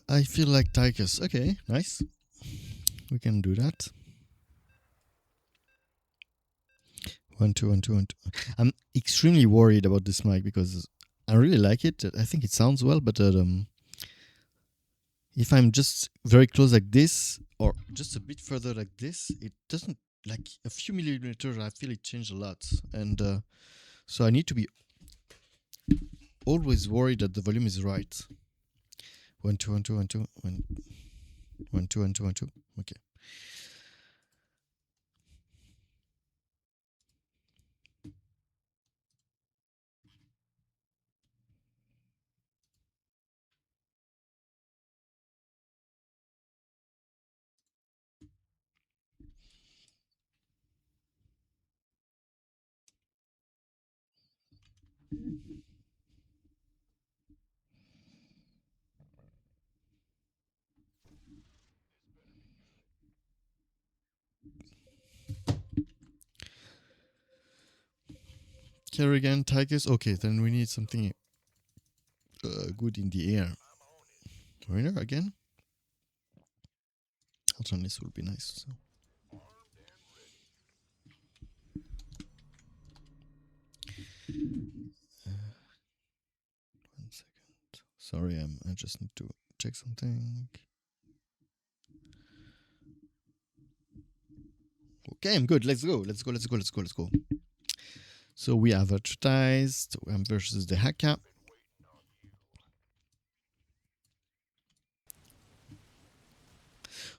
I feel like Tychus. Okay, nice. We can do that. 1, 2, 1, 2, 1, 2. I'm extremely worried about this mic because I really like it. I think it sounds well, but if I'm just very close like this, or just a bit further like this, it doesn't, like a few millimeters, I feel it changed a lot. And so I need to be always worried that the volume is right. 1, 2, 1, 2, 1, 2, 1, 1, 2, 1, 2, 1, 2. Okay. Kerrigan, Tigers. Okay, then we need something good in the air. Winner again? Alternates would be nice. So. One second. Sorry, I just need to check something. Okay, I'm good. Let's go. Let's go. Let's go. Let's go. Let's go. So we have advertised versus the hacker.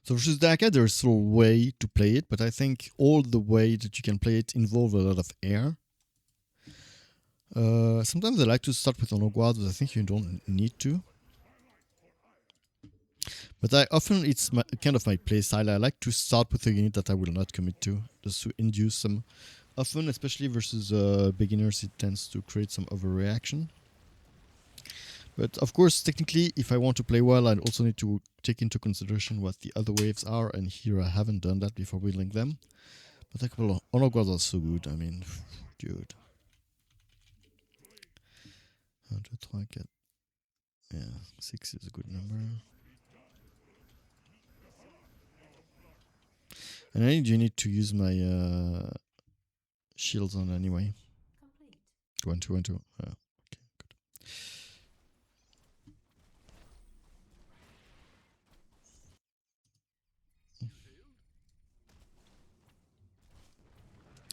So versus the hacker, there's a way to play it, but I think all the way that you can play it involve a lot of air. Sometimes I like to start with honor guard, but I think you don't need to. But I often, it's kind of my play style. I like to start with a unit that I will not commit to, just to induce some. Often, especially versus beginners, it tends to create some overreaction. But of course, technically, if I want to play well, I also need to take into consideration what the other waves are, and here I haven't done that before building them. But a couple of honor guards are so good. I mean, dude. 1, 2, 3, 4. Yeah, 6 is a good number. And I need to use my shields on anyway. 1, 2, 1, 2. Okay, good.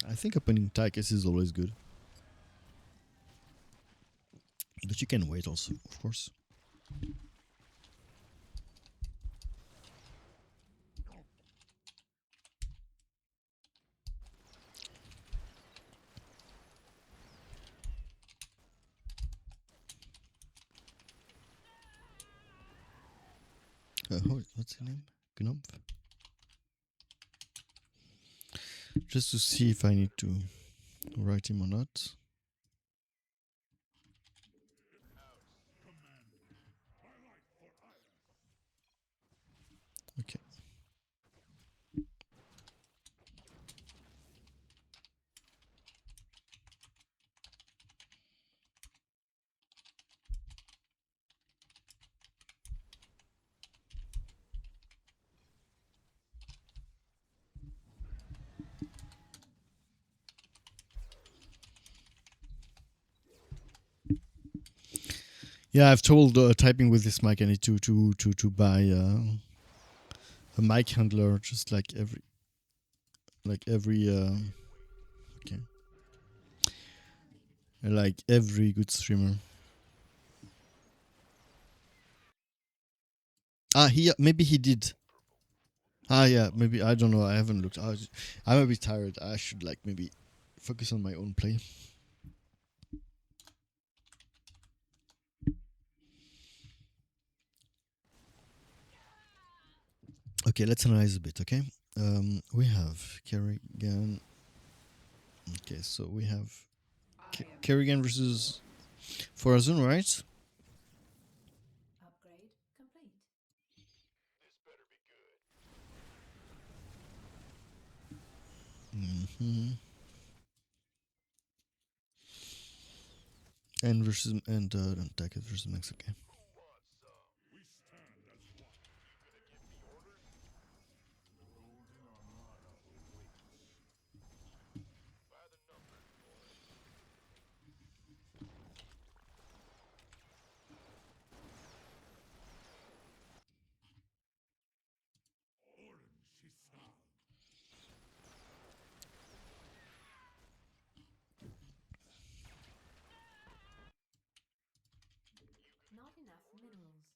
I think opening Tychus is always good. But you can wait also, of course. What's his name? Gnampf? Just to see if I need to write him or not. Okay. Yeah, I've told typing with this mic I need to buy a mic handler, just like every okay, like every good streamer. Maybe he did. Yeah, maybe, I don't know. I haven't looked. I'm a bit tired. I should like maybe focus on my own play. Okay, let's analyze a bit. Okay, we have Kerrigan. Okay, so we have Kerrigan versus Forazun, right? Upgrade complete. Mm-hmm. And Tacket versus Max. Okay. Not enough minerals.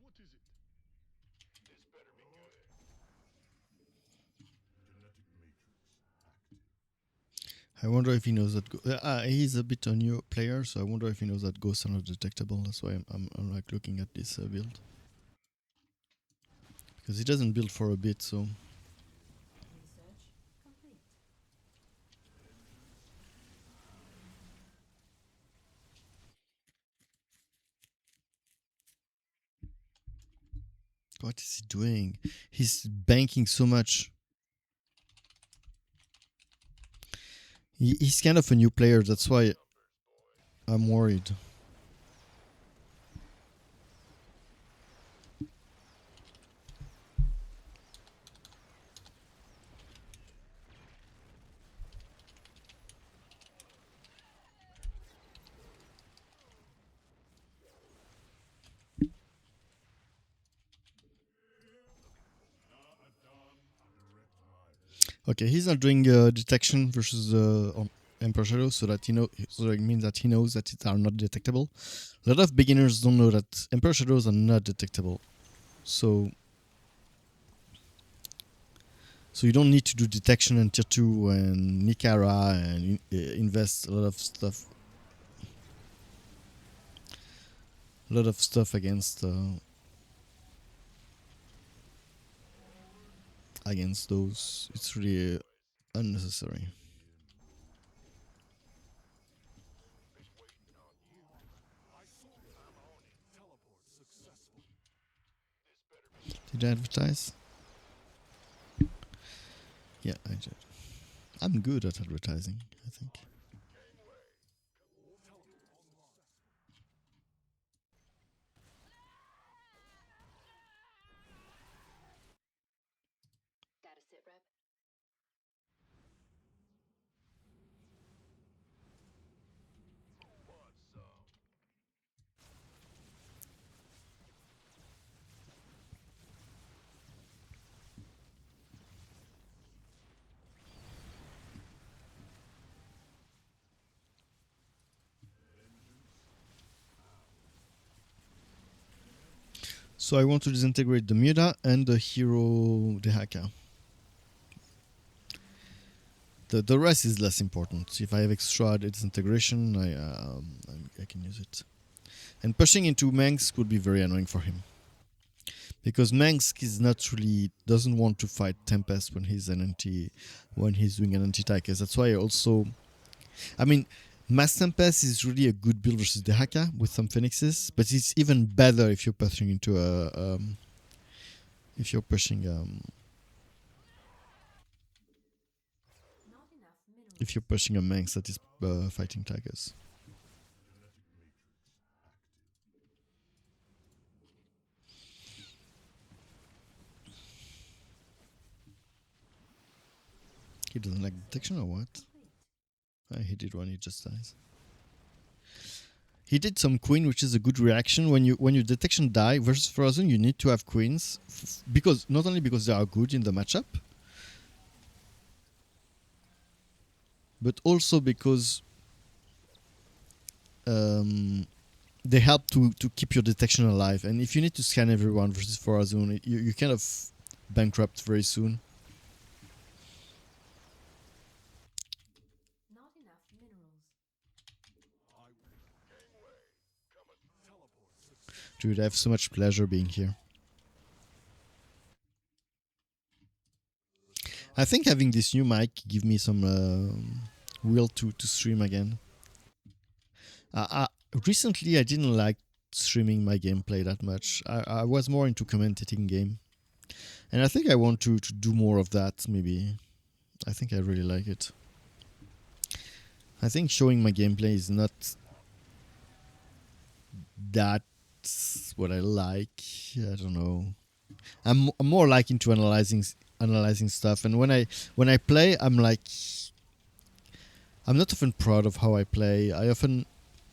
What is it? This better be good. Genetic matrix active. I wonder if he knows that. He's a bit a new player, so I wonder if he knows that ghosts are not detectable. That's why I'm like looking at this build, because he doesn't build for a bit. So Research complete. what is he doing? He's banking so much. He's kind of a new player. That's why I'm worried. Okay, he's not doing detection versus on Emperor Shadow, so that so it means that he knows that it are not detectable. A lot of beginners don't know that Emperor Shadows are not detectable, so you don't need to do detection in tier 2 and Nikara and invest a lot of stuff against those. It's really unnecessary. Did I advertise? Yeah, I did. I'm good at advertising, I think. Data sit rep. So I want to disintegrate the Muda and the Hero Dehaka. The rest is less important. If I have extra disintegration, I can use it. And pushing into Mengsk would be very annoying for him, because Mengsk is not really doesn't want to fight Tempest when he's doing an anti-attack. That's why I mean, Mass Tempest is really a good build versus Dehaka with some Phoenixes, but it's even better if you're pushing into if you're pushing Not enough minerals. if you're pushing a Manx that is fighting tigers. He doesn't like detection or what? Complete. He did one, he just dies. He did some queen, which is a good reaction. When your detection die versus frozen, you need to have queens because not only because they are good in the matchup, but also because they help to keep your detection alive. And if you need to scan everyone versus frozen, you kind of bankrupt very soon. Not enough minerals. Dude, I have so much pleasure being here. I think having this new mic give me some will to stream again. Recently, I didn't like streaming my gameplay that much. I was more into commentating game. And I think I want to do more of that, maybe. I think I really like it. I think showing my gameplay is not that what I like. I don't know. I'm more like into analyzing stuff, and when I play, I'm not often proud of how I play. I often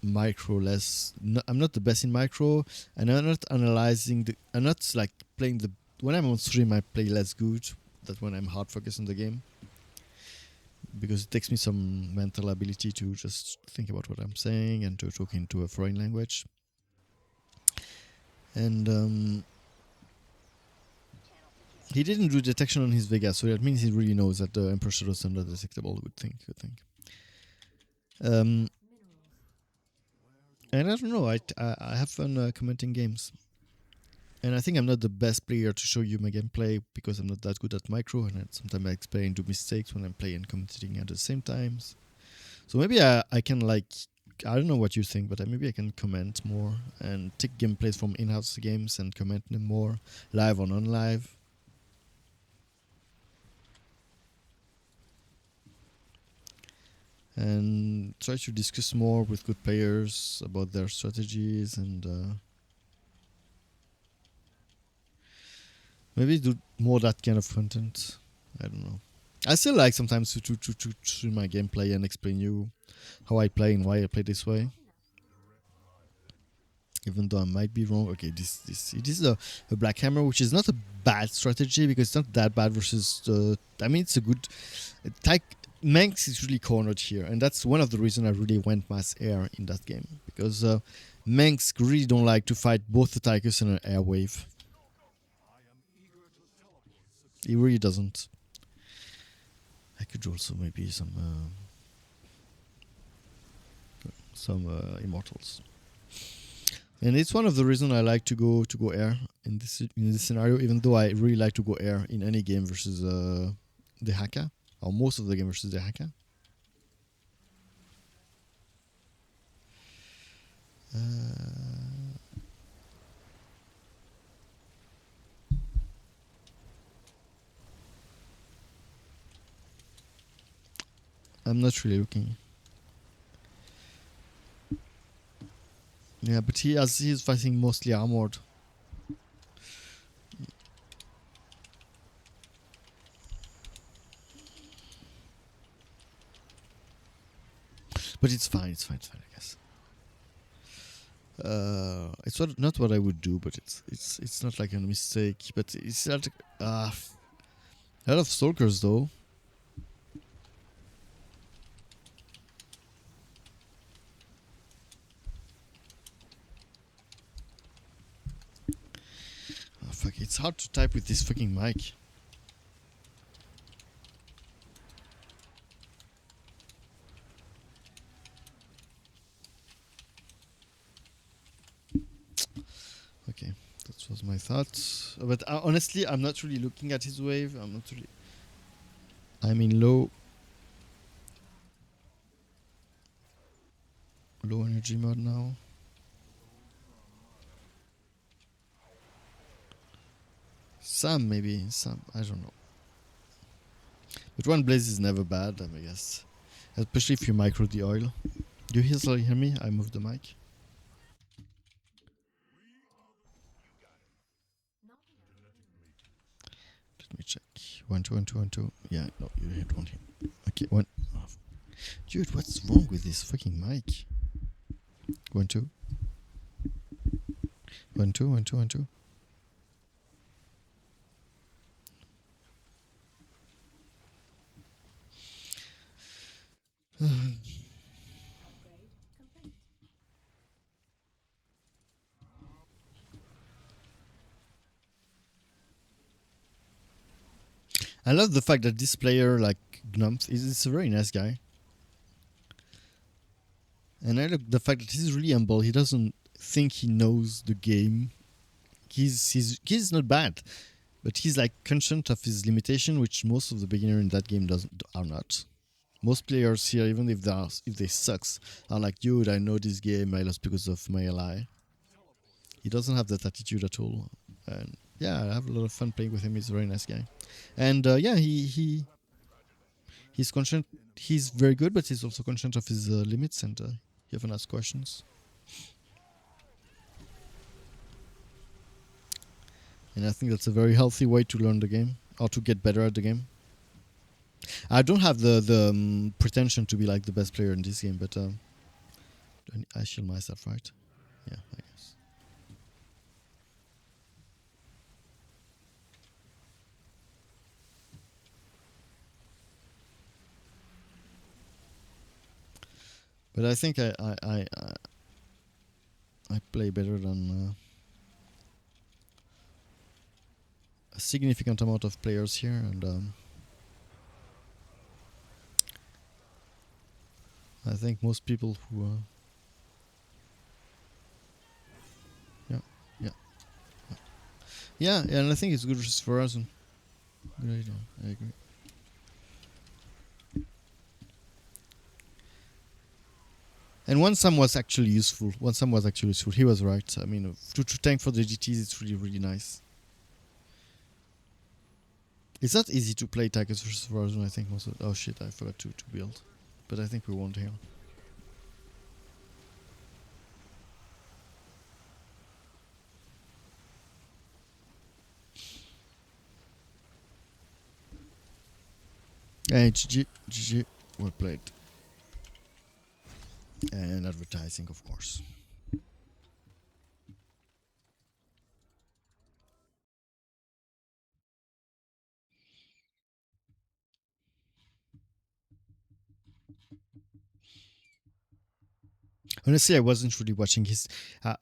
micro less. No, I'm not the best in micro, and I'm not analyzing the. I'm not like playing the. When I'm on stream, I play less good than when I'm hard focused on the game, because it takes me some mental ability to just think about what I'm saying and to talk into a foreign language. And he didn't do detection on his Vega, so that means he really knows that the Emperor Shadow is not detectable. Good thing. Minerals. And I don't know. I have fun commenting games, and I think I'm not the best player to show you my gameplay because I'm not that good at micro, and sometimes I explain and do mistakes when I'm playing and commentating at the same times. So maybe I can like. I don't know what you think, but maybe I can comment more and take gameplays from in-house games and comment them more live or non-live. And try to discuss more with good players about their strategies and maybe do more that kind of content. I don't know. I still like sometimes to stream my gameplay and explain you how I play and why I play this way. Even though I might be wrong. Okay, this is a Black Hammer, which is not a bad strategy because it's not that bad versus I mean, it's a good Manx is really cornered here, and that's one of the reasons I really went mass air in that game, because Manx really don't like to fight both the Tychus and an air wave. He really doesn't. I could also maybe some immortals, and it's one of the reasons I like to go air in this scenario. Even though I really like to go air in any game versus the Haka, or most of the game versus the Haka. I'm not really looking. Yeah, but he's fighting mostly armored. But it's fine, I guess. It's not what I would do, but it's not like a mistake. But it's not a lot of stalkers though. Oh, fuck! It's hard to type with this fucking mic. Okay, that was my thoughts. But honestly, I'm not really looking at his wave. I'm in low energy mode now. Some maybe, some I don't know. But one blaze is never bad, I guess. Especially if you micro the oil. Do you hear me? I moved the mic. Not enough. Let me check. 1 2 1 2 1 2. Yeah, no, you hit one here. Okay, one. Oh. Dude, what's wrong with this fucking mic? 1 2 1 2 1 2 1 2. Upgrade complete. I love the fact that this player, like Gnampf, is a very nice guy. And I like the fact that he's really humble. He doesn't think he knows the game. He's not bad, but he's like conscious of his limitation, which most of the beginner in that game are not. Most players here, even if they sucks, are like, dude, I know this game. I lost because of my ally. He doesn't have that attitude at all, and yeah, I have a lot of fun playing with him. He's a very nice guy, and yeah, he's conscious. He's very good, but he's also conscious of his limits, and he often asks questions. And I think that's a very healthy way to learn the game or to get better at the game. I don't have the pretension to be like the best player in this game, but I shield myself, right? Yeah, I guess. But I think I play better than a significant amount of players here, and I think most people who yeah, yeah, yeah, and I think it's good for us. Good idea. I agree. And one sum was actually useful. One sum was actually useful. He was right. I mean, to tank for the GTs, it's really, really nice. It's not easy to play Tigers versus Warzone, I think. Most of, oh shit, I forgot to build. But I think we won't here. Hey, GG, GG, well played. And advertising, of course. Honestly, I wasn't really watching his.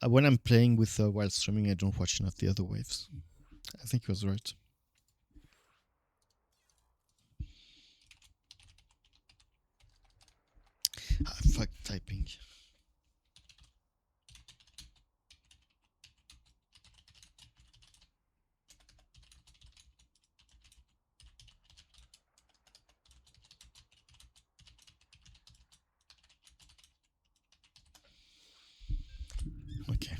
When I'm playing with while streaming, I don't watch enough the other waves. I think he was right. Fuck typing. Okay.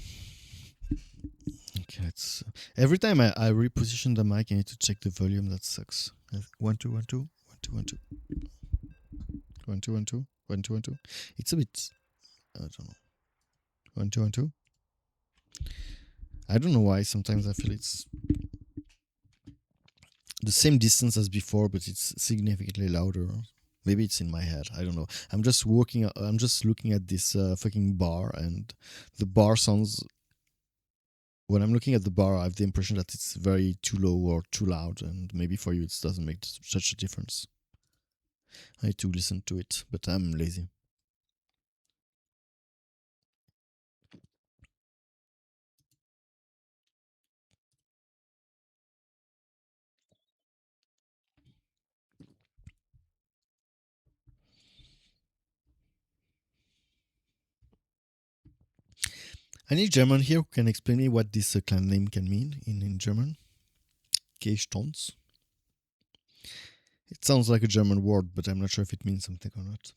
Okay, let's. Every time I reposition the mic, I need to check the volume. That sucks. 1 2 1 2 1 2 1 2 1 2 1 2 1 2 1 2. It's a bit. I don't know. 1 2 1 2. I don't know why. Sometimes I feel it's the same distance as before, but it's significantly louder. Maybe it's in my head. I don't know. I'm just working. I'm just looking at this fucking bar, and the bar sounds. When I'm looking at the bar, I have the impression that it's very too low or too loud, and maybe for you it doesn't make such a difference. I need to listen to it, but I'm lazy. Any German here who can explain me what this clan name can mean in German? Keystons. It sounds like a German word, but I'm not sure if it means something or not.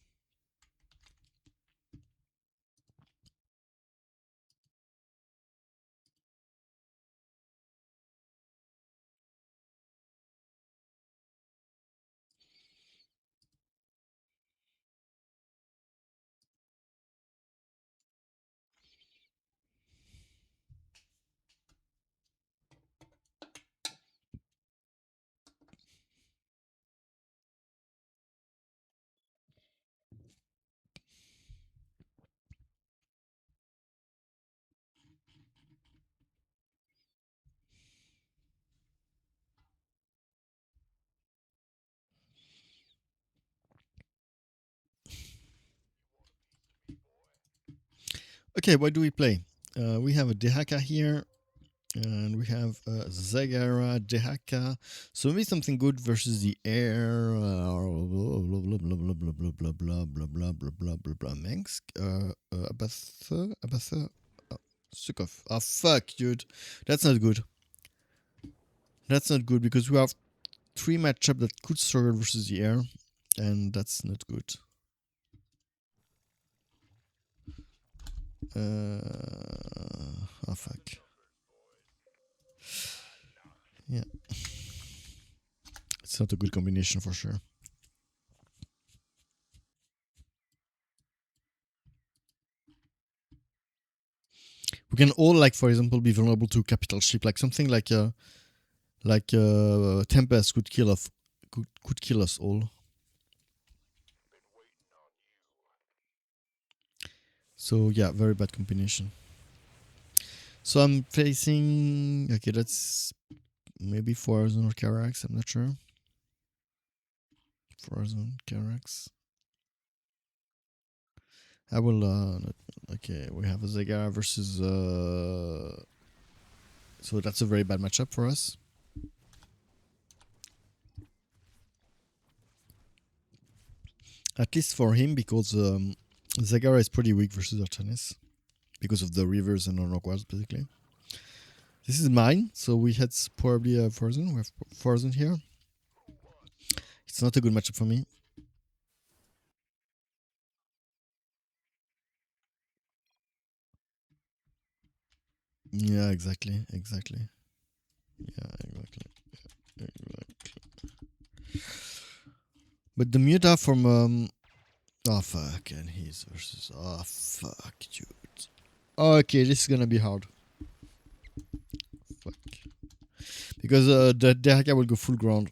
Okay, what do we play? We have a Dehaka here, and we have a Zagara Dehaka. So maybe something good versus the air. Blah blah blah blah blah blah blah blah blah blah blah blah blah blah. Mensk. Abatha. Sukov. Ah, fuck, dude. That's not good. That's not good because we have 3 matchup that could struggle versus the air, and that's not good. Oh fuck. Yeah. It's not a good combination for sure. We can all, like, for example, be vulnerable to capital ship, like something like Tempest could kill us all. So yeah, very bad combination. So I'm facing, okay, that's maybe Forzon or Carax, I'm not sure. Forzon, Carax. I will okay, we have a Zegar versus so that's a very bad matchup for us. At least for him, because Zagara is pretty weak versus Artanis because of the rivers and non-rockwards, basically. This is mine, so we had probably a Forzon. We have Forzon here. It's not a good matchup for me. Yeah, exactly. Yeah, exactly. But the Muta from oh fuck, and he's versus oh fuck, dude. Okay, this is gonna be hard. Fuck. Because the Dehaka will go full ground.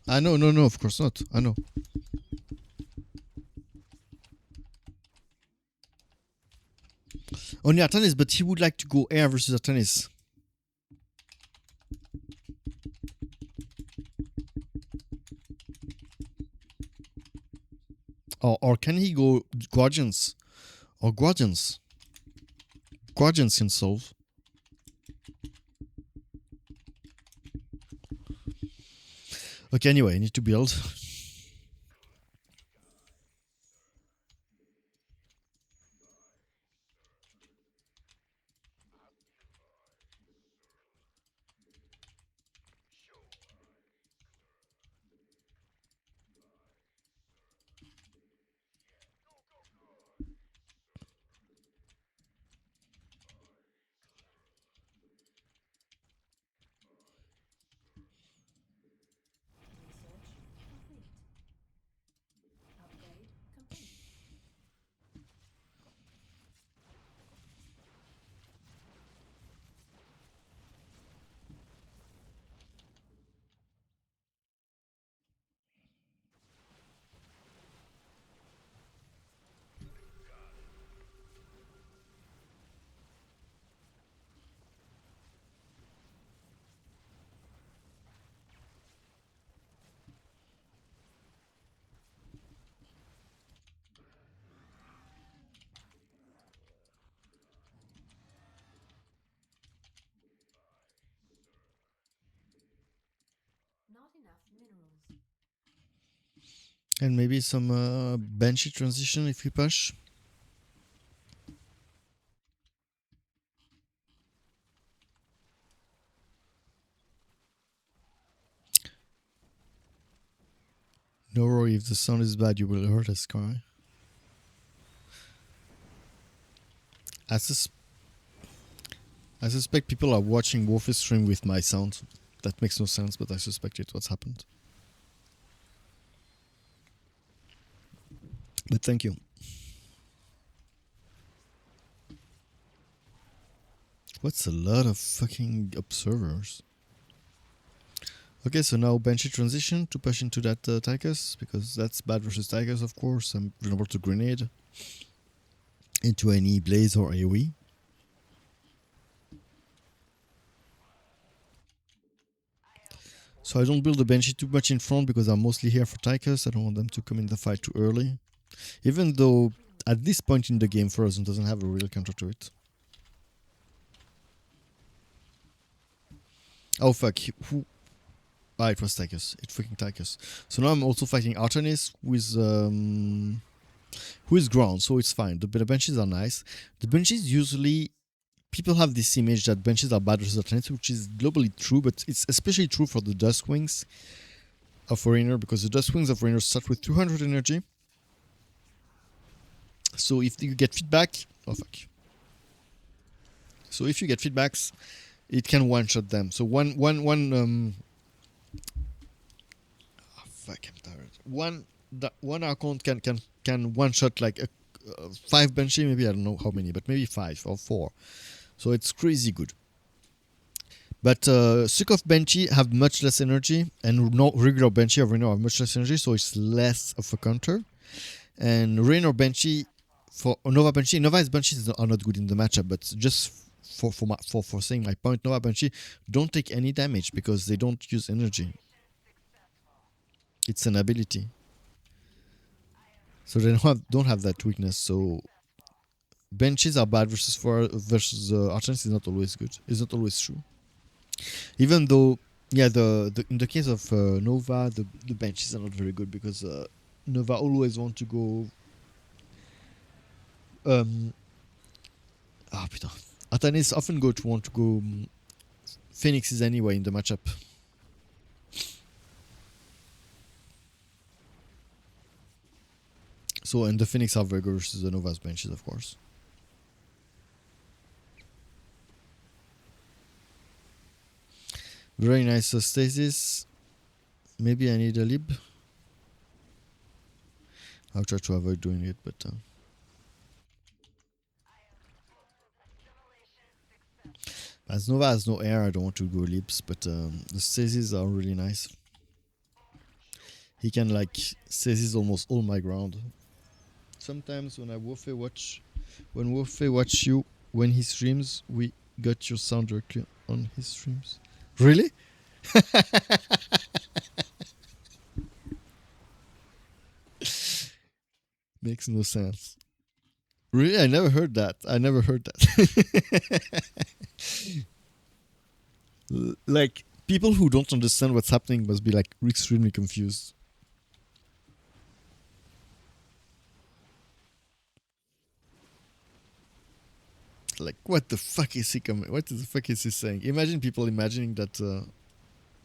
I know, no, of course not. I know. Only Artanis, but he would like to go air versus Artanis. Or can he go Guardians? Or Guardians? Guardians can solve. Okay, anyway, I need to build. Research complete. Upgrade complete. Not enough minerals. And maybe some Banshee transition if we push. No worry, if the sound is bad, you will hurt us, Sky. I suspect people are watching Warface stream with my sound. That makes no sense, but I suspect it's what's happened. But thank you. What's a lot of fucking observers? Okay, so now Banshee transition to push into that Tychus, because that's bad versus Tychus, of course. I'm vulnerable to grenade into any blaze or AoE. So I don't build the Banshee too much in front because I'm mostly here for Tychus. I don't want them to come in the fight too early. Even though at this point in the game Frozen doesn't have a real counter to it. Oh fuck, who? Ah, it was Tychus. It freaking Tychus. So now I'm also fighting Artenis who is ground, so it's fine. The benches are nice. The benches usually, people have this image that benches are bad versus Artenis, which is globally true, but it's especially true for the Dusk Wings of Foreigner, because the Dusk Wings of Foreigner start with 200 energy. So if you get feedback, oh fuck. So if you get feedbacks, it can one-shot them. So one fuck, I'm tired. One account can one shot like a 5 Banshee, maybe I don't know how many, but maybe 5 or 4. So it's crazy good. But Suck of Banshee have much less energy, and no regular Banshee of Raynor have much less energy, so it's less of a counter. And Raynor Banshee for Nova Banshee, Nova's Banshees are not good in the matchup, but just for saying my point, Nova Banshee don't take any damage because they don't use energy. It's an ability. So they don't have that weakness. So benches are bad versus Archons is not always good. It's not always true. Even though, yeah, the in the case of Nova, the benches are not very good because Nova always want to go. Putain. Artanis often want to go Phoenixes anyway in the matchup. So, and the Phoenix are very good versus the Nova's benches, of course. Very nice stasis. Maybe I need a lib. I'll try to avoid doing it, but... as Nova has no air, I don't want to go libs, but the stasis are really nice. He can like stasis almost all my ground. Sometimes when when Wolfie watch you when he streams, we got your sound directly on his streams. Really? Makes no sense. Really? I never heard that. Like, people who don't understand what's happening must be like extremely confused. Like, what the fuck is he coming? What the fuck is he saying? Imagine people imagining that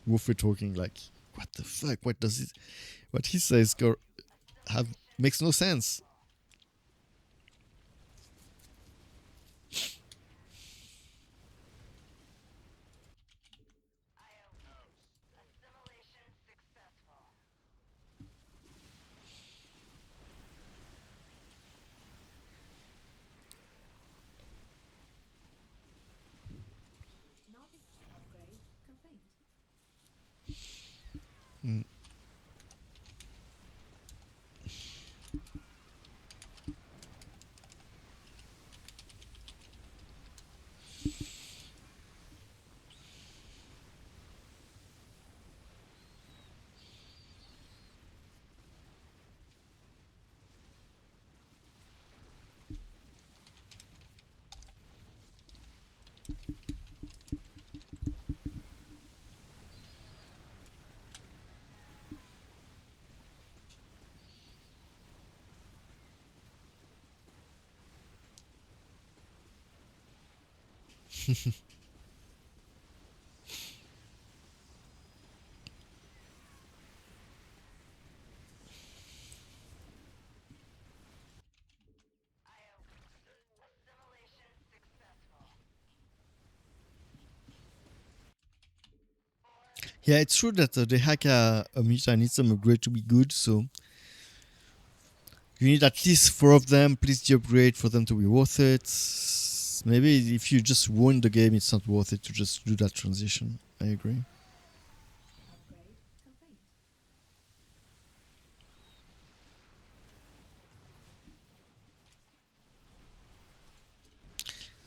Wolfie talking like, what the fuck? What he says makes no sense. Not upgrade complete. Yeah, it's true that the hack Amita needs some upgrade to be good, so you need at least 4 of them, please the upgrade for them to be worth it. Maybe if you just win the game, it's not worth it to just do that transition. I agree.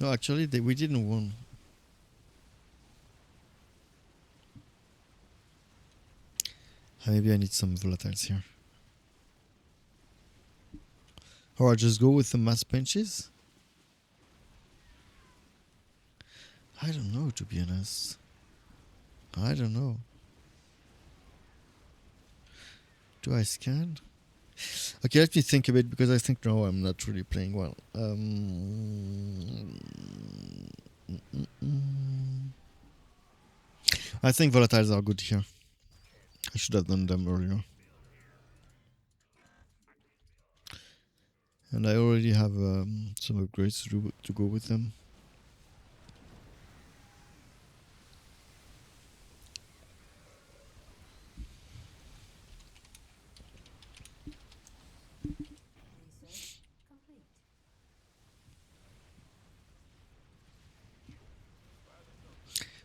No, actually, we didn't win. Maybe I need some volatiles here. Or I just go with the mass benches? I don't know, to be honest. I don't know. Do I scan? Okay, let me think a bit because I think no, I'm not really playing well. I think volatiles are good here. I should have done them earlier. And I already have some upgrades to go with them.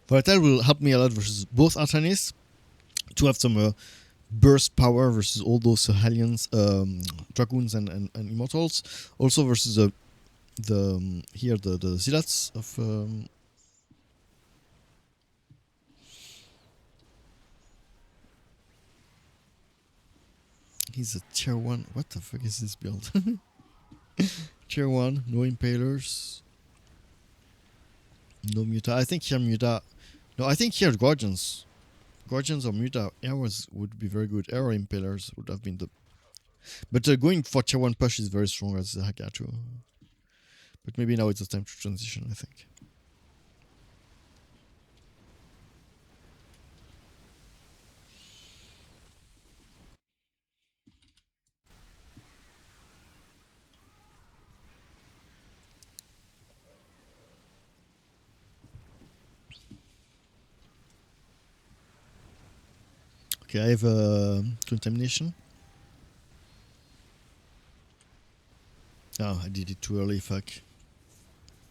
Volatile will help me a lot versus both Artanis to have some burst power versus all those Hellions, Dragoons, and Immortals. Also versus the Zealots of. He's a tier 1. What the fuck is this build? Tier 1, no Impalers. No Muta. I think here Muta. No, I think here Guardians. Guardians or Muta arrows would be very good. Arrow Impalers would have been the. But going for tier 1 push is very strong as the Haka too. But maybe now it's the time to transition, I think. Okay, I have contamination. Oh, I did it too early, fuck.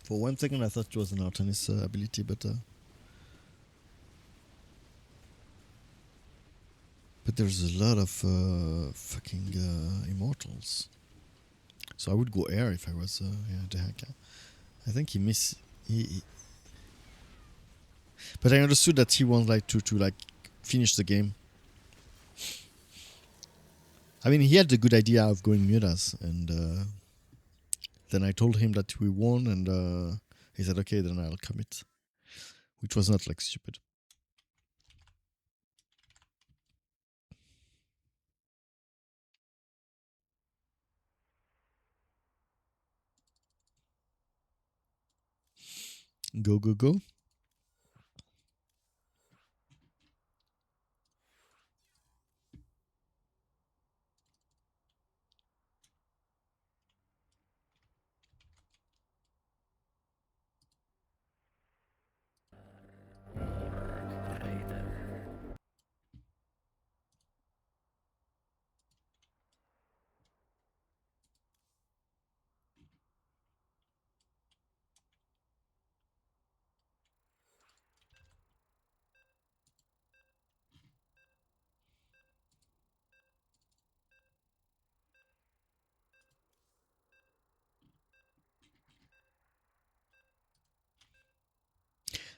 For 1 second I thought it was an Artanis ability, but there's a lot of fucking Immortals. So I would go air if I was the Haka. I think he missed. But I understood that he wants like to like finish the game. I mean, he had the good idea of going mutas, and then I told him that we won, and he said, "Okay, then I'll commit," which was not like stupid. Go go go!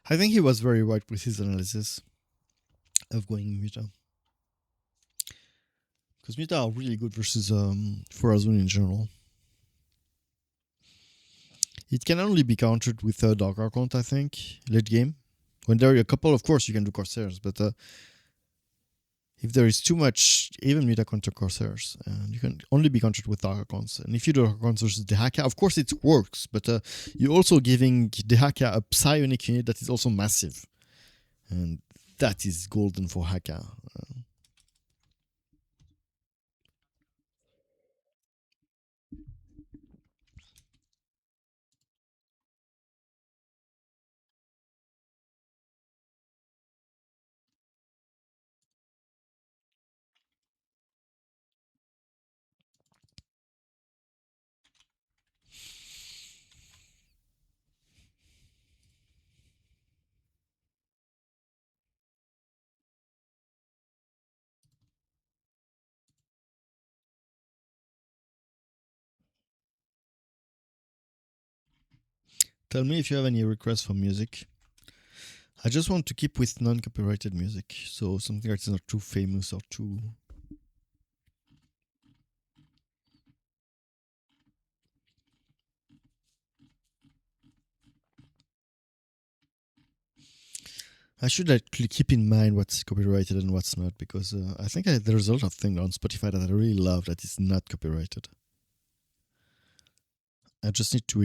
I think he was very right with his analysis of going muta. Because muta are really good versus Forazun in general. It can only be countered with Dark Archon, I think, late game. When there are a couple, of course, you can do Corsairs, but if there is too much, even muta counter Corsairs, and you can only be countered with Dark Archons. And if you do Dark Archons versus the Haka, of course it works, but you're also giving the Haka a psionic unit that is also massive. And that is golden for Haka. Tell me if you have any requests for music. I just want to keep with non-copyrighted music, so something that's not too famous or too... I should actually keep in mind what's copyrighted and what's not, because I think there's a lot of things on Spotify that I really love that is not copyrighted. I just need to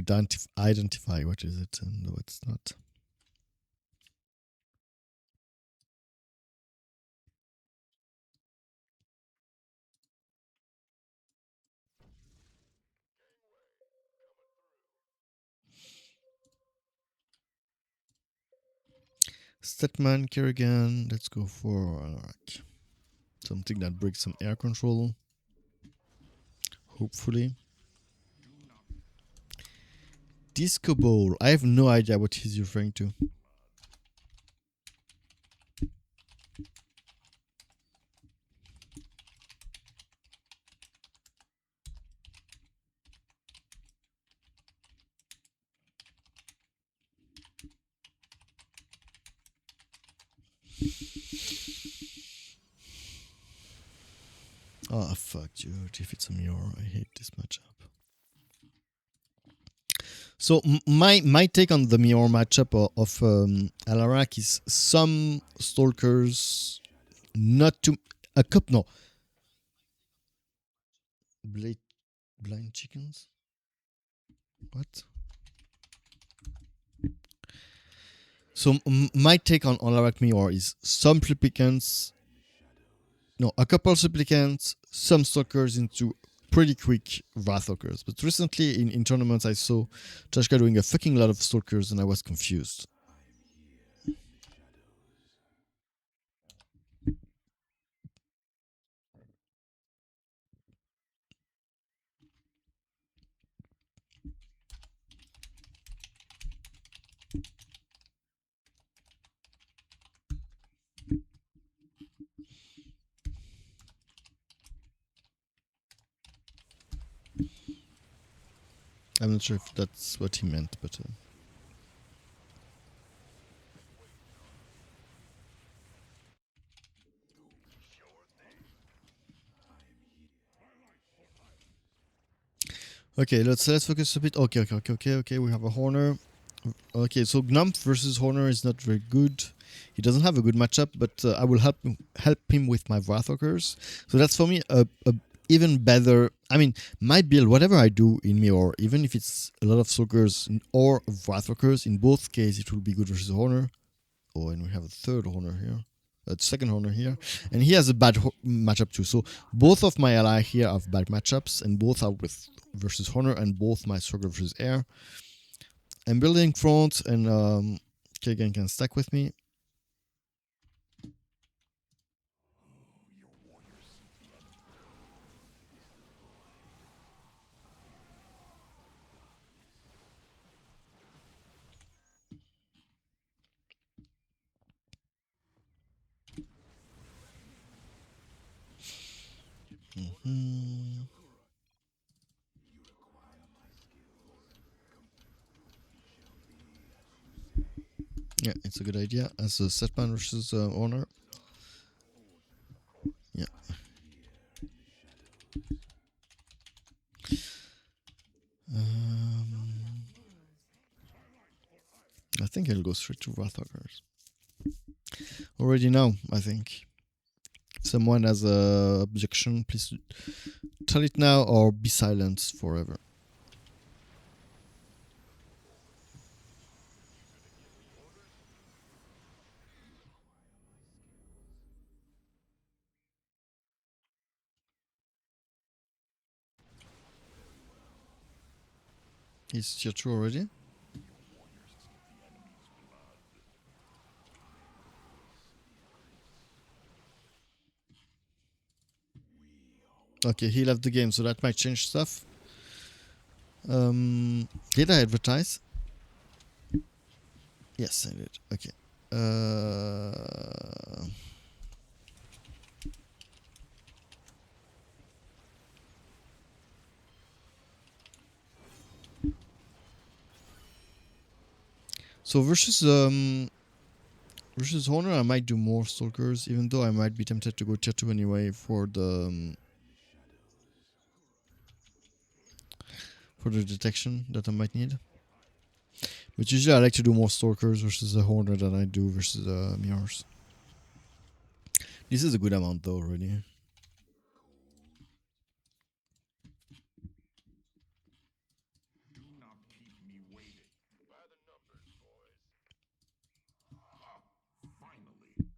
identify what is it and what's not. Statman, Kerrigan, let's go for something that breaks some air control. Hopefully. Disco Ball. I have no idea what he's referring to. Oh, fuck, dude. If it's a mirror, I hate this matchup. So my take on the mirror matchup of Alarak is some stalkers, not too... A couple, no. Blind chickens? What? So my take on Alarak mirror is some supplicants... No, a couple supplicants, some stalkers into pretty quick Wrathwalkers. But recently in tournaments I saw Trashka doing a fucking lot of stalkers and I was confused. I'm not sure if that's what he meant, but... Okay, let's focus a bit. Okay. We have a Horner. Okay, so Gnampf versus Horner is not very good. He doesn't have a good matchup, but I will help him with my Wrathwalkers. So that's for me a even better... I mean, my build, whatever I do in Mirror, even if it's a lot of Stalkers or Wrathwalkers, in both cases it will be good versus Horner. Oh, and we have a third Horner here. A second Horner here. And he has a bad matchup too. So both of my allies here have bad matchups, and both are with versus Horner, and both my Stalker versus Air. I'm building front, and Kagan can stack with me. Yeah, it's a good idea as a setman versus owner. Yeah. I think I'll go straight to Wrathwalkers. Already now, I think. If someone has a objection, please tell it now or be silent forever. Is tier 2 already? Okay, he left the game, so that might change stuff. Did I advertise? Yes, I did. Okay. So versus Honor, I might do more Stalkers, even though I might be tempted to go tier 2 anyway for the detection that I might need. But usually I like to do more Stalkers versus the Horner than I do versus Mirrors. This is a good amount though, already. Do not keep me waiting. By the numbers, boys. Finally.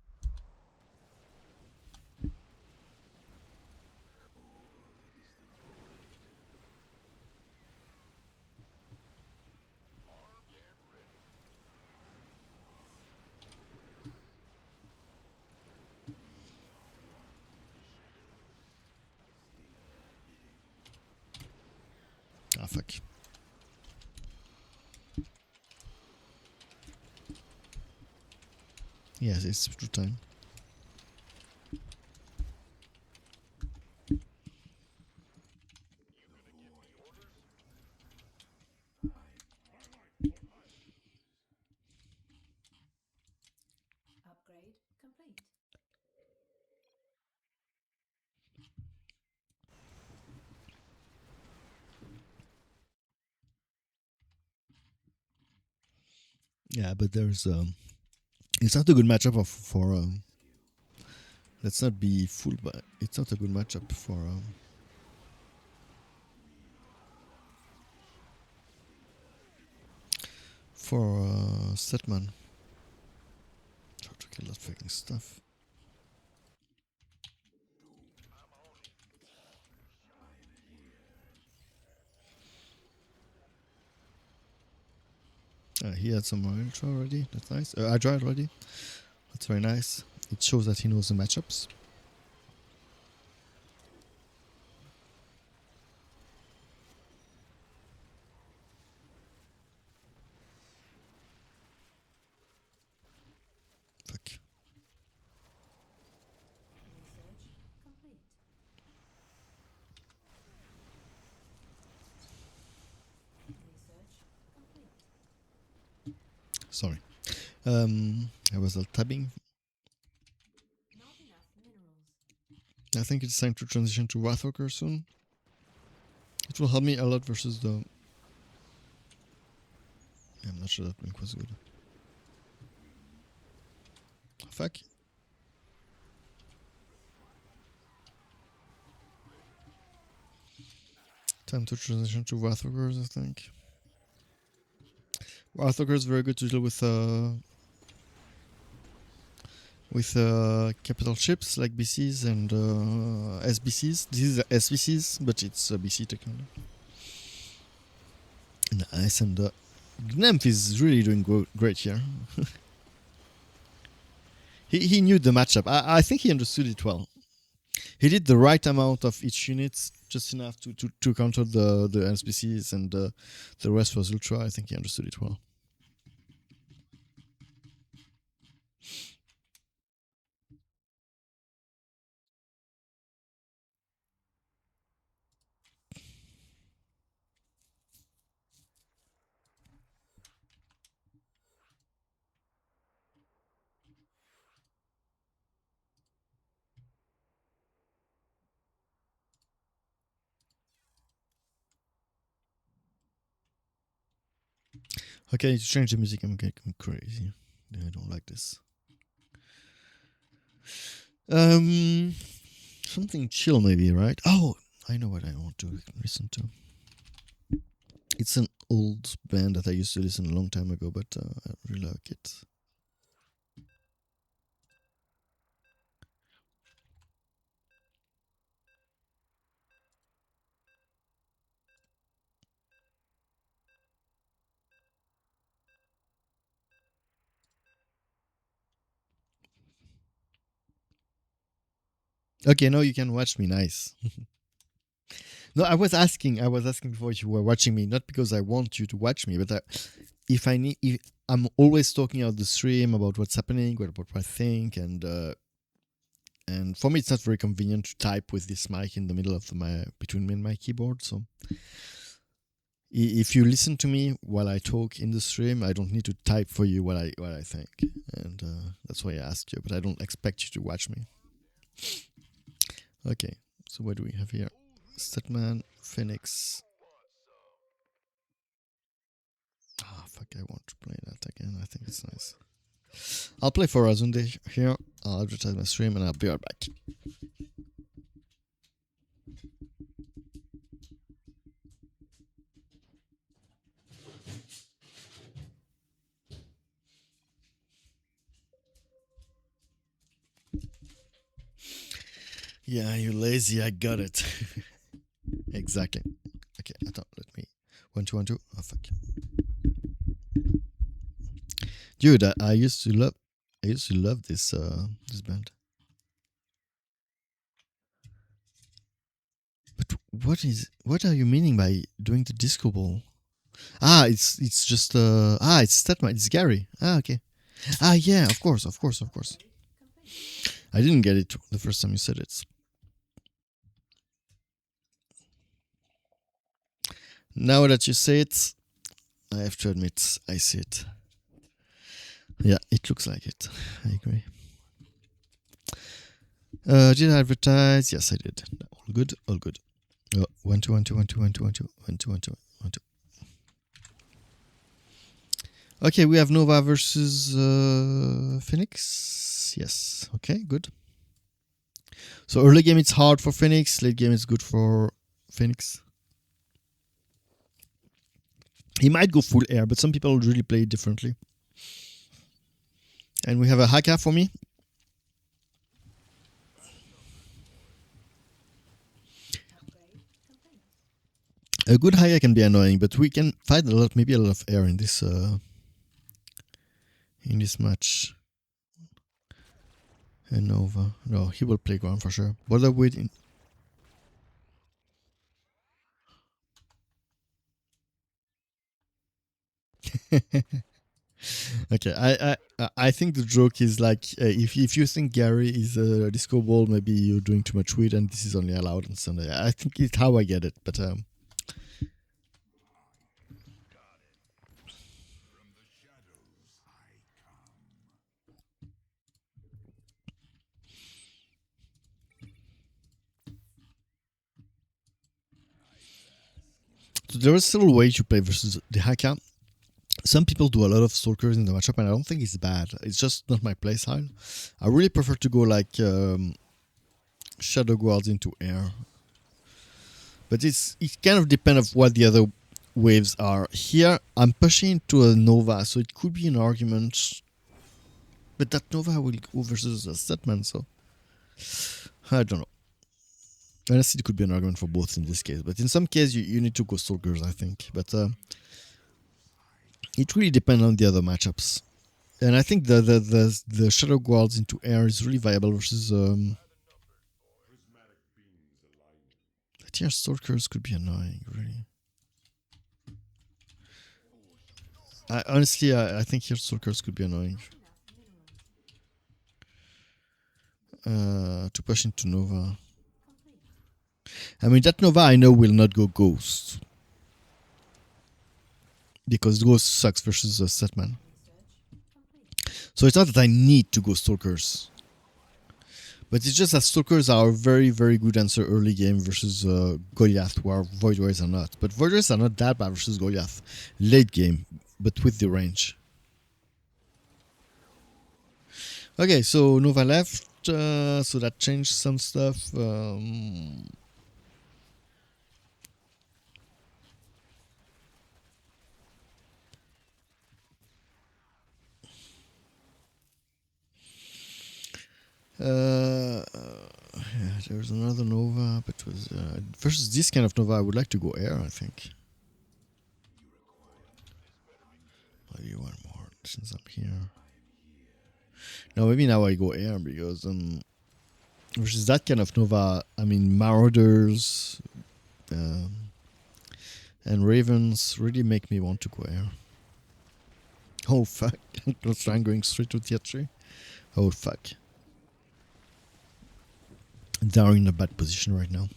Ah, fuck. Yes, it's true time. Upgrade complete. Yeah, but there's it's not a good matchup for let's not be fooled, but it's not a good matchup for Setman. Try to kill that fucking stuff. He had some ultra already. That's nice. I tried already. That's very nice. It shows that he knows the matchups. Fuck. Research complete. Research complete. Sorry. I was tabbing. Not enough minerals. I think it's time to transition to Wrathwalker soon. It will help me a lot versus the... I'm not sure that link was good. Fuck. Time to transition to Wrathwalkers, I think. Wrathwalker is very good to deal with capital ships like BCs and SBCs. This is SBCs, but it's a BC technology. Nice, and Gnampf is really doing great here. he knew the matchup. I think he understood it well. He did the right amount of each unit, just enough to counter the SBCs, and the rest was ultra. I think he understood it well. Okay, I need to change the music. I'm getting crazy. I don't like this. Something chill maybe, right? Oh, I know what I want to listen to. It's an old band that I used to listen a long time ago, but I really like it. Okay, now you can watch me. Nice. No, I was asking before if you were watching me, not because I want you to watch me, but if I'm always talking about the stream, about what's happening, what I think, and for me it's not very convenient to type with this mic in the middle of between me and my keyboard. So if you listen to me while I talk in the stream, I don't need to type for you what I think, and that's why I ask you. But I don't expect you to watch me. Okay, so what do we have here? Statman, Phoenix. Ah, fuck! I want to play that again. I think it's nice. I'll play for Azunde here. I'll advertise my stream and I'll be right back. Yeah, you lazy. I got it. Exactly. Okay, attends, let me. 1 2 1 2. Oh fuck. Dude, I used to love this this band. But what are you meaning by doing the disco ball? Ah, it's just it's Statman, it's Gary. Ah, okay. Ah, yeah, of course. I didn't get it the first time you said it. Now that you say it, I have to admit I see it. Yeah, it looks like it. I agree. Did I advertise? Yes, I did. All good, all good. 1 2 1 2 1 2 1 2 1 2 1 2 1 2 1 2. Okay, we have Nova versus Phoenix. Yes. Okay, good. So early game it's hard for Phoenix. Late game is good for Phoenix. He might go full air, but some people really play it differently. And we have a Haka for me. A good Haka can be annoying, but we can fight maybe a lot of air in this match. And Nova. No, he will play ground for sure. What are we waiting? Okay, I think the joke is like if you think Gary is a disco ball, maybe you're doing too much weed, and this is only allowed on Sunday. I think it's how I get it, but so there is still a way to play versus the Haka. Some people do a lot of stalkers in the matchup, and I don't think it's bad. It's just not my play style. I really prefer to go like Shadow Guards into air. But it kind of depends of what the other waves are. Here, I'm pushing into a Nova, so it could be an argument. But that Nova will go versus a Statman, so I don't know. Honestly, it could be an argument for both in this case. But in some case, you need to go stalkers, I think. But it really depends on the other matchups. And I think the Shadow Guards into air is really viable versus but yeah, stalkers could be annoying, really. Honestly, I think here stalkers could be annoying. To push into Nova. I mean, that Nova I know will not go Ghost. Because Ghost sucks versus a Statman. So it's not that I need to go Stalkers. But it's just that Stalkers are a very, very good answer early game versus Goliath, where Void Rays are not. But Void Rays are not that bad versus Goliath. Late game, but with the range. Okay, so Nova left. So that changed some stuff. Yeah, there's another Nova, but it was versus this kind of Nova. I would like to go air. I think. Maybe one more since I'm here. No, maybe now I go air because versus that kind of Nova. I mean, Marauders and Ravens really make me want to go air. Oh fuck! Let's try going straight to tier 3. Oh fuck! They're in a bad position right now.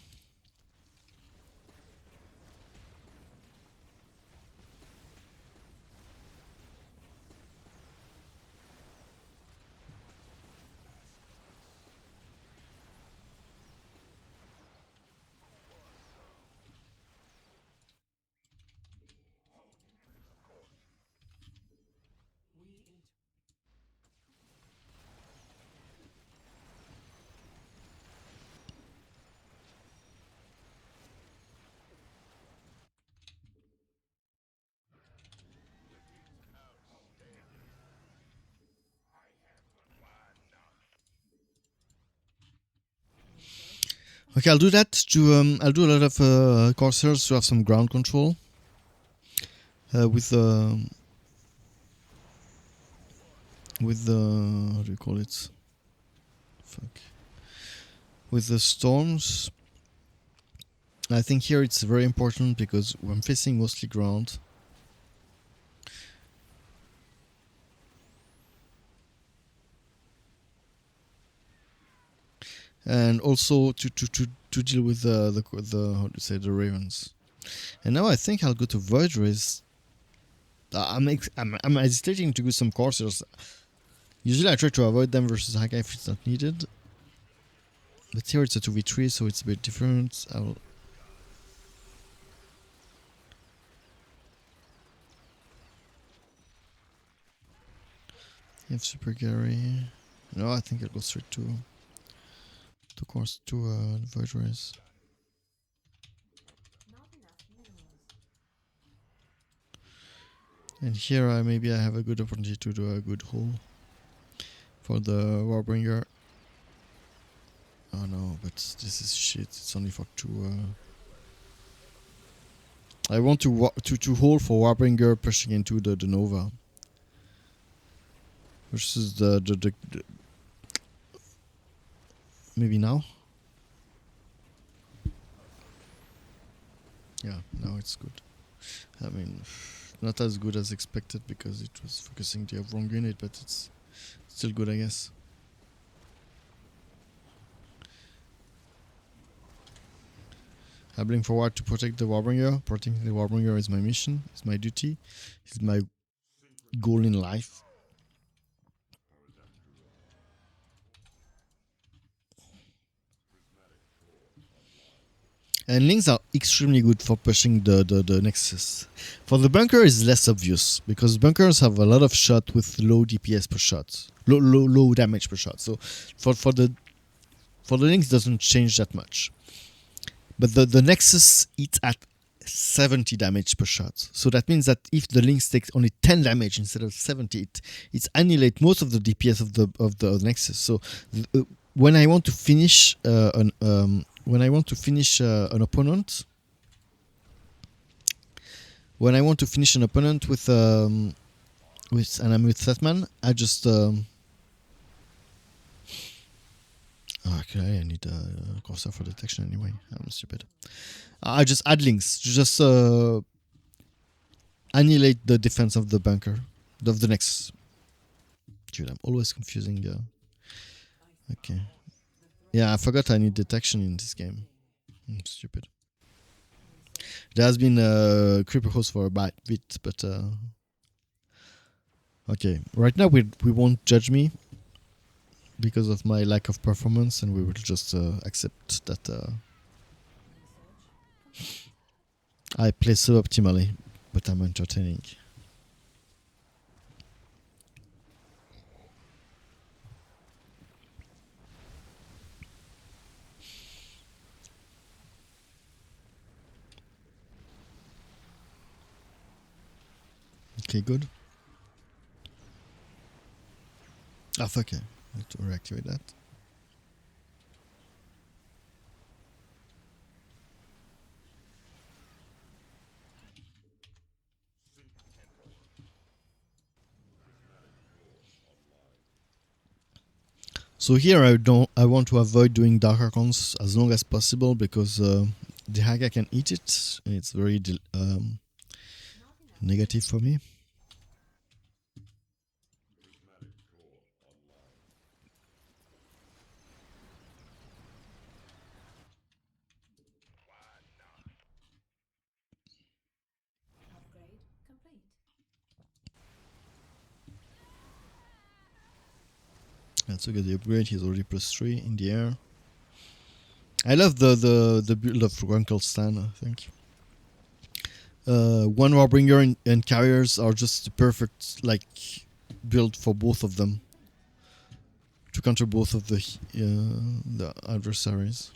Okay, I'll do that to I'll do a lot of Corsairs to have some ground control. With the how do you call it? Fuck. With the storms. I think here it's very important because I'm facing mostly ground. And also to deal with the how do you say, the ravens. And now I think I'll go to Void Race. I'm hesitating to do some Corsairs. Usually I try to avoid them versus Haka if it's not needed. But here it's a 2v3, so it's a bit different. I'll have Super Gary. No, I think I'll go straight to Void Race. Not enough minerals. And here maybe I have a good opportunity to do a good haul for the Warbringer. Oh no, but this is shit. It's only for 2. I want to haul for Warbringer pushing into the Nova. Versus the maybe now? Yeah, now it's good. I mean, not as good as expected because it was focusing the wrong unit, but it's still good, I guess. Habling forward to protect the Warbringer. Protecting the Warbringer is my mission, is my duty, is my goal in life. And links are extremely good for pushing the Nexus. For the bunker is less obvious because bunkers have a lot of shot with low DPS per shot, low damage per shot. So for the links doesn't change that much. But the Nexus eats at 70 damage per shot. So that means that if the links take only 10 damage instead of 70, it annihilates most of the DPS of the Nexus. So when I want to finish an opponent, with and I'm with Setman, I just okay, I need a Corsair for detection anyway. I'm stupid. I just add links to just annihilate the defense of the bunker, of the Nexus. Dude, I'm always confusing. Okay. Yeah, I forgot I need detection in this game. I'm stupid. There has been a creeper host for a bit, but okay. Right now we won't judge me because of my lack of performance, and we will just accept that I play suboptimally, but I'm entertaining. Okay, good. Ah, fuck yeah. I have to reactivate that. So here I want to avoid doing Dark Archons as long as possible because the Haga can eat it and it's very negative for me. Upgrade complete. Let's look at the upgrade. He's already +3 in the air. I love the build of Grunkle Stan, I think. One Warbringer and carriers are just the perfect build for both of them to counter both of the adversaries.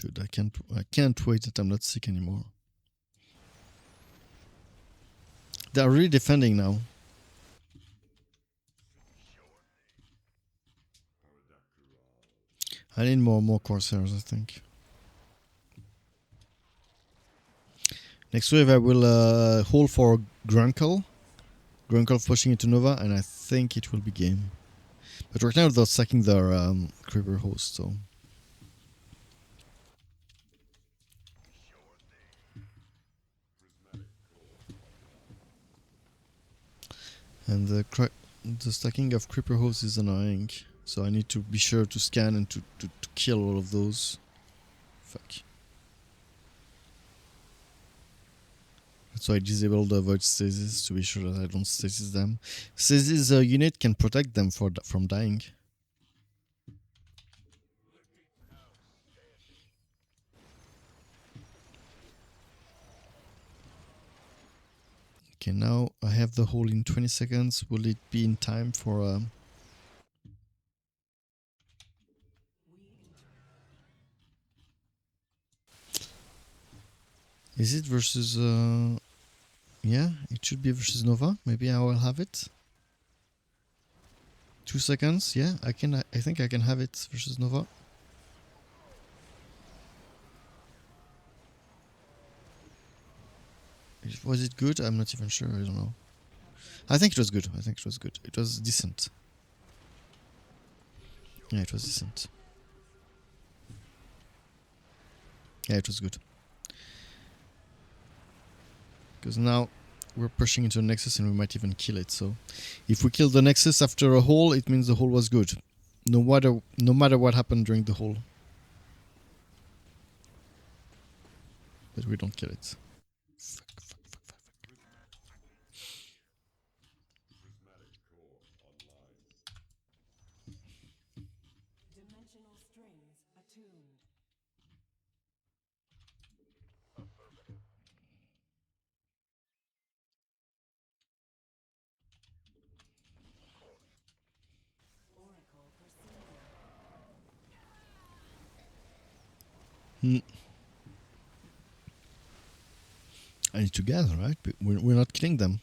should. I can't wait that I'm not sick anymore. They're really defending now. I need more Corsairs, I think. Next wave I will hold for Grunkle. Grunkle pushing into Nova, and I think it will be game. But right now they're sacking their Creeper host, so... And the stacking of Creeper hosts is annoying. So I need to be sure to scan and to kill all of those. Fuck. So I disable the avoid stasis to be sure that I don't stasis them. Stasis unit can protect them from dying. Okay, now I have the hole in 20 seconds. Will it be in time for... Is it versus... Yeah, it should be versus Nova. Maybe I will have it. 2 seconds. Yeah, I think I can have it versus Nova. Was it good? I'm not even sure. I don't know. I think it was good. It was decent. Yeah, it was decent. Yeah, it was good. Because now we're pushing into a Nexus and we might even kill it. So if we kill the Nexus after a hole, it means the hole was good. No matter what happened during the hole. But we don't kill it. Dimensional strings attuned. Oracle proceeding. I need to gather, right? But we're not killing them.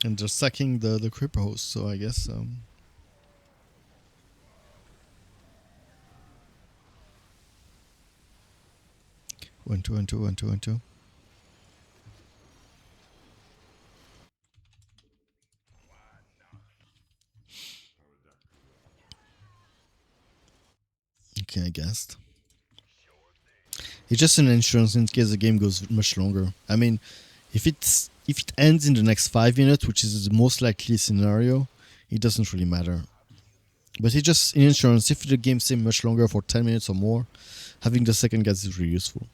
And they're sacking the Creeper host, so I guess... 1, 2, 1, 2, 1, 2, 1, 2. Okay, I guessed. It's just an insurance in case the game goes much longer. I mean, if it ends in the next 5 minutes, which is the most likely scenario, it doesn't really matter. But it's just an insurance. If the game stays much longer for 10 minutes or more, having the second gas is really useful.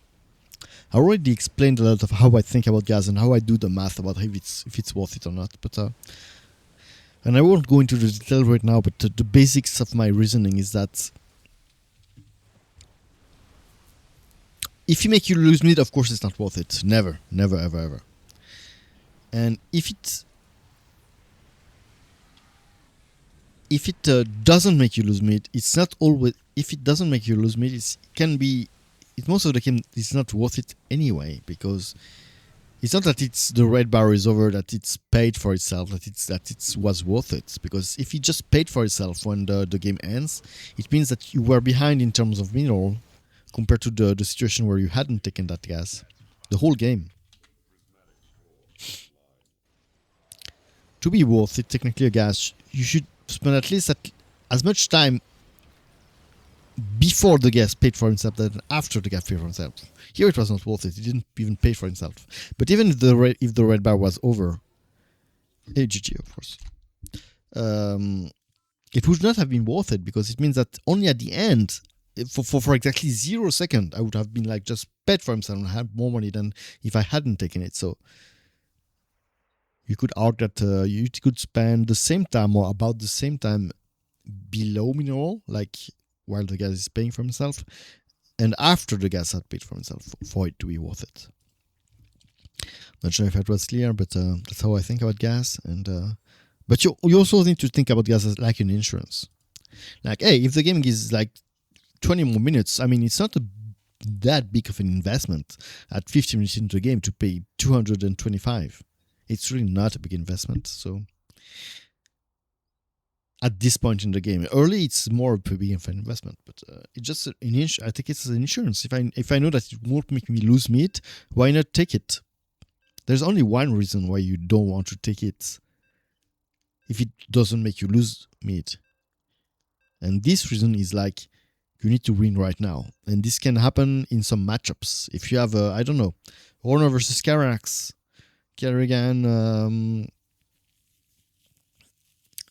I already explained a lot of how I think about gas and how I do the math about if it's worth it or not. But and I won't go into the detail right now. But the basics of my reasoning is that if you make you lose meat, of course it's not worth it. Never, never, ever, ever. And if it doesn't make you lose meat, it's not always. If it doesn't make you lose meat, it can be. It most of the time it's not worth it anyway, because it's not that it's the red bar is over, that it's paid for itself, that it was worth it. Because if it just paid for itself when the game ends, it means that you were behind in terms of mineral compared to the situation where you hadn't taken that gas the whole game. To be worth it, technically a gas, you should spend at least as much time before the gas paid for himself than after the gas paid for himself. Here it was not worth it. It didn't even pay for himself. But even if the red bar was over, GG of course, it would not have been worth it, because it means that only at the end, for exactly 0 seconds, I would have been like just paid for himself and had more money than if I hadn't taken it. So you could argue that you could spend the same time or about the same time below mineral, like while the gas is paying for himself, and after the gas had paid for himself for it to be worth it. Not sure if that was clear, but that's how I think about gas. And but you also need to think about gas as like an insurance. Like, hey, if the game is like 20 more minutes, I mean, it's not that big of an investment at 50 minutes into the game to pay 225. It's really not a big investment. So at this point in the game, early it's more of a big of an investment, but it's just I think it's an insurance. If I know that it won't make me lose meat, why not take it? There's only one reason why you don't want to take it: if it doesn't make you lose meat. And this reason is like, you need to win right now. And this can happen in some matchups. If you have, I don't know, Horner versus Carax, Kerrigan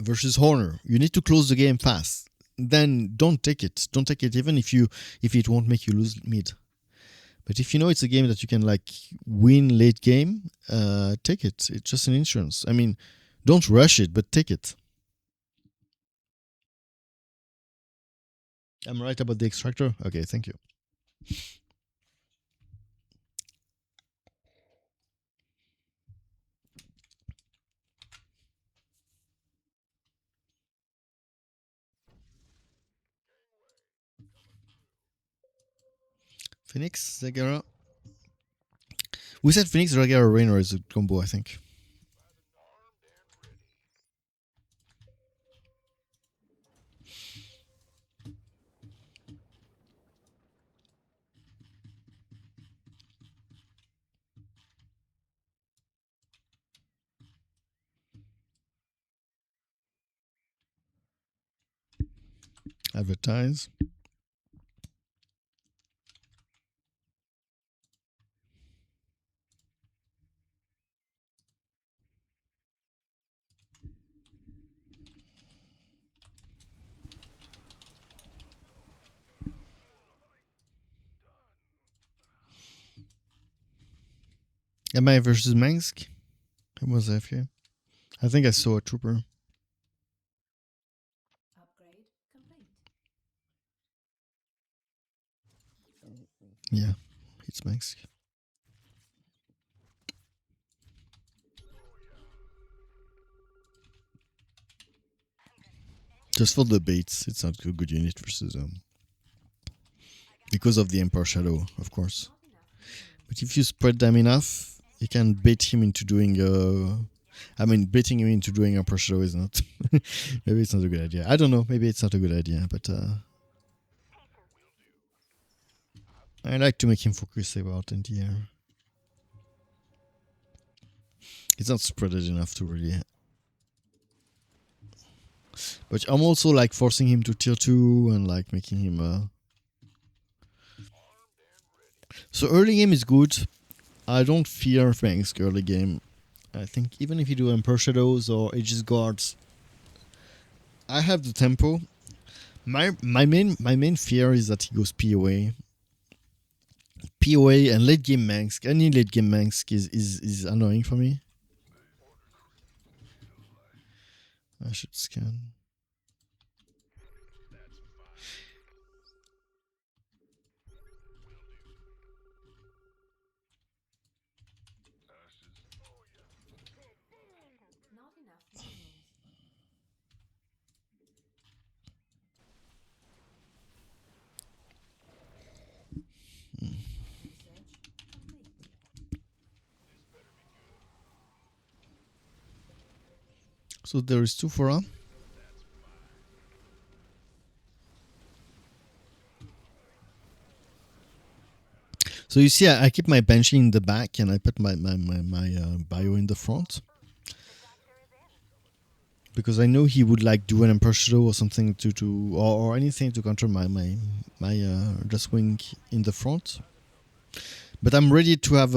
versus Horner, you need to close the game fast. Then don't take it. Don't take it even if it won't make you lose meat. But if you know it's a game that you can like win late game, take it. It's just an insurance. I mean, don't rush it, but take it. I'm right about the extractor? Okay, thank you. Phoenix, Zagara. We said Phoenix, Zagara, Raynor is a combo, I think. Advertise. MI versus Mansk. Who was that here? I think I saw a trooper. Upgrade complete. Yeah, it's Mansk. Just for the baits, it's not a good unit versus because of the Emperor Shadow, of course. Not enough minerals. But if you spread them enough, you can bait him into doing baiting him into doing Emperor Shadow is not maybe it's not a good idea. I don't know, maybe it's not a good idea, but I like to make him focus about in the air. It's not spreaded enough to really. But I'm also like forcing him to tier 2 and like making him So early game is good. I don't fear Fang's early game. I think even if you do Emperor Shadows or Aegis Guards, I have the tempo. My main fear is that he goes POA. POA and late game Mansk. Any late game Mansk is annoying for me. I should scan. Not enough minerals. Research complete. So there is 2 for her. So you see, I keep my Banshee in the back and I put my bio in the front. Because I know he would like do an Emperor Shadow or something or anything to counter my Just Wing in the front. But I'm ready to have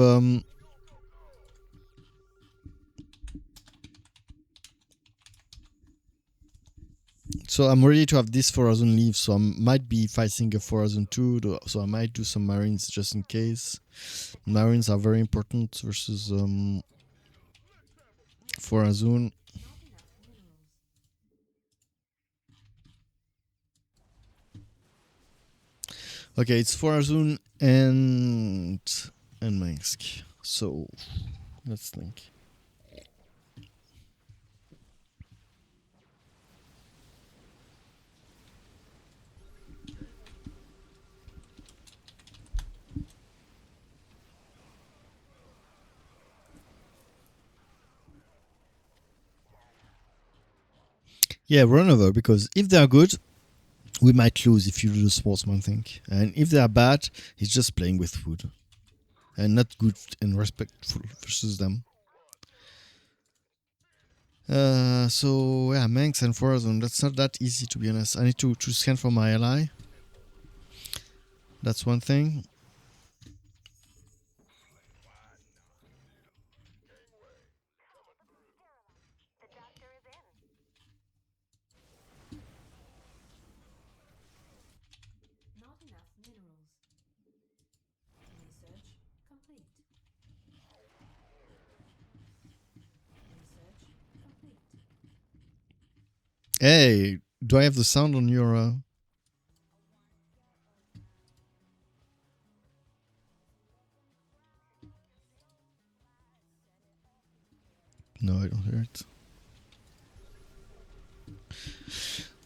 so I'm ready to have this 4000 leave, so I might be fighting a 4002, so I might do some Marines just in case. Marines are very important versus 4000. Not enough minerals. Okay, it's Farazun and Minsk. So let's think. Yeah, run over, because if they are good, we might lose if you do the sportsman thing. And if they are bad, he's just playing with food. And not good and respectful versus them. So yeah, Manx and Farazon, that's not that easy, to be honest. I need to scan for my ally. That's one thing. Not enough minerals. Research complete. Research complete. Hey, do I have the sound on your... No, I don't hear it.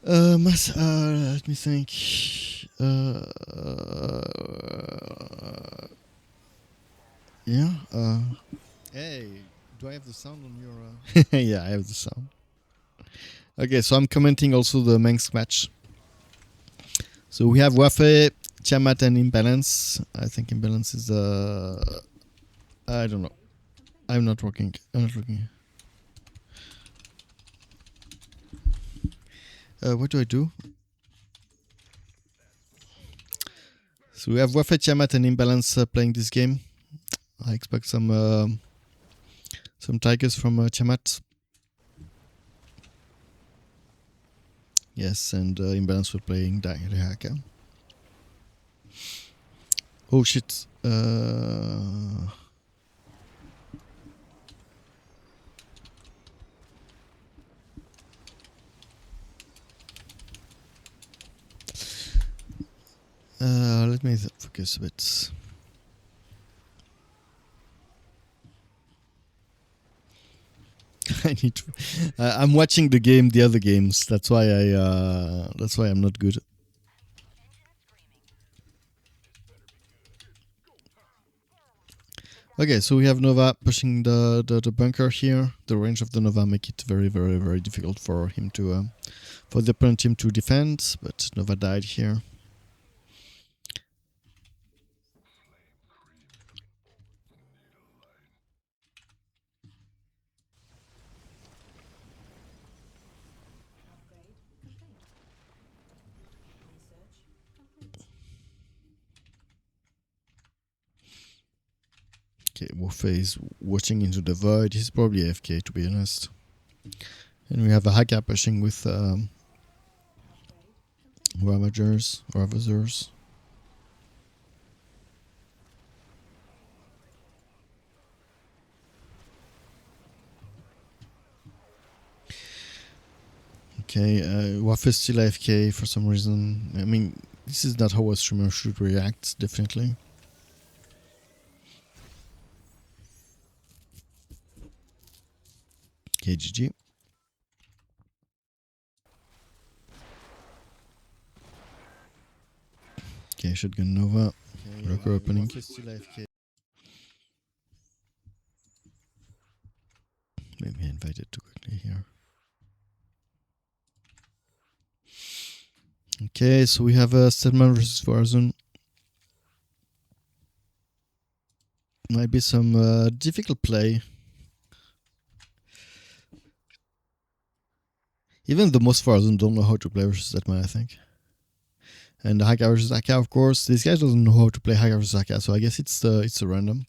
Let me think. Yeah. Hey, do I have the sound on your... Yeah, I have the sound. Okay, so I'm commenting also the Manx match. So we have Wafe, Tiamat, and Imbalance. I think Imbalance is I don't know. I'm not working. What do I do? So we have Wafe, Tiamat, and Imbalance playing this game. I expect some tigers from Tiamat. Yes, and Imbalance will playing Dahaka. Oh shit. Let me focus a bit. I need to. I'm watching the game, the other games. That's why I'm not good. Okay, so we have Nova pushing the bunker here. The range of the Nova make it very, very, very difficult for him to for the opponent team to defend. But Nova died here. Upgrade complete. Research complete. Okay, Wafe is watching into the void. He's probably AFK, to be honest. And we have a Haka pushing with Ravagers. Okay, Wafe is still AFK for some reason. I mean, this is not how a streamer should react, definitely. Okay, GG. Okay, Shotgun Nova. Okay, Rocker opening. Maybe I invited too quickly here. Okay, so we have a Stedman versus Warzone. Might be some difficult play. Even the most Warzone don't know how to play versus Stedman, I think. And the Haka versus Haka, of course. This guy doesn't know how to play Haka versus Haka, so I guess it's a random.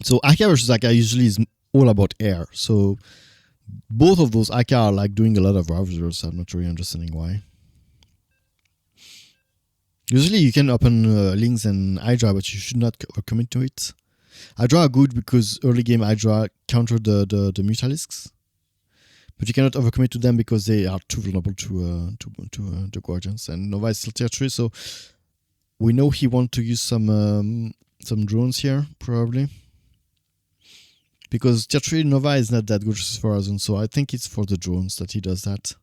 So Haka versus Haka usually is all about air. So both of those Haka are like doing a lot of ravagers. I'm not really understanding why. Usually you can open Lynx and Hydra, but you should not commit to it. Hydra are good because early game Hydra counter the Mutalisks. But you cannot overcommit to them because they are too vulnerable to the Guardians. And Nova is still tier 3, so we know he wants to use some drones here, probably. Because tier 3 Nova is not that good versus Horizon, so I think it's for the drones that he does that.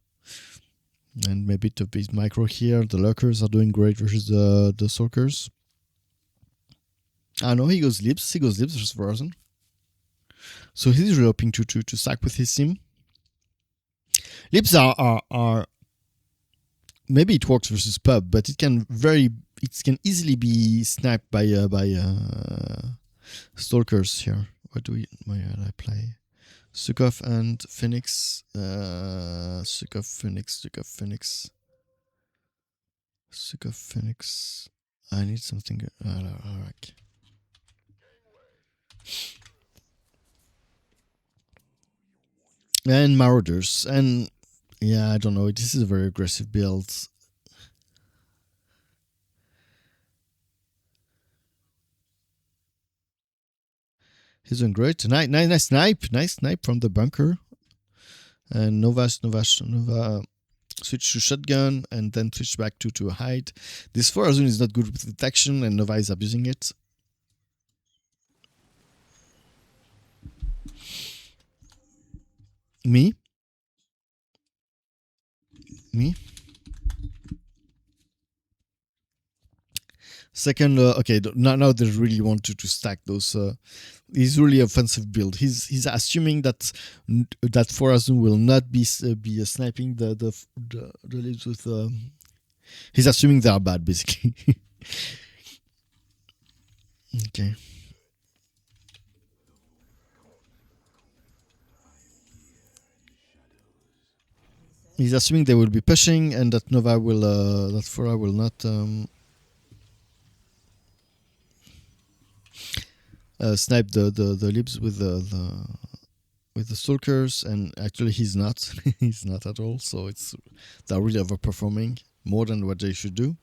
And maybe to be micro here, the lurkers are doing great versus the Sulkers. I know he goes Lips versus Horizon. So he's really hoping to stack with his team. Lips are maybe it works versus Pub, but it can easily be sniped by Stalkers here. Why do I play? Sukov and Phoenix. Sukov Phoenix. I need something. Alright. And Marauders. And yeah, I don't know. This is a very aggressive build. He's doing great. Nice snipe from the bunker. And Nova switch to shotgun and then switch back to hide. This Forazun is not good with detection and Nova is abusing it. Me? Second, okay, now they really want to stack those. He's really offensive build. He's assuming that Forazun will not be sniping the leads with. He's assuming they are bad, basically. Okay. He's assuming they will be pushing and that Nova will, that Fora will not snipe the libs with the Stalkers, and actually he's not. He's not at all. So they're really overperforming more than what they should do.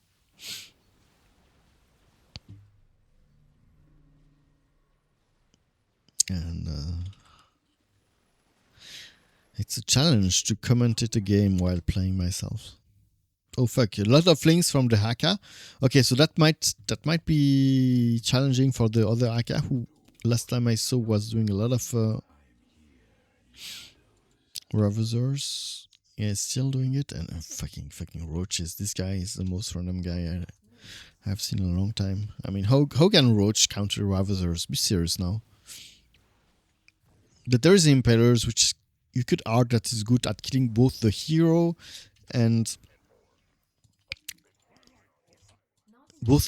And it's a challenge to commentate a game while playing myself. Oh fuck! A lot of links from the Haka. Okay, so that might be challenging for the other Haka who last time I saw was doing a lot of Ravagers. Yeah, still doing it, and fucking roaches. This guy is the most random guy I've seen in a long time. I mean, how can Roach counter Ravagers? Be serious now. But there is the Impalers, which you could argue that is good at killing both the hero and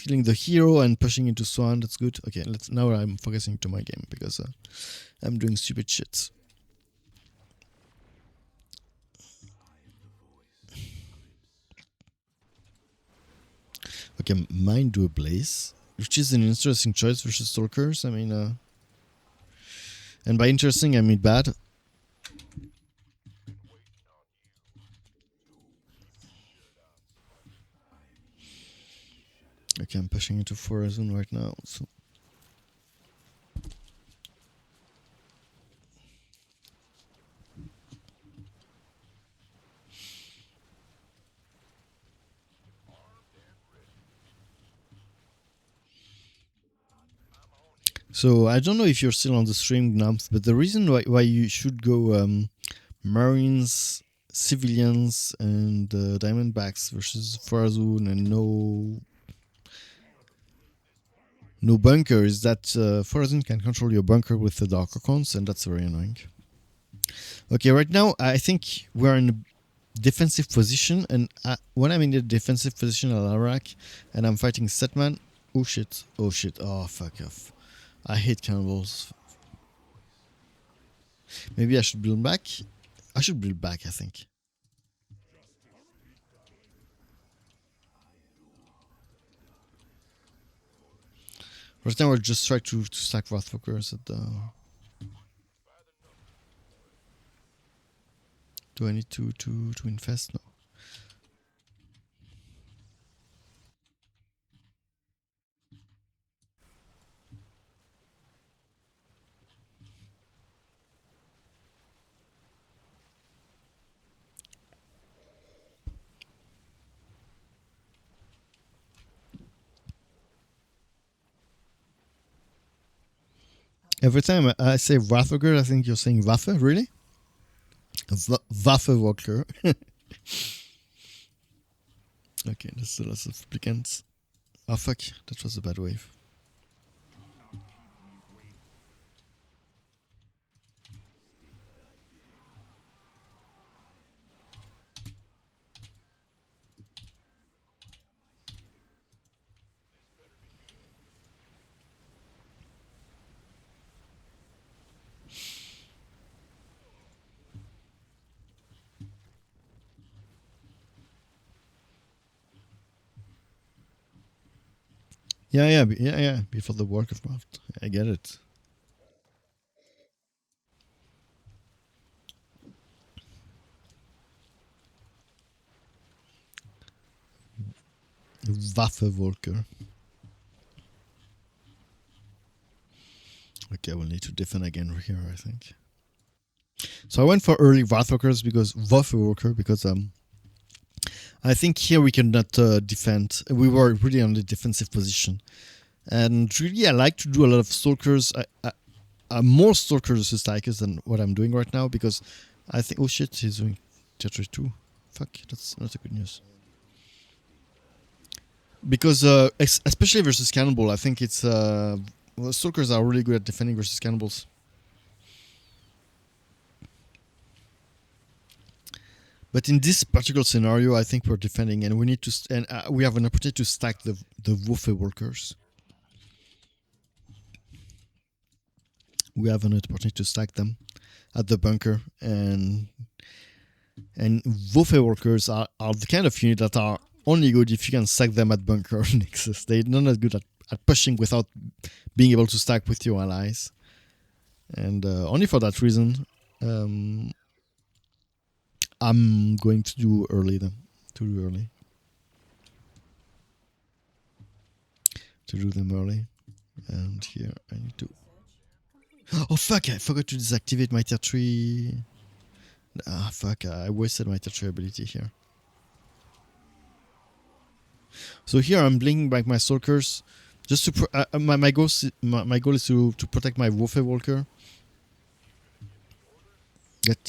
killing the hero and pushing into Swan. That's good. Okay, now I'm focusing to my game because I'm doing stupid shit. Okay, mine do a blaze, which is an interesting choice versus Stalkers. I mean, and by interesting I mean bad. Okay, I'm pushing into Forazun right now. So I don't know if you're still on the stream, Gnampf, but the reason why you should go Marines, civilians, and Diamondbacks versus Forazun and no bunker is that Forazun can control your bunker with the Dark Archons, and that's very annoying. Okay, right now I think we're in a defensive position, and when I'm in a defensive position at Iraq and I'm fighting Setman, oh shit, oh fuck off. I hate cannibals. Maybe I should build back. I should build back, I think. Right now, we'll just try to stack Wrathfuckers at the... Do I need to infest? No. Every time I say Waffeger, I think you're saying Waffe, really? Waffe Walker. Okay, that's the last of applicants. Oh fuck, that was a bad wave. Yeah. Before the work of mouth. I get it. Waffe Walker. Okay, I will need to defend again here, I think. So I went for early Waffwalkers because Waffewalker because I think here we cannot defend. We were really on the defensive position, and really I like to do a lot of stalkers. More stalkers to strikers than what I'm doing right now because I think. Oh shit, he's doing territory 2. Fuck, that's not a good news. Because especially versus cannonball, I think it's well, stalkers are really good at defending versus cannonballs. But in this particular scenario, I think we're defending, and we need to, and we have an opportunity to stack the Wuffe workers. We have an opportunity to stack them at the bunker, and Wuffe workers are the kind of unit that are only good if you can stack them at bunker nexus. They're not as good at pushing without being able to stack with your allies, and only for that reason, I'm going to do early them. To do early. To do them early. And here I need to. Oh fuck! I forgot to deactivate my tier 3. Ah fuck! I wasted my tier 3 ability here. So here I'm blinking back my stalkers, just to my goal is to protect my Wuffe Walker.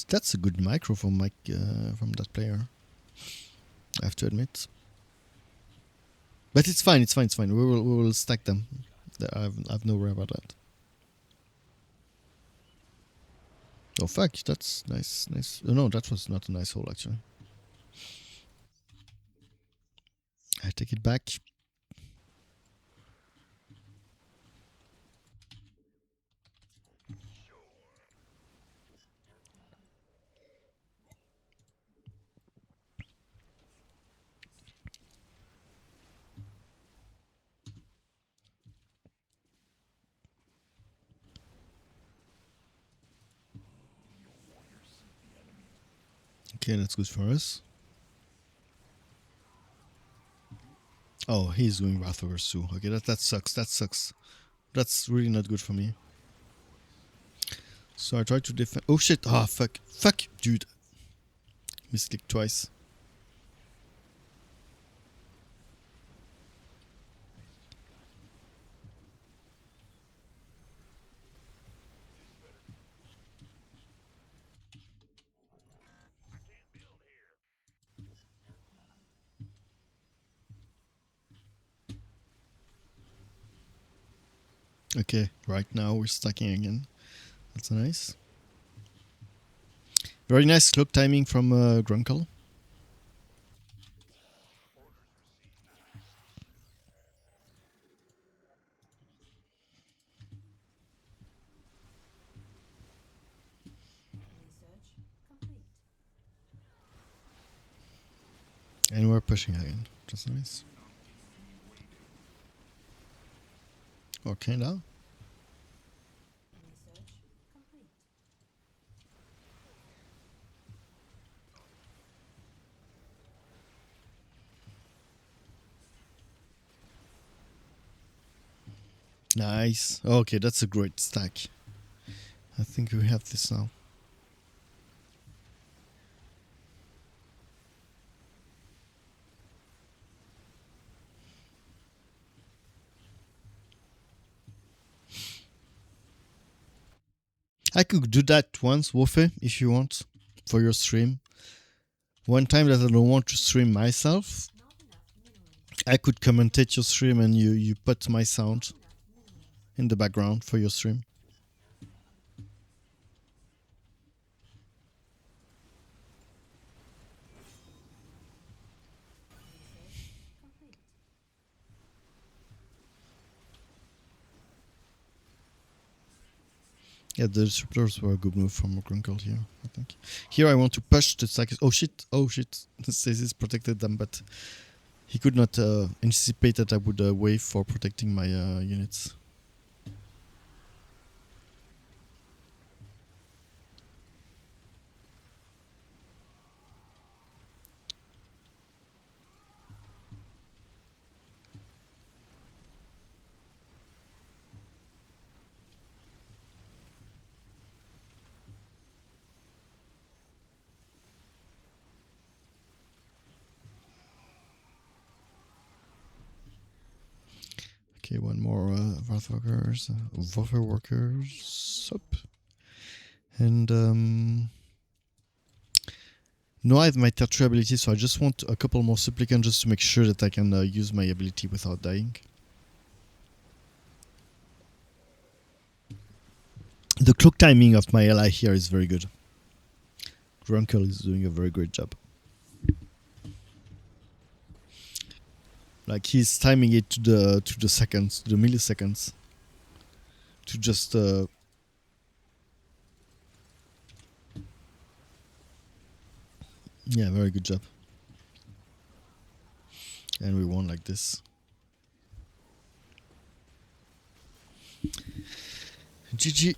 That's a good micro from from that player. I have to admit. But it's fine. We will stack them. I've no worry about that. Oh fuck, that's nice. Oh, no, that was not a nice hole actually. I take it back. Okay, that's good for us. Oh, he's going Wrath over Sue. Okay, that sucks. That's really not good for me. So I try to defend. Oh shit! Ah, fuck, dude. Misclick twice. Okay, right now we're stacking again. That's nice. Very nice clock timing from Grunkle. And we're pushing again. That's nice. Or kinda. Nice. Okay, that's a great stack. I think we have this now. I could do that once, Wofe, if you want, for your stream. One time that I don't want to stream myself, I could commentate your stream and you put my sound in the background for your stream. Yeah, the disruptors were a good move from Grunkle here, I think. Here I want to push the Psychic. Oh shit, oh shit. The Stasis protected them, but he could not anticipate that I would wave for protecting my units. Okay, one more Waffer workers up. And no, I have my tertiary ability, so I just want a couple more supplicants just to make sure that I can use my ability without dying. The clock timing of my ally here is very good. Grunkle is doing a very great job. Like he's timing it to the seconds, to the milliseconds, to just yeah, very good job. And we won like this. GG.